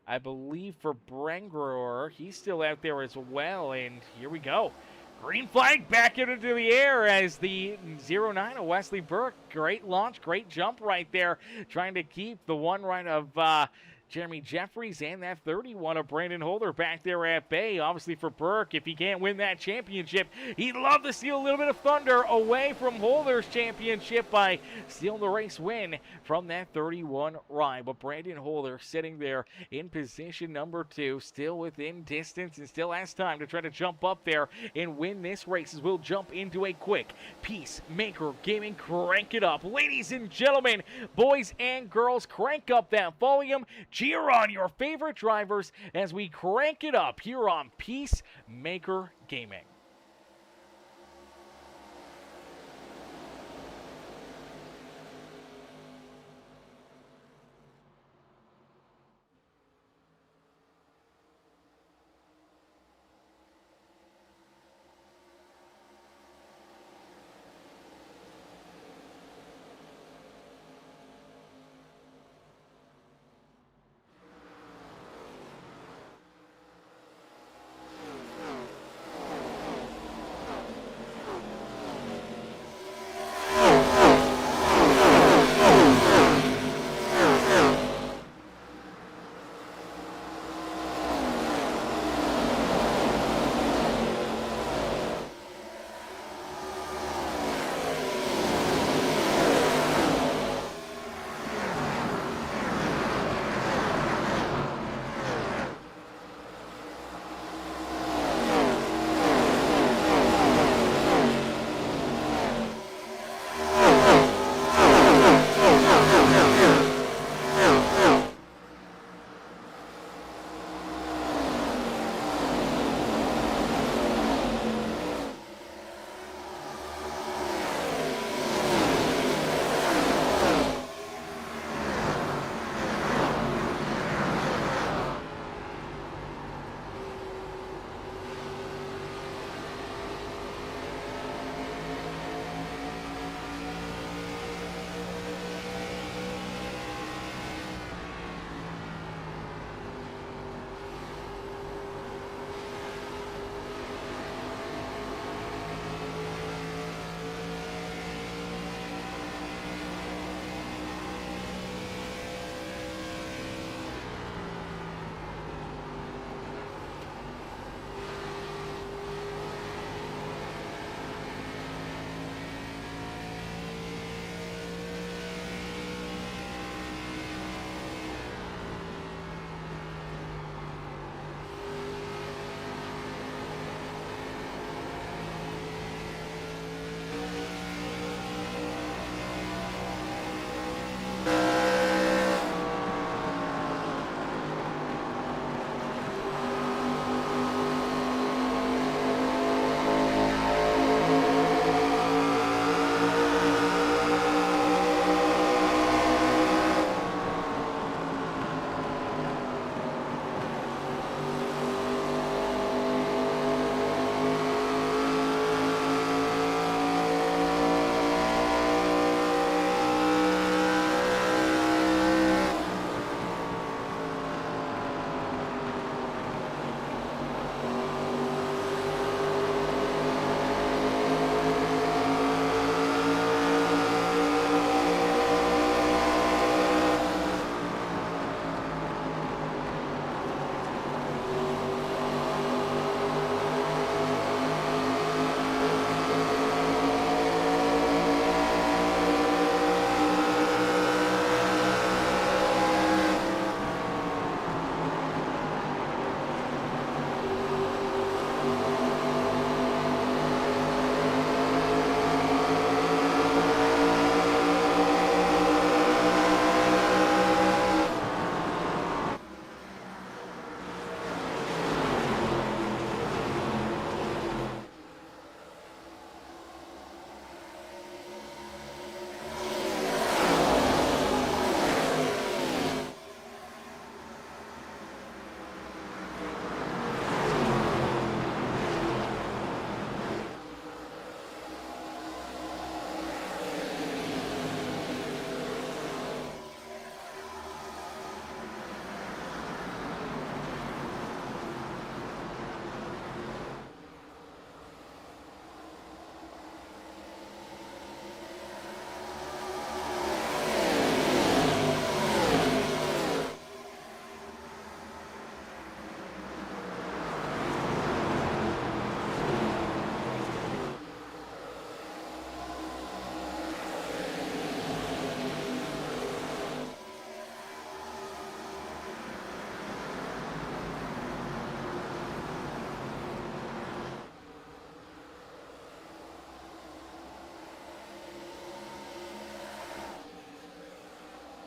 I believe for Brengroer, he's still out there as well, and here we go. Green flag back into the air as the 09 of Wesley Burke. Great launch, great jump right there, trying to keep the one right of Jeremy Jeffries and that 31 of Brandon Holder back there at bay. Obviously for Burke, if he can't win that championship, he'd love to steal a little bit of thunder away from Holder's championship by stealing the race win from that 31 ride. But Brandon Holder sitting there in position number 2, still within distance and still has time to try to jump up there and win this race as we'll jump into a quick Peacemaker Gaming Crank It Up. Ladies and gentlemen, boys and girls, crank up that volume. Cheer on your favorite drivers as we crank it up here on Peacemaker Gaming.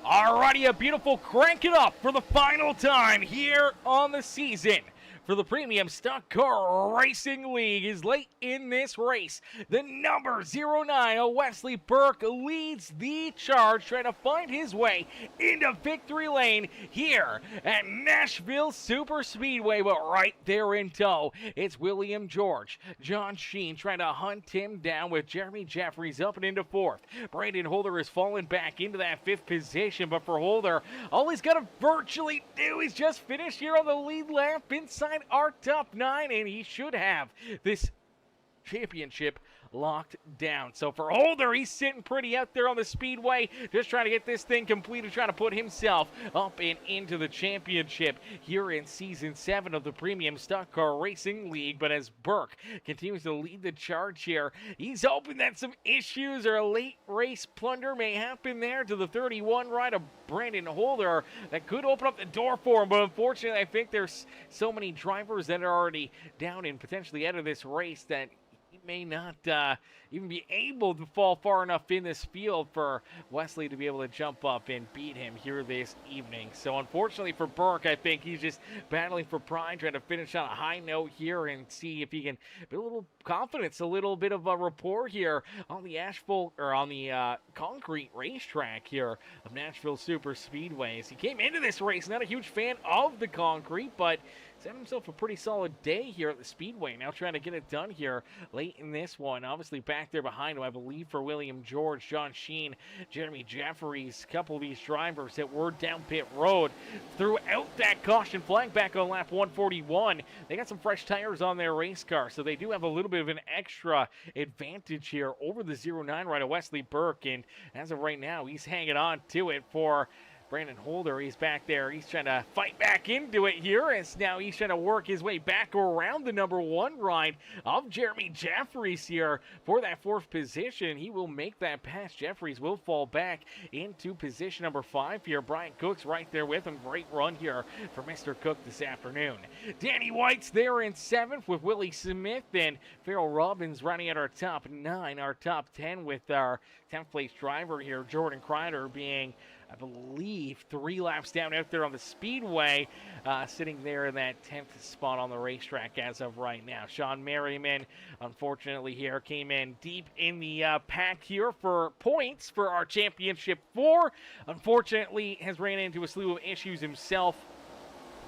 Alrighty, a beautiful crank it up for the final time here on the season. For the Premium Stock Car Racing League is late in this race. The number 09, Wesley Burke, leads the charge, trying to find his way into victory lane here at Nashville Super Speedway, but right there in tow, it's William George. John Sheen trying to hunt him down with Jeremy Jeffries up and into fourth. Brandon Holder has fallen back into that fifth position, but for Holder, all he's got to virtually do is just finish here on the lead lap inside our top 9, and he should have this championship locked down. So for Holder, he's sitting pretty out there on the speedway, just trying to get this thing completed, trying to put himself up and into the championship here in Season 7 of the Premium Stock Car Racing League. But as Burke continues to lead the charge here, he's hoping that some issues or a late race plunder may happen there to the 31 ride of Brandon Holder that could open up the door for him. But unfortunately, I think there's so many drivers that are already down and potentially out of this race that he may not even be able to fall far enough in this field for Wesley to be able to jump up and beat him here this evening. So unfortunately for Burke, I think he's just battling for pride, trying to finish on a high note here and see if he can build a little confidence, a little bit of a rapport here on the asphalt or on the concrete racetrack here of Nashville Super Speedway. He came into this race not a huge fan of the concrete, but set himself a pretty solid day here at the Speedway. Now trying to get it done here late in this one. Obviously back there behind him, I believe, for William George, John Sheen, Jeremy Jeffries, a couple of these drivers that were down pit road throughout that caution flag back on lap 141. They got some fresh tires on their race car, so they do have a little bit of an extra advantage here over the 09 rider Wesley Burke. And as of right now, he's hanging on to it for Brandon Holder. He's back there. He's trying to fight back into it here, as now he's trying to work his way back around the number 1 ride of Jeremy Jeffries here for that 4th position. He will make that pass. Jeffries will fall back into position number 5 here. Brian Cook's right there with him. Great run here for Mr. Cook this afternoon. Danny White's there in 7th with Willie Smith, and Farrell Robbins running at our top 9, our top 10 with our 10th place driver here, Jordan Crider, being, I believe, 3 laps down out there on the speedway, sitting there in that 10th spot on the racetrack as of right now. Sean Merriman, unfortunately, here came in deep in the pack here for points for our championship 4. Unfortunately, has ran into a slew of issues himself.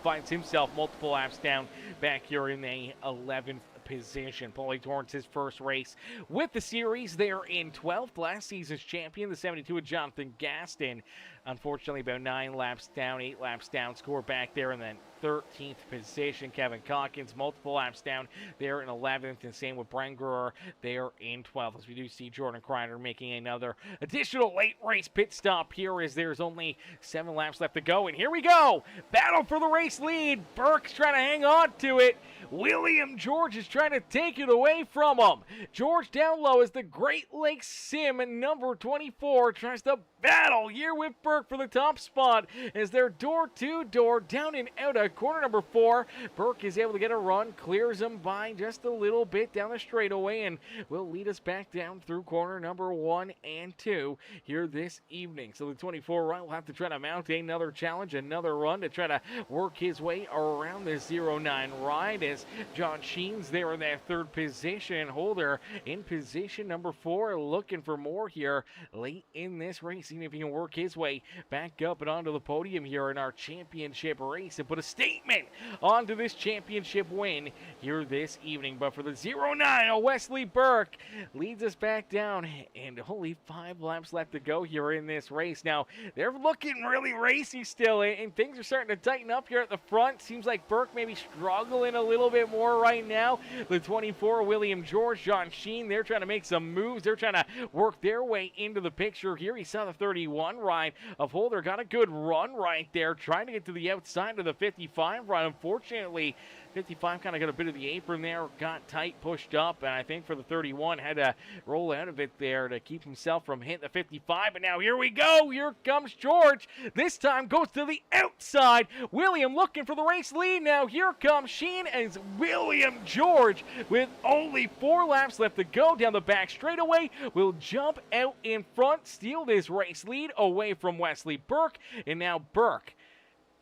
Finds himself multiple laps down back here in the 11th position. Paulie Torrance, his first race with the series. They're in 12th, last season's champion, the 72 of Jonathan Gaston. Unfortunately, about 9 laps down, 8 laps down, score back there in the 13th position. Kevin Calkins, multiple laps down there in 11th, and same with Brian Brewer, they're in 12th. As we do see Jordan Crider making another additional late race pit stop here, as there's only 7 laps left to go. And here we go, battle for the race lead. Burke's trying to hang on to it. William George is trying to take it away from him. George down low as the Great Lakes Sim number 24 tries to battle here with Burke for the top spot as they're door-to-door down and out of corner number 4. Burke is able to get a run, clears him by just a little bit down the straightaway, and will lead us back down through corner number 1 and 2 here this evening. So the 24 ride will have to try to mount another challenge, another run to try to work his way around the 09 ride, as John Sheen's there in that 3rd position. Holder in position number 4, looking for more here late in this race, seeing if he can work his way back up and onto the podium here in our championship race and put a statement onto this championship win here this evening. But for the 09, Wesley Burke leads us back down, and only 5 laps left to go here in this race. Now, they're looking really racy still, and things are starting to tighten up here at the front. Seems like Burke may be struggling a little bit more right now. The 24, William George, John Sheen, they're trying to make some moves. They're trying to work their way into the picture here. He saw the 31 ride of Holder, got a good run right there, trying to get to the outside of the 55 55 ride. Unfortunately, 55 kind of got a bit of the apron there, got tight, pushed up, and I think for the 31 had to roll out of it there to keep himself from hitting the 55. But now here we go. Here comes George. This time goes to the outside. William looking for the race lead. Now here comes Sheen as William George with only 4 laps left to go down the back straightaway will jump out in front, steal this race lead away from Wesley Burke, and now Burke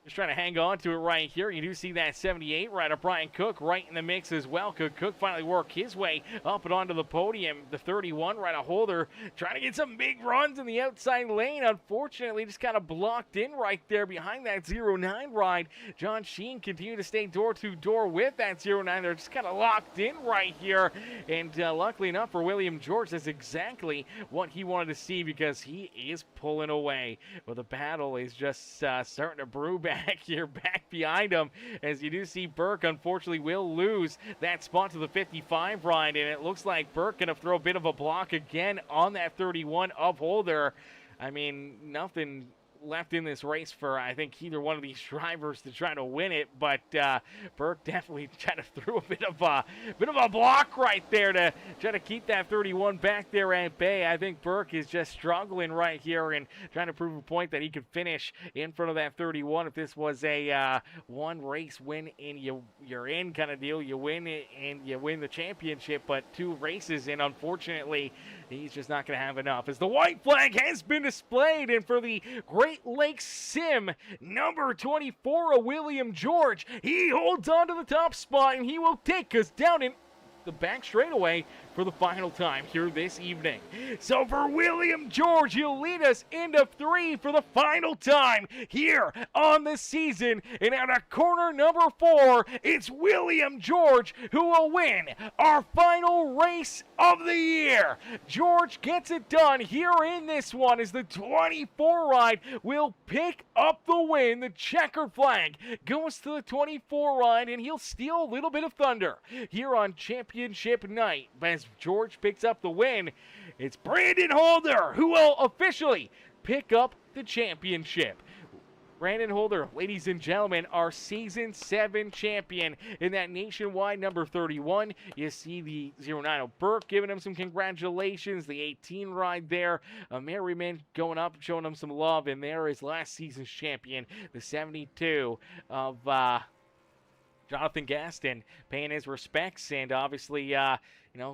just trying to hang on to it right here. You do see that 78 rider, Brian Cook, right in the mix as well. Could Cook finally work his way up and onto the podium? The 31 rider, Holder, trying to get some big runs in the outside lane. Unfortunately, just kind of blocked in right there behind that 09 ride. John Sheen continued to stay door-to-door with that 09. They're just kind of locked in right here. And luckily enough for William George, that's exactly what he wanted to see because he is pulling away. Well, the battle is just starting to brew back here, back behind him, as you do see Burke unfortunately will lose that spot to the 55 ride, and it looks like Burke gonna throw a bit of a block again on that 31 of Holder. I mean, nothing left in this race for, I think, either one of these drivers to try to win it, but Burke definitely kind of threw a bit of a block right there to try to keep that 31 back there at bay. I think Burke is just struggling right here and trying to prove a point that he could finish in front of that 31. If this was a one race win and you're in kind of deal, you win it and you win the championship, but 2 races, and unfortunately he's just not going to have enough as the white flag has been displayed. And for the Great Lakes Sim, number 24, a William George, he holds on to the top spot, and he will take us down in the back straightaway for the final time here this evening. So for William George, he'll lead us into 3 for the final time here on the season. And out of corner number 4, it's William George who will win our final race of the year. George gets it done here in this one as the 24 ride will pick up the win. The checkered flag goes to the 24 ride, and he'll steal a little bit of thunder here on championship night. But as George picks up the win, it's Brandon Holder who will officially pick up the championship. Brandon Holder, ladies and gentlemen, our Season 7 champion in that nationwide number 31. You see the 09 of Burke giving him some congratulations. The 18 ride there. Merriman going up, showing him some love. And there is last season's champion, the 72 of Jonathan Gaston, paying his respects and obviously,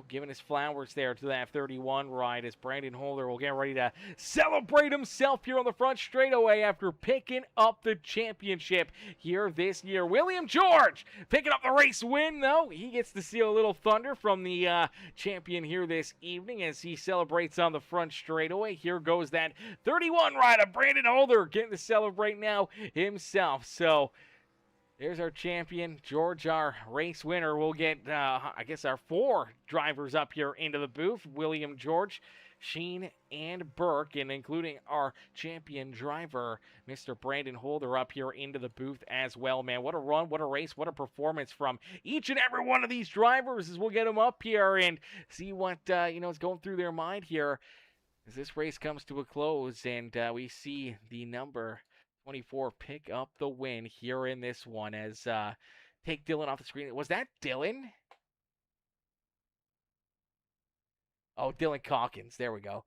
giving his flowers there to that 31 ride as Brandon Holder will get ready to celebrate himself here on the front straightaway after picking up the championship here this year. William George picking up the race win, though. He gets to steal a little thunder from the champion here this evening as he celebrates on the front straightaway. Here goes that 31 rider, Brandon Holder, getting to celebrate now himself. So there's our champion, George, our race winner. We'll get, our 4 drivers up here into the booth. William George, Sheen, and Burke, and including our champion driver, Mr. Brandon Holder, up here into the booth as well, man. What a run, what a race, what a performance from each and every one of these drivers as we'll get them up here and see what, is going through their mind here as this race comes to a close and we see the number 24 pick up the win here in this one as take Dylan off the screen. Was that Dylan? Oh, Dylan Calkins. There we go.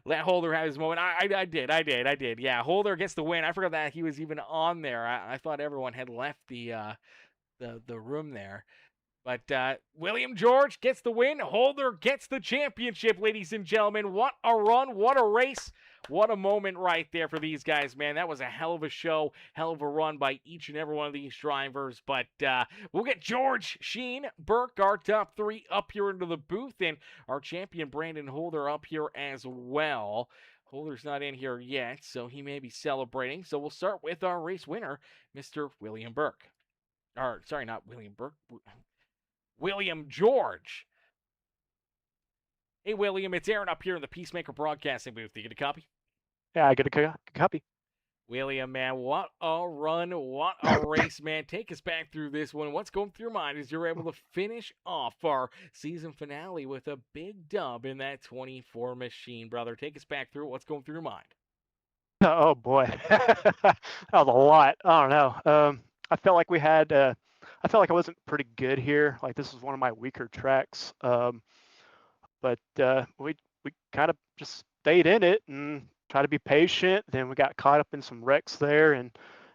Let Holder have his moment. I did. Yeah, Holder gets the win. I forgot that he was even on there. I thought everyone had left the room there. But William George gets the win. Holder gets the championship, ladies and gentlemen. What a run. What a race. What a moment right there for these guys, man. That was a hell of a show, hell of a run by each and every one of these drivers. But we'll get George, Sheen, Burke, our top 3 up here into the booth, and our champion Brandon Holder up here as well. Holder's not in here yet, so he may be celebrating. So we'll start with our race winner, Mr. William Burke. Or, sorry, not William Burke. William George. Hey, William, it's Aaron up here in the Peacemaker Broadcasting booth. Do you get a copy? Yeah, I get a copy. William, man, what a run, what a race, man. Take us back through this one. What's going through your mind as you're able to finish off our season finale with a big dub in that 24 machine, brother? Take us back through what's going through your mind. Oh boy, that was a lot. I don't know. I felt like I felt like I wasn't pretty good here. Like this was one of my weaker tracks. But we kind of just stayed in it and tried to be patient. Then we got caught up in some wrecks there, and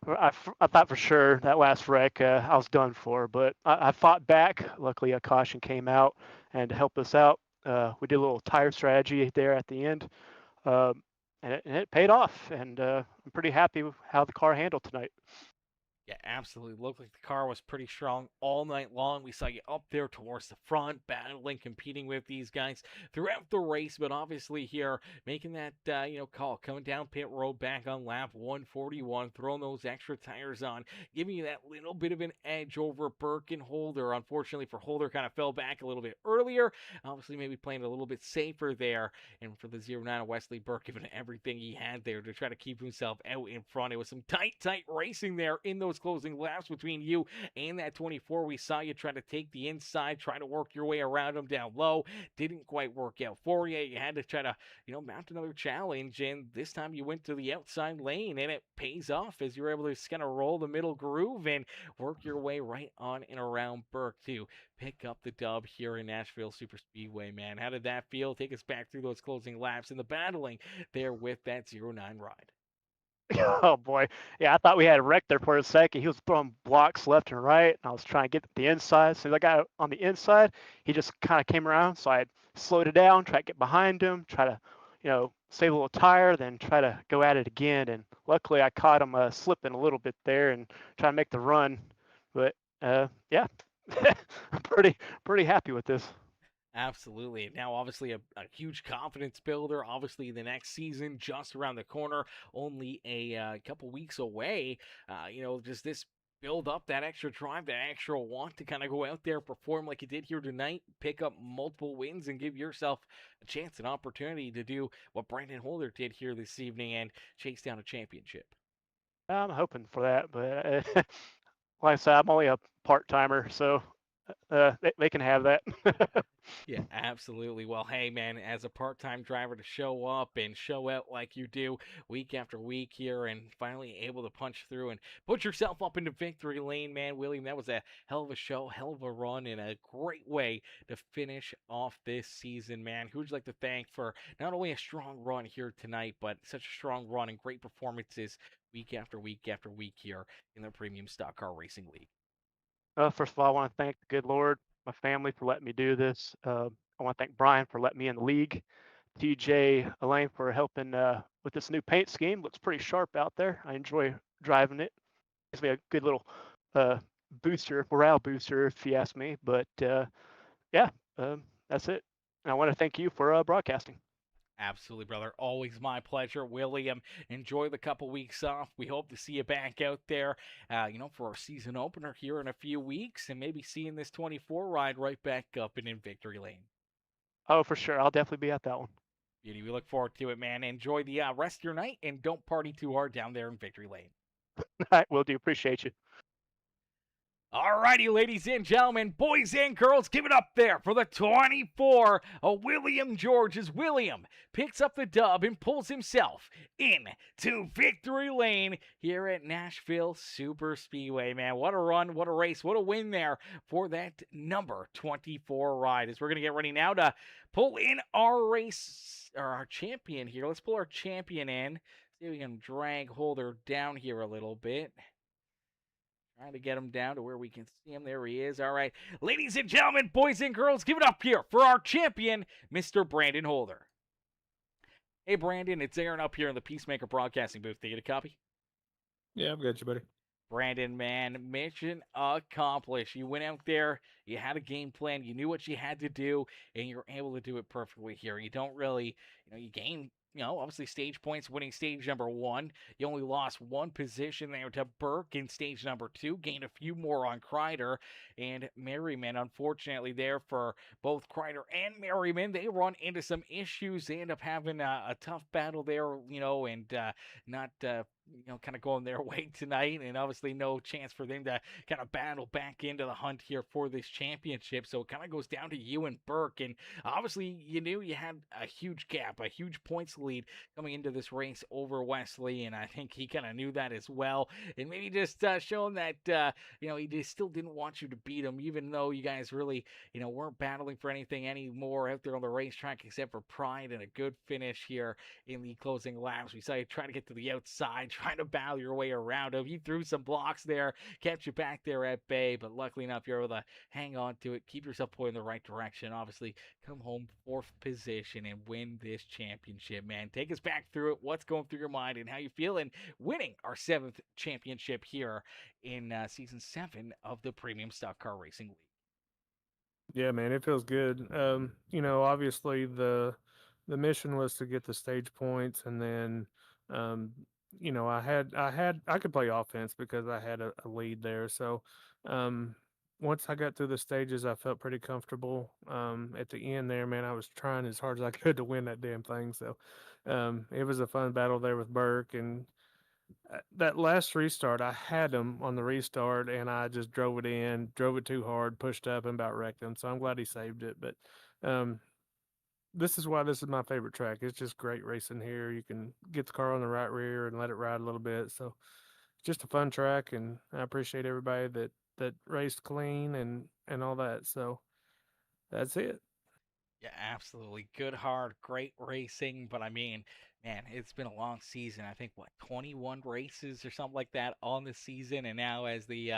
I thought for sure that last wreck I was done for. But I fought back. Luckily, a caution came out and to help us out. We did a little tire strategy there at the end, um, and it paid off. And I'm pretty happy with how the car handled tonight. Yeah, absolutely. Looked like the car was pretty strong all night long. We saw you up there towards the front, battling, competing with these guys throughout the race. But obviously here, making that call, coming down pit road back on lap 141, throwing those extra tires on, giving you that little bit of an edge over Burke and Holder. Unfortunately for Holder, kind of fell back a little bit earlier. Obviously, maybe playing a little bit safer there. And for the 09 Wesley Burke, giving everything he had there to try to keep himself out in front. It was some tight racing there in those closing laps between you and that 24. We saw you try to take the inside, try to work your way around him down low. Didn't quite work out for you. You had to try to, mount another challenge, and this time you went to the outside lane, and it pays off as you're able to just kind of roll the middle groove and work your way right on and around Burke to pick up the dub here in Nashville Super Speedway, man. How did that feel? Take us back through those closing laps and the battling there with that 09 ride. Oh boy, yeah, I thought we had a wreck there for a second. He was throwing blocks left and right, and I was trying to get to the inside. As soon as I got on the inside, he just kind of came around. So I slowed it down, tried to get behind him, try to, save a little tire, then try to go at it again. And luckily, I caught him slipping a little bit there and trying to make the run. But yeah, I'm pretty happy with this. Absolutely. Now, obviously, a huge confidence builder. Obviously, the next season just around the corner, only a couple weeks away. Just this build up that extra drive, that extra want to kind of go out there, perform like you did here tonight, pick up multiple wins, and give yourself a chance, an opportunity to do what Brandon Holder did here this evening and chase down a championship. I'm hoping for that, but like I said, I'm only a part timer, so they can have that. Yeah, absolutely. Well, hey, man, as a part-time driver to show up and show out like you do week after week here and finally able to punch through and put yourself up into victory lane, man, William, that was a hell of a show, hell of a run, and a great way to finish off this season, man. Who'd you like to thank for not only a strong run here tonight, but such a strong run and great performances week after week after week here in the Premium Stock Car Racing League? First of all, I want to thank the good Lord, my family for letting me do this. I want to thank Brian for letting me in the league. TJ, Elaine for helping with this new paint scheme. Looks pretty sharp out there. I enjoy driving it. Gives me a good little morale booster, if you ask me. But yeah, that's it. And I want to thank you for broadcasting. Absolutely, brother. Always my pleasure. William, enjoy the couple weeks off. We hope to see you back out there, for our season opener here in a few weeks and maybe seeing this 24 ride right back up and in victory lane. Oh, for sure. I'll definitely be at that one. Beauty. We look forward to it, man. Enjoy the rest of your night and don't party too hard down there in victory lane. All right, will do. Appreciate you. Alrighty, ladies and gentlemen, boys and girls, give it up there for the 24 of William George as William picks up the dub and pulls himself into victory lane here at Nashville Super Speedway, man. What a run, what a race, what a win there for that number 24 ride. As we're going to get ready now to pull in our race, or our champion here. Let's pull our champion in. See if we can drag Holder down here a little bit. Trying to get him down to where we can see him. There he is. All right. Ladies and gentlemen, boys and girls, give it up here for our champion, Mr. Brandon Holder. Hey, Brandon, it's Aaron up here in the Peacemaker Broadcasting booth. Did you get a copy? Yeah, I've got you, buddy. Brandon, man, mission accomplished. You went out there, you had a game plan, you knew what you had to do, and you were able to do it perfectly here. You don't really, you gained, obviously stage points winning stage number 1. You only lost one position there to Burke in stage number 2, gained a few more on Crider and Merriman. Unfortunately, there for both Crider and Merriman, they run into some issues. They end up having a tough battle there, and not kind of going their way tonight, and obviously no chance for them to kind of battle back into the hunt here for this championship. So it kind of goes down to you and Burke, and obviously you knew you had a huge gap, a huge points lead coming into this race over Wesley, and I think he kind of knew that as well, and maybe just showing that he just still didn't want you to beat him, even though you guys really weren't battling for anything anymore out there on the racetrack except for pride and a good finish here in the closing laps. We saw you try to get to the outside, trying to battle your way around him. He threw some blocks there, kept you back there at bay, but luckily enough, you're able to hang on to it, keep yourself pointing in the right direction. Obviously, come home 4th position and win this championship, man. Take us back through it. What's going through your mind and how you feeling winning our 7th championship here in season 7 of the Premium Stock Car Racing League? Yeah, man, it feels good. Obviously the mission was to get the stage points, and then um, I could play offense because I had a lead there. So um, once I got through the stages, I felt pretty comfortable. At the end there, man, I was trying as hard as I could to win that damn thing. So it was a fun battle there with Burke, and that last restart, I had him on the restart, and I just drove it in, drove it too hard, pushed up, and about wrecked him. So I'm glad he saved it. But um, this is why this is my favorite track. It's just great racing here. You can get the car on the right rear and let it ride a little bit. So it's just a fun track, and I appreciate everybody that raced clean and all that. So that's it. Yeah, absolutely. Good, hard, great racing. But I mean, man, it's been a long season. I think, what, 21 races or something like that on the season. And now, as the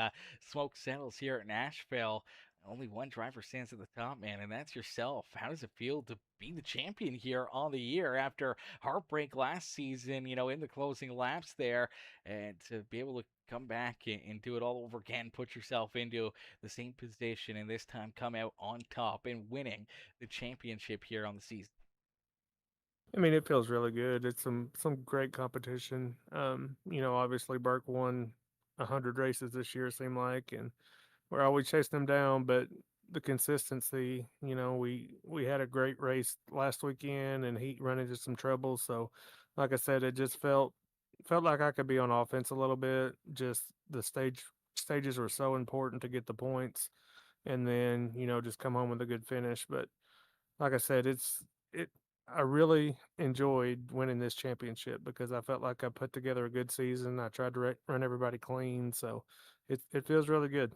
smoke settles here at Nashville, only one driver stands at the top, man, and that's yourself. How does it feel to be the champion here on the year after heartbreak last season, in the closing laps there, and to be able to come back and do it all over again, put yourself into the same position, and this time come out on top and winning the championship here on the season? I mean, it feels really good. It's some great competition. Obviously Burke won 100 races this year, it seemed like, and we're always chasing them down, but the consistency, we had a great race last weekend and he run into some trouble. So like I said, it just felt like I could be on offense a little bit. Just the stages were so important to get the points, and then, just come home with a good finish. But like I said, it I really enjoyed winning this championship because I felt like I put together a good season. I tried to run everybody clean, so it feels really good.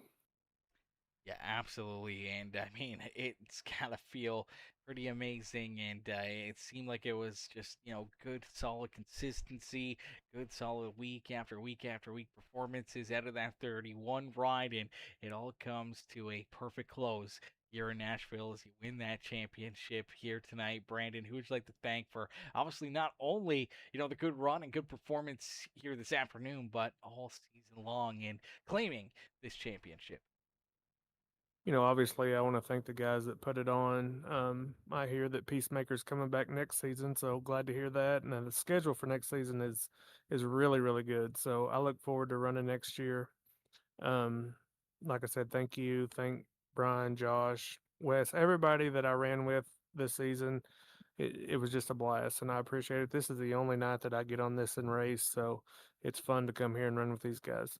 Yeah, absolutely. And I mean, it's gotta feel pretty amazing. And it seemed like it was just, good, solid consistency, good, solid week after week after week performances out of that 31 ride. And it all comes to a perfect close here in Nashville as you win that championship here tonight. Brandon, who would you like to thank for obviously not only, the good run and good performance here this afternoon, but all season long in claiming this championship? Obviously, I want to thank the guys that put it on. I hear that Peacemaker's coming back next season, so glad to hear that. And then the schedule for next season is really, really good. So I look forward to running next year. Um, like I said, thank you, thank Brian, Josh, Wes, everybody that I ran with this season. It was just a blast, and I appreciate it. This is the only night that I get on this and race, so it's fun to come here and run with these guys.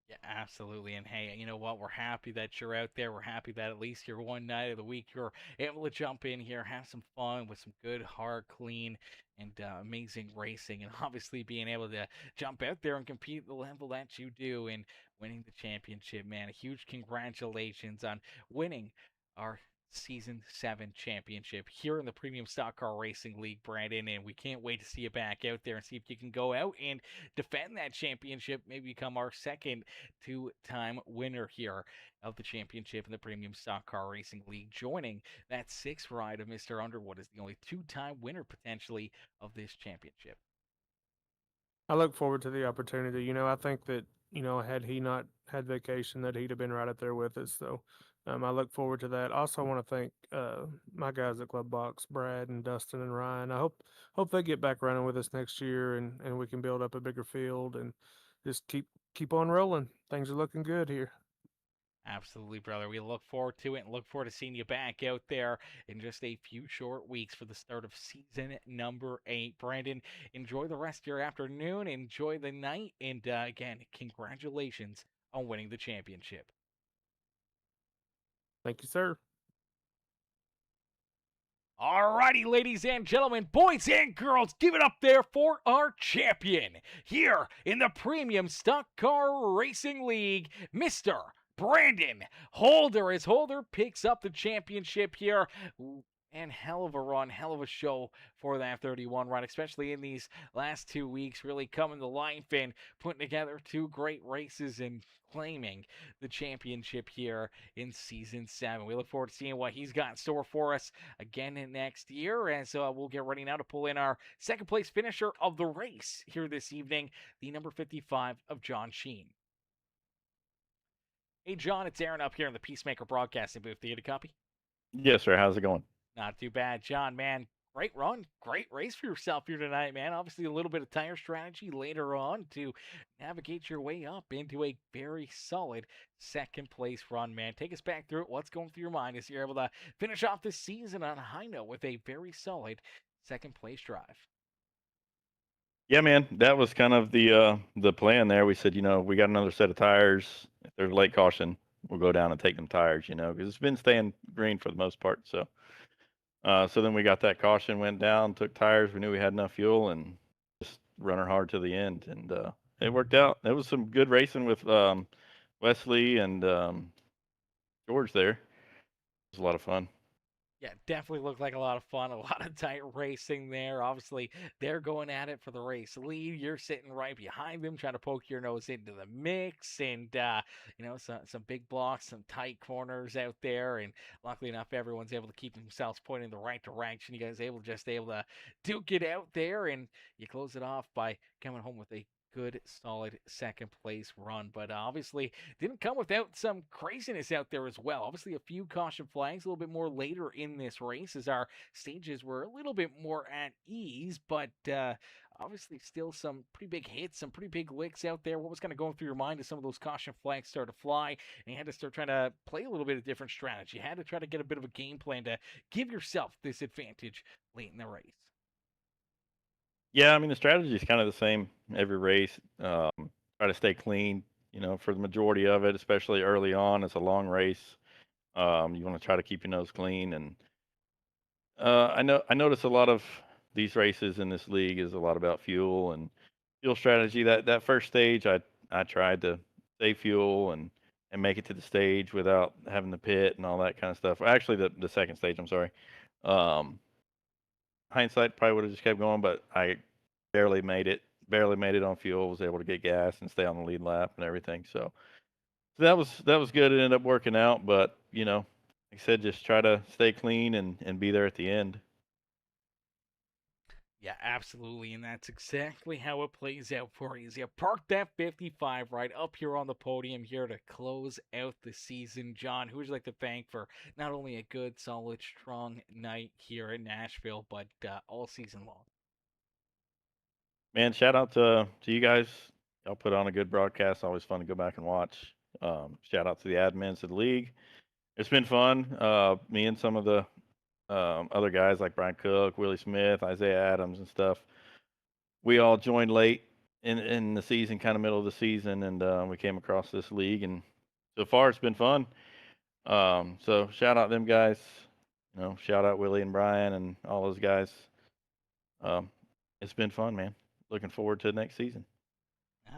Yeah, absolutely. And hey, you know what? We're happy that you're out there. We're happy that at least your one night of the week you're able to jump in here, have some fun with some good, hard, clean, and amazing racing. And obviously being able to jump out there and compete at the level that you do and winning the championship, man. A huge congratulations on winning our Season 7 championship here in the Premium Stock Car Racing League, Brandon. And we can't wait to see you back out there and see if you can go out and defend that championship, maybe become our second two-time winner here of the championship in the Premium Stock Car Racing League, joining that 6th ride of Mr. Underwood as the only two-time winner potentially of this championship. I look forward to the opportunity. I think that, had he not had vacation, that he'd have been right up there with us. So I look forward to that. Also, I want to thank my guys at Club Boxx, Brad and Dustin and Ryan. I hope they get back running with us next year, and we can build up a bigger field and just keep on rolling. Things are looking good here. Absolutely, brother. We look forward to it and look forward to seeing you back out there in just a few short weeks for the start of season number 8. Brandon, enjoy the rest of your afternoon, enjoy the night, and again, congratulations on winning the championship. Thank you, sir. Alrighty, ladies and gentlemen, boys and girls, give it up there for our champion here in the Premium Stock Car Racing League, Mr. Brandon Holder, as Holder picks up the championship here. And hell of a run, hell of a show for that 31 run, especially in these last 2 weeks, really coming to life and putting together 2 great races and claiming the championship here in Season 7. We look forward to seeing what he's got in store for us again next year, and so we'll get ready now to pull in our second place finisher of the race here this evening, the number 55 of John Sheen. Hey, John, it's Aaron up here in the Peacemaker Broadcasting booth. Do you get a copy? Yes, sir. How's it going? Not too bad, John, man. Great run, great race for yourself here tonight, man. Obviously, a little bit of tire strategy later on to navigate your way up into a very solid second place run, man. Take us back through it. What's going through your mind as you're able to finish off this season on a high note with a very solid second place drive? Yeah, man, that was kind of the plan there. We said, we got another set of tires. If there's a late caution, we'll go down and take them tires, because it's been staying green for the most part. So then we got that caution, went down, took tires. We knew we had enough fuel and just running hard to the end. And it worked out. There was some good racing with Wesley and George there. It was a lot of fun. Yeah, definitely looked like a lot of fun, a lot of tight racing there. Obviously, they're going at it for the race lead. You're sitting right behind them, trying to poke your nose into the mix, and some big blocks, some tight corners out there. And luckily enough, everyone's able to keep themselves pointing in the right direction. You guys able to duke it out there, and you close it off by coming home with a good, solid second place run. But obviously didn't come without some craziness out there as well. Obviously a few caution flags a little bit more later in this race as our stages were a little bit more at ease, but obviously still some pretty big hits, some pretty big licks out there. What was kind of going through your mind as some of those caution flags started to fly and you had to start trying to play a little bit of different strategy? You had to try to get a bit of a game plan to give yourself this advantage late in the race. Yeah, I mean, the strategy is kind of the same every race. Try to stay clean, for the majority of it, especially early on. It's a long race. You want to try to keep your nose clean. And I notice a lot of these races in this league is a lot about fuel and fuel strategy. That first stage, I tried to save fuel and make it to the stage without having to pit and all that kind of stuff. Actually, the second stage, I'm sorry. Hindsight, probably would have just kept going, but I barely made it on fuel. Was able to get gas and stay on the lead lap and everything. So that was good. It ended up working out, but like I said, just try to stay clean and be there at the end. Yeah, absolutely, and that's exactly how it plays out for you. You parked that 55 right up here on the podium here to close out the season. John, who would you like to thank for not only a good, solid, strong night here in Nashville, but all season long? Man, shout out to you guys. Y'all put on a good broadcast. Always fun to go back and watch. Shout out to the admins of the league. It's been fun. Me and some of the other guys like Brian Cook, Willie Smith, Isaiah Adams, and stuff. We all joined late in the season, kind of middle of the season, and we came across this league, and so far it's been fun. So shout out them guys. Shout out Willie and Brian and all those guys. It's been fun, man. Looking forward to the next season.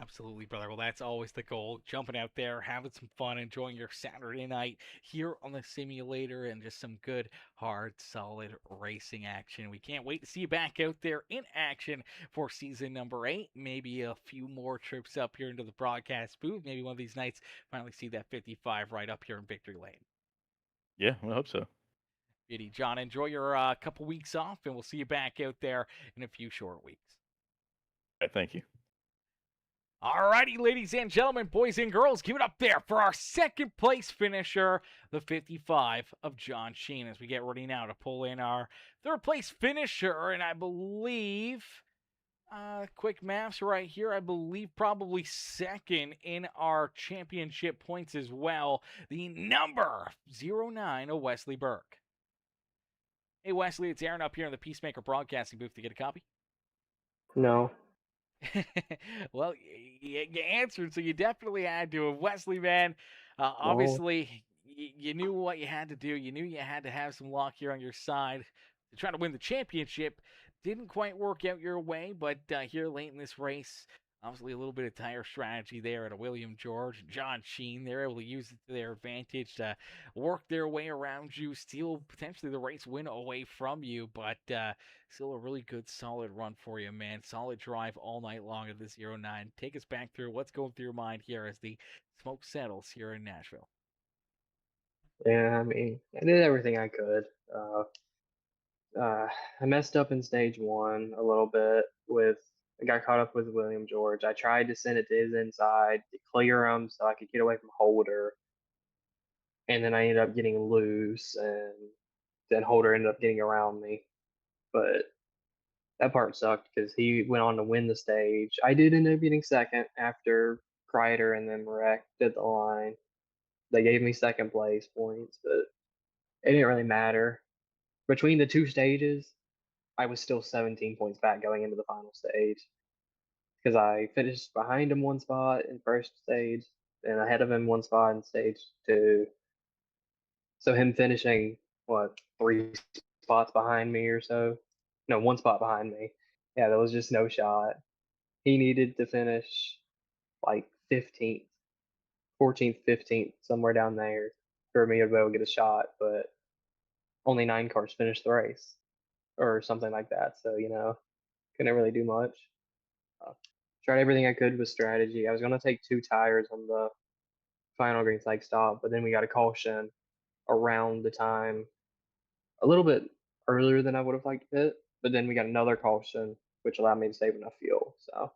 Absolutely, brother. Well, that's always the goal. Jumping out there, having some fun, enjoying your Saturday night here on the simulator, and just some good, hard, solid racing action. We can't wait to see you back out there in action for season number 8. Maybe a few more trips up here into the broadcast booth. Maybe one of these nights finally see that 55 right up here in Victory Lane. Yeah, I hope so. Beauty. John, enjoy your couple weeks off, and we'll see you back out there in a few short weeks. All right, thank you. Alrighty, ladies and gentlemen, boys and girls, give it up there for our second place finisher, the 55 of John Sheen, as we get ready now to pull in our third place finisher, and I believe Quick maps right here. I believe probably second in our championship points as well. The number 09 of Wesley Burke. Hey, Wesley, it's Aaron up here in the Peacemaker Broadcasting booth to get a copy. No. Well, you answered, so you definitely had to. Wesley, man, No. obviously, you knew what you had to do. You knew you had to have some luck here on your side to try to win the championship. Didn't quite work out your way, but here late in this race, obviously a little bit of tire strategy there at a William George and John Sheen. They're able to use it to their advantage to work their way around you, steal potentially the race win away from you, but still a really good, solid run for you, man. Solid drive all night long at the 09. Take us back through what's going through your mind here as the smoke settles here in Nashville. Yeah, I mean, I did everything I could. I messed up in stage one a little bit I got caught up with William George. I tried to send it to his inside to clear him so I could get away from Holder. And then I ended up getting loose, and then Holder ended up getting around me. But that part sucked because he went on to win the stage. I did end up getting second after Crider and then Marek did the line. They gave me second place points, but it didn't really matter. Between the two stages, I was still 17 points back going into the final stage because I finished behind him one spot in first stage and ahead of him one spot in stage two. So him finishing what 3 spots behind me or so, no, 1 spot behind me. Yeah, there was just no shot. He needed to finish like 15th, 14th, 15th, somewhere down there for me to be able to get a shot, but only 9 cars finished the race or something like that. So, couldn't really do much. Tried everything I could with strategy. I was going to take 2 tires on the final green flag stop, but then we got a caution around the time a little bit earlier than I would have liked to pit, but then we got another caution, which allowed me to save enough fuel. So,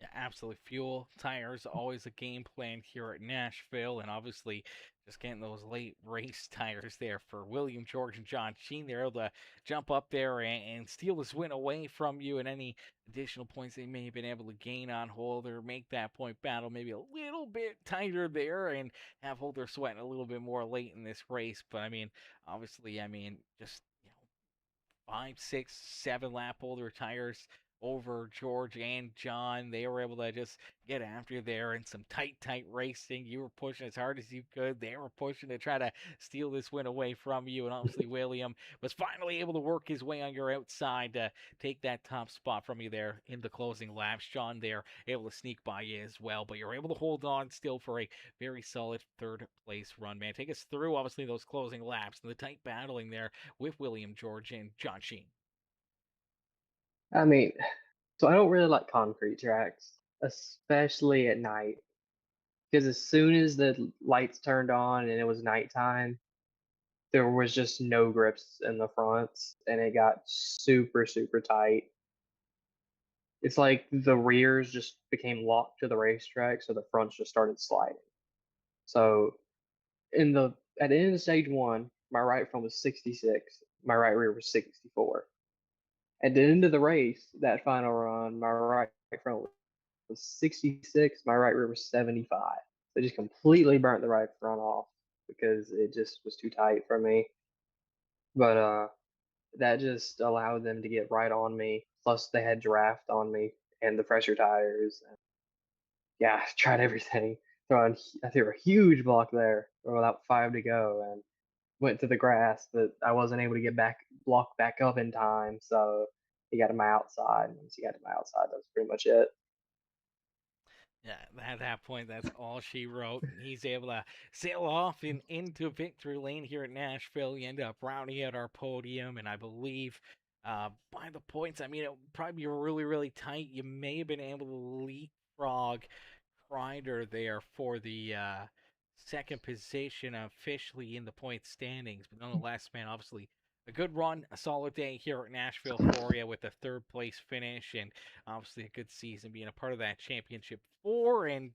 Yeah, absolutely. Fuel, tires, always a game plan here at Nashville, and obviously just getting those late race tires there for William George and John Sheen. They're able to jump up there and steal this win away from you, and any additional points they may have been able to gain on Holder, make that point battle maybe a little bit tighter there, and have Holder sweating a little bit more late in this race. But I mean, obviously, just 5, 6, 7 lap Holder tires over George and John. They were able to just get after there in some tight racing. You were pushing as hard as you could. They were pushing to try to steal this win away from you. And obviously, William was finally able to work his way on your outside to take that top spot from you there in the closing laps. John there able to sneak by you as well. But you're able to hold on still for a very solid third place run, man. Take us through, obviously, those closing laps and the tight battling there with William George and John Sheen. I mean, so I don't really like concrete tracks, especially at night, because as soon as the lights turned on and it was nighttime, there was just no grips in the fronts, and it got super, super tight. It's like the rears just became locked to the racetrack, so the fronts just started sliding. So at the end of stage one, my right front was 66, my right rear was 64. At the end of the race, that final run, my right front was 66, my right rear was 75. So it just completely burnt the right front off because it just was too tight for me. But that just allowed them to get right on me. Plus, they had draft on me and the pressure tires. And yeah, I tried everything. I threw a huge block there with about 5 to go and went to the grass, but I wasn't able to get block back up in time. So he got to my outside. And once he got to my outside, that was pretty much it. Yeah, at that point, that's all she wrote. And he's able to sail off into victory lane here at Nashville. You end up rounding out our podium, and I believe by the points, it would probably be really tight. You may have been able to leapfrog Crider there for the second position officially in the point standings. But nonetheless, man, obviously a good run, a solid day here at Nashville for you with a third place finish, and obviously a good season being a part of that championship four, and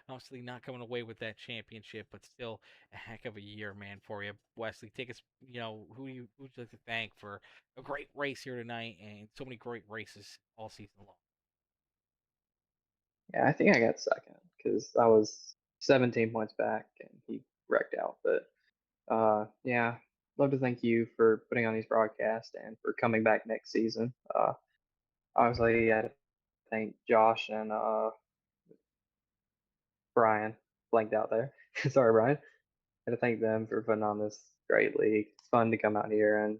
obviously not coming away with that championship, but still a heck of a year, man, for you, Wesley. Take us, who'd you like to thank for a great race here tonight and so many great races all season long? Yeah, I think I got second because I was 17 points back and he wrecked out. But yeah, love to thank you for putting on these broadcasts and for coming back next season. Obviously, I thank Josh and Brian. Blanked out there. Sorry, Brian. I had to thank them for putting on this great league. It's fun to come out here and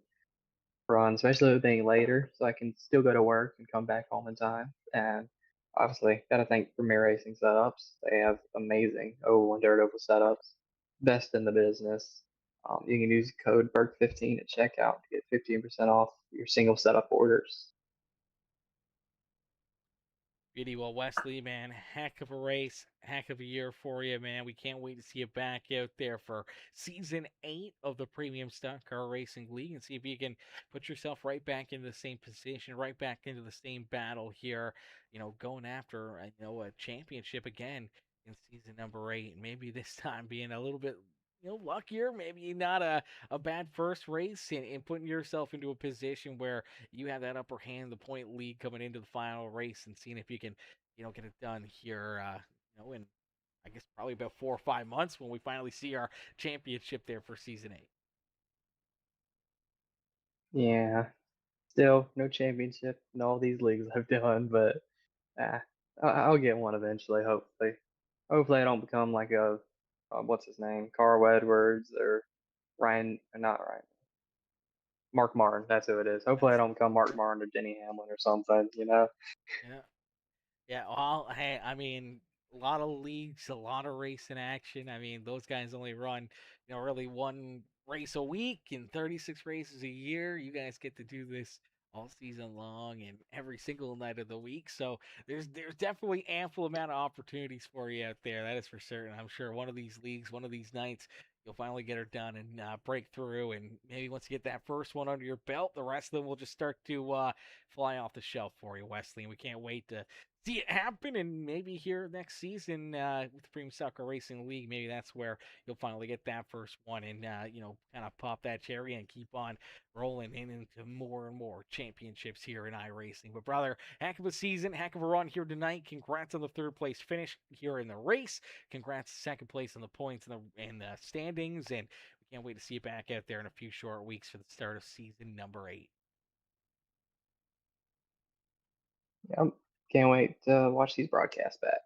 run, especially with being later, so I can still go to work and come back home in time. And obviously, gotta thank Premier Racing Setups. They have amazing oval and dirt oval setups, best in the business. You can use code BERG15 at checkout to get 15% off your single setup orders. Beauty. Well, Wesley, man, heck of a race, heck of a year for you, man. We can't wait to see you back out there for season 8 of the Premium Stock Car Racing League and see if you can put yourself right back into the same position, right back into the same battle here, going after, a championship again in season number 8. Maybe this time being a little bit luckier, maybe not a bad first race and putting yourself into a position where you have that upper hand in the point lead coming into the final race and seeing if you can, get it done here, in I guess probably about 4 or 5 months when we finally see our championship there for season 8. Yeah, still no championship in all these leagues I've done, but I'll get one eventually. Hopefully I don't become like a what's his name, Carl Edwards or not Ryan, Mark Martin. That's who it is. Hopefully I don't become Mark Martin or Denny Hamlin or something. Yeah. Yeah. Well, hey, I mean, a lot of leagues, a lot of racing action. I mean, those guys only run, really one race a week and 36 races a year. You guys get to do this all season long and every single night of the week. So there's definitely ample amount of opportunities for you out there. That is for certain. I'm sure one of these leagues, one of these nights, you'll finally get her done and break through. And maybe once you get that first one under your belt, the rest of them will just start to fly off the shelf for you, Wesley. And we can't wait to see it happen. And maybe here next season with the Premium Soccer Racing League, maybe that's where you'll finally get that first one and, kind of pop that cherry and keep on rolling into more and more championships here in iRacing. But brother, heck of a season, heck of a run here tonight. Congrats on the third place finish here in the race. Congrats second place on the points in the standings, and we can't wait to see you back out there in a few short weeks for the start of season number 8. Yep, can't wait to watch these broadcasts back.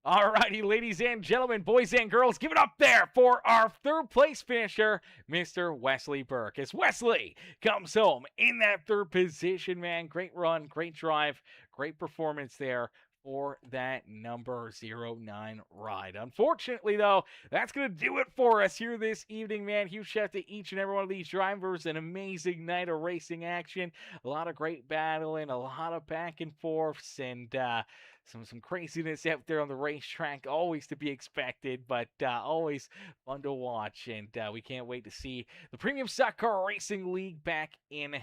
Alrighty, ladies and gentlemen, boys and girls, give it up there for our third place finisher, Mr. Wesley Burke. As Wesley comes home in that third position, man, great run, great drive, great performance there for that number 09 ride. Unfortunately, though, that's going to do it for us here this evening, man. Huge shout out to each and every one of these drivers. An amazing night of racing action. A lot of great battling, a lot of back and forths, and some craziness out there on the racetrack, always to be expected, but always fun to watch. And we can't wait to see the Premium Stock Car Racing League back into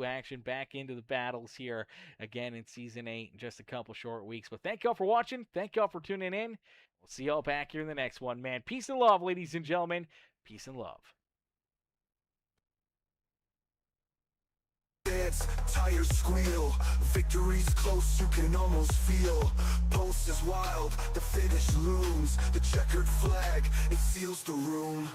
action, back into the battles here again in season 8 in just a couple short weeks. But thank y'all for watching. Thank y'all for tuning in. We'll see y'all back here in the next one, man. Peace and love, ladies and gentlemen. Peace and love. Tires squeal, victory's close, you can almost feel. Pulse is wild, the finish looms. The checkered flag, it seals the room.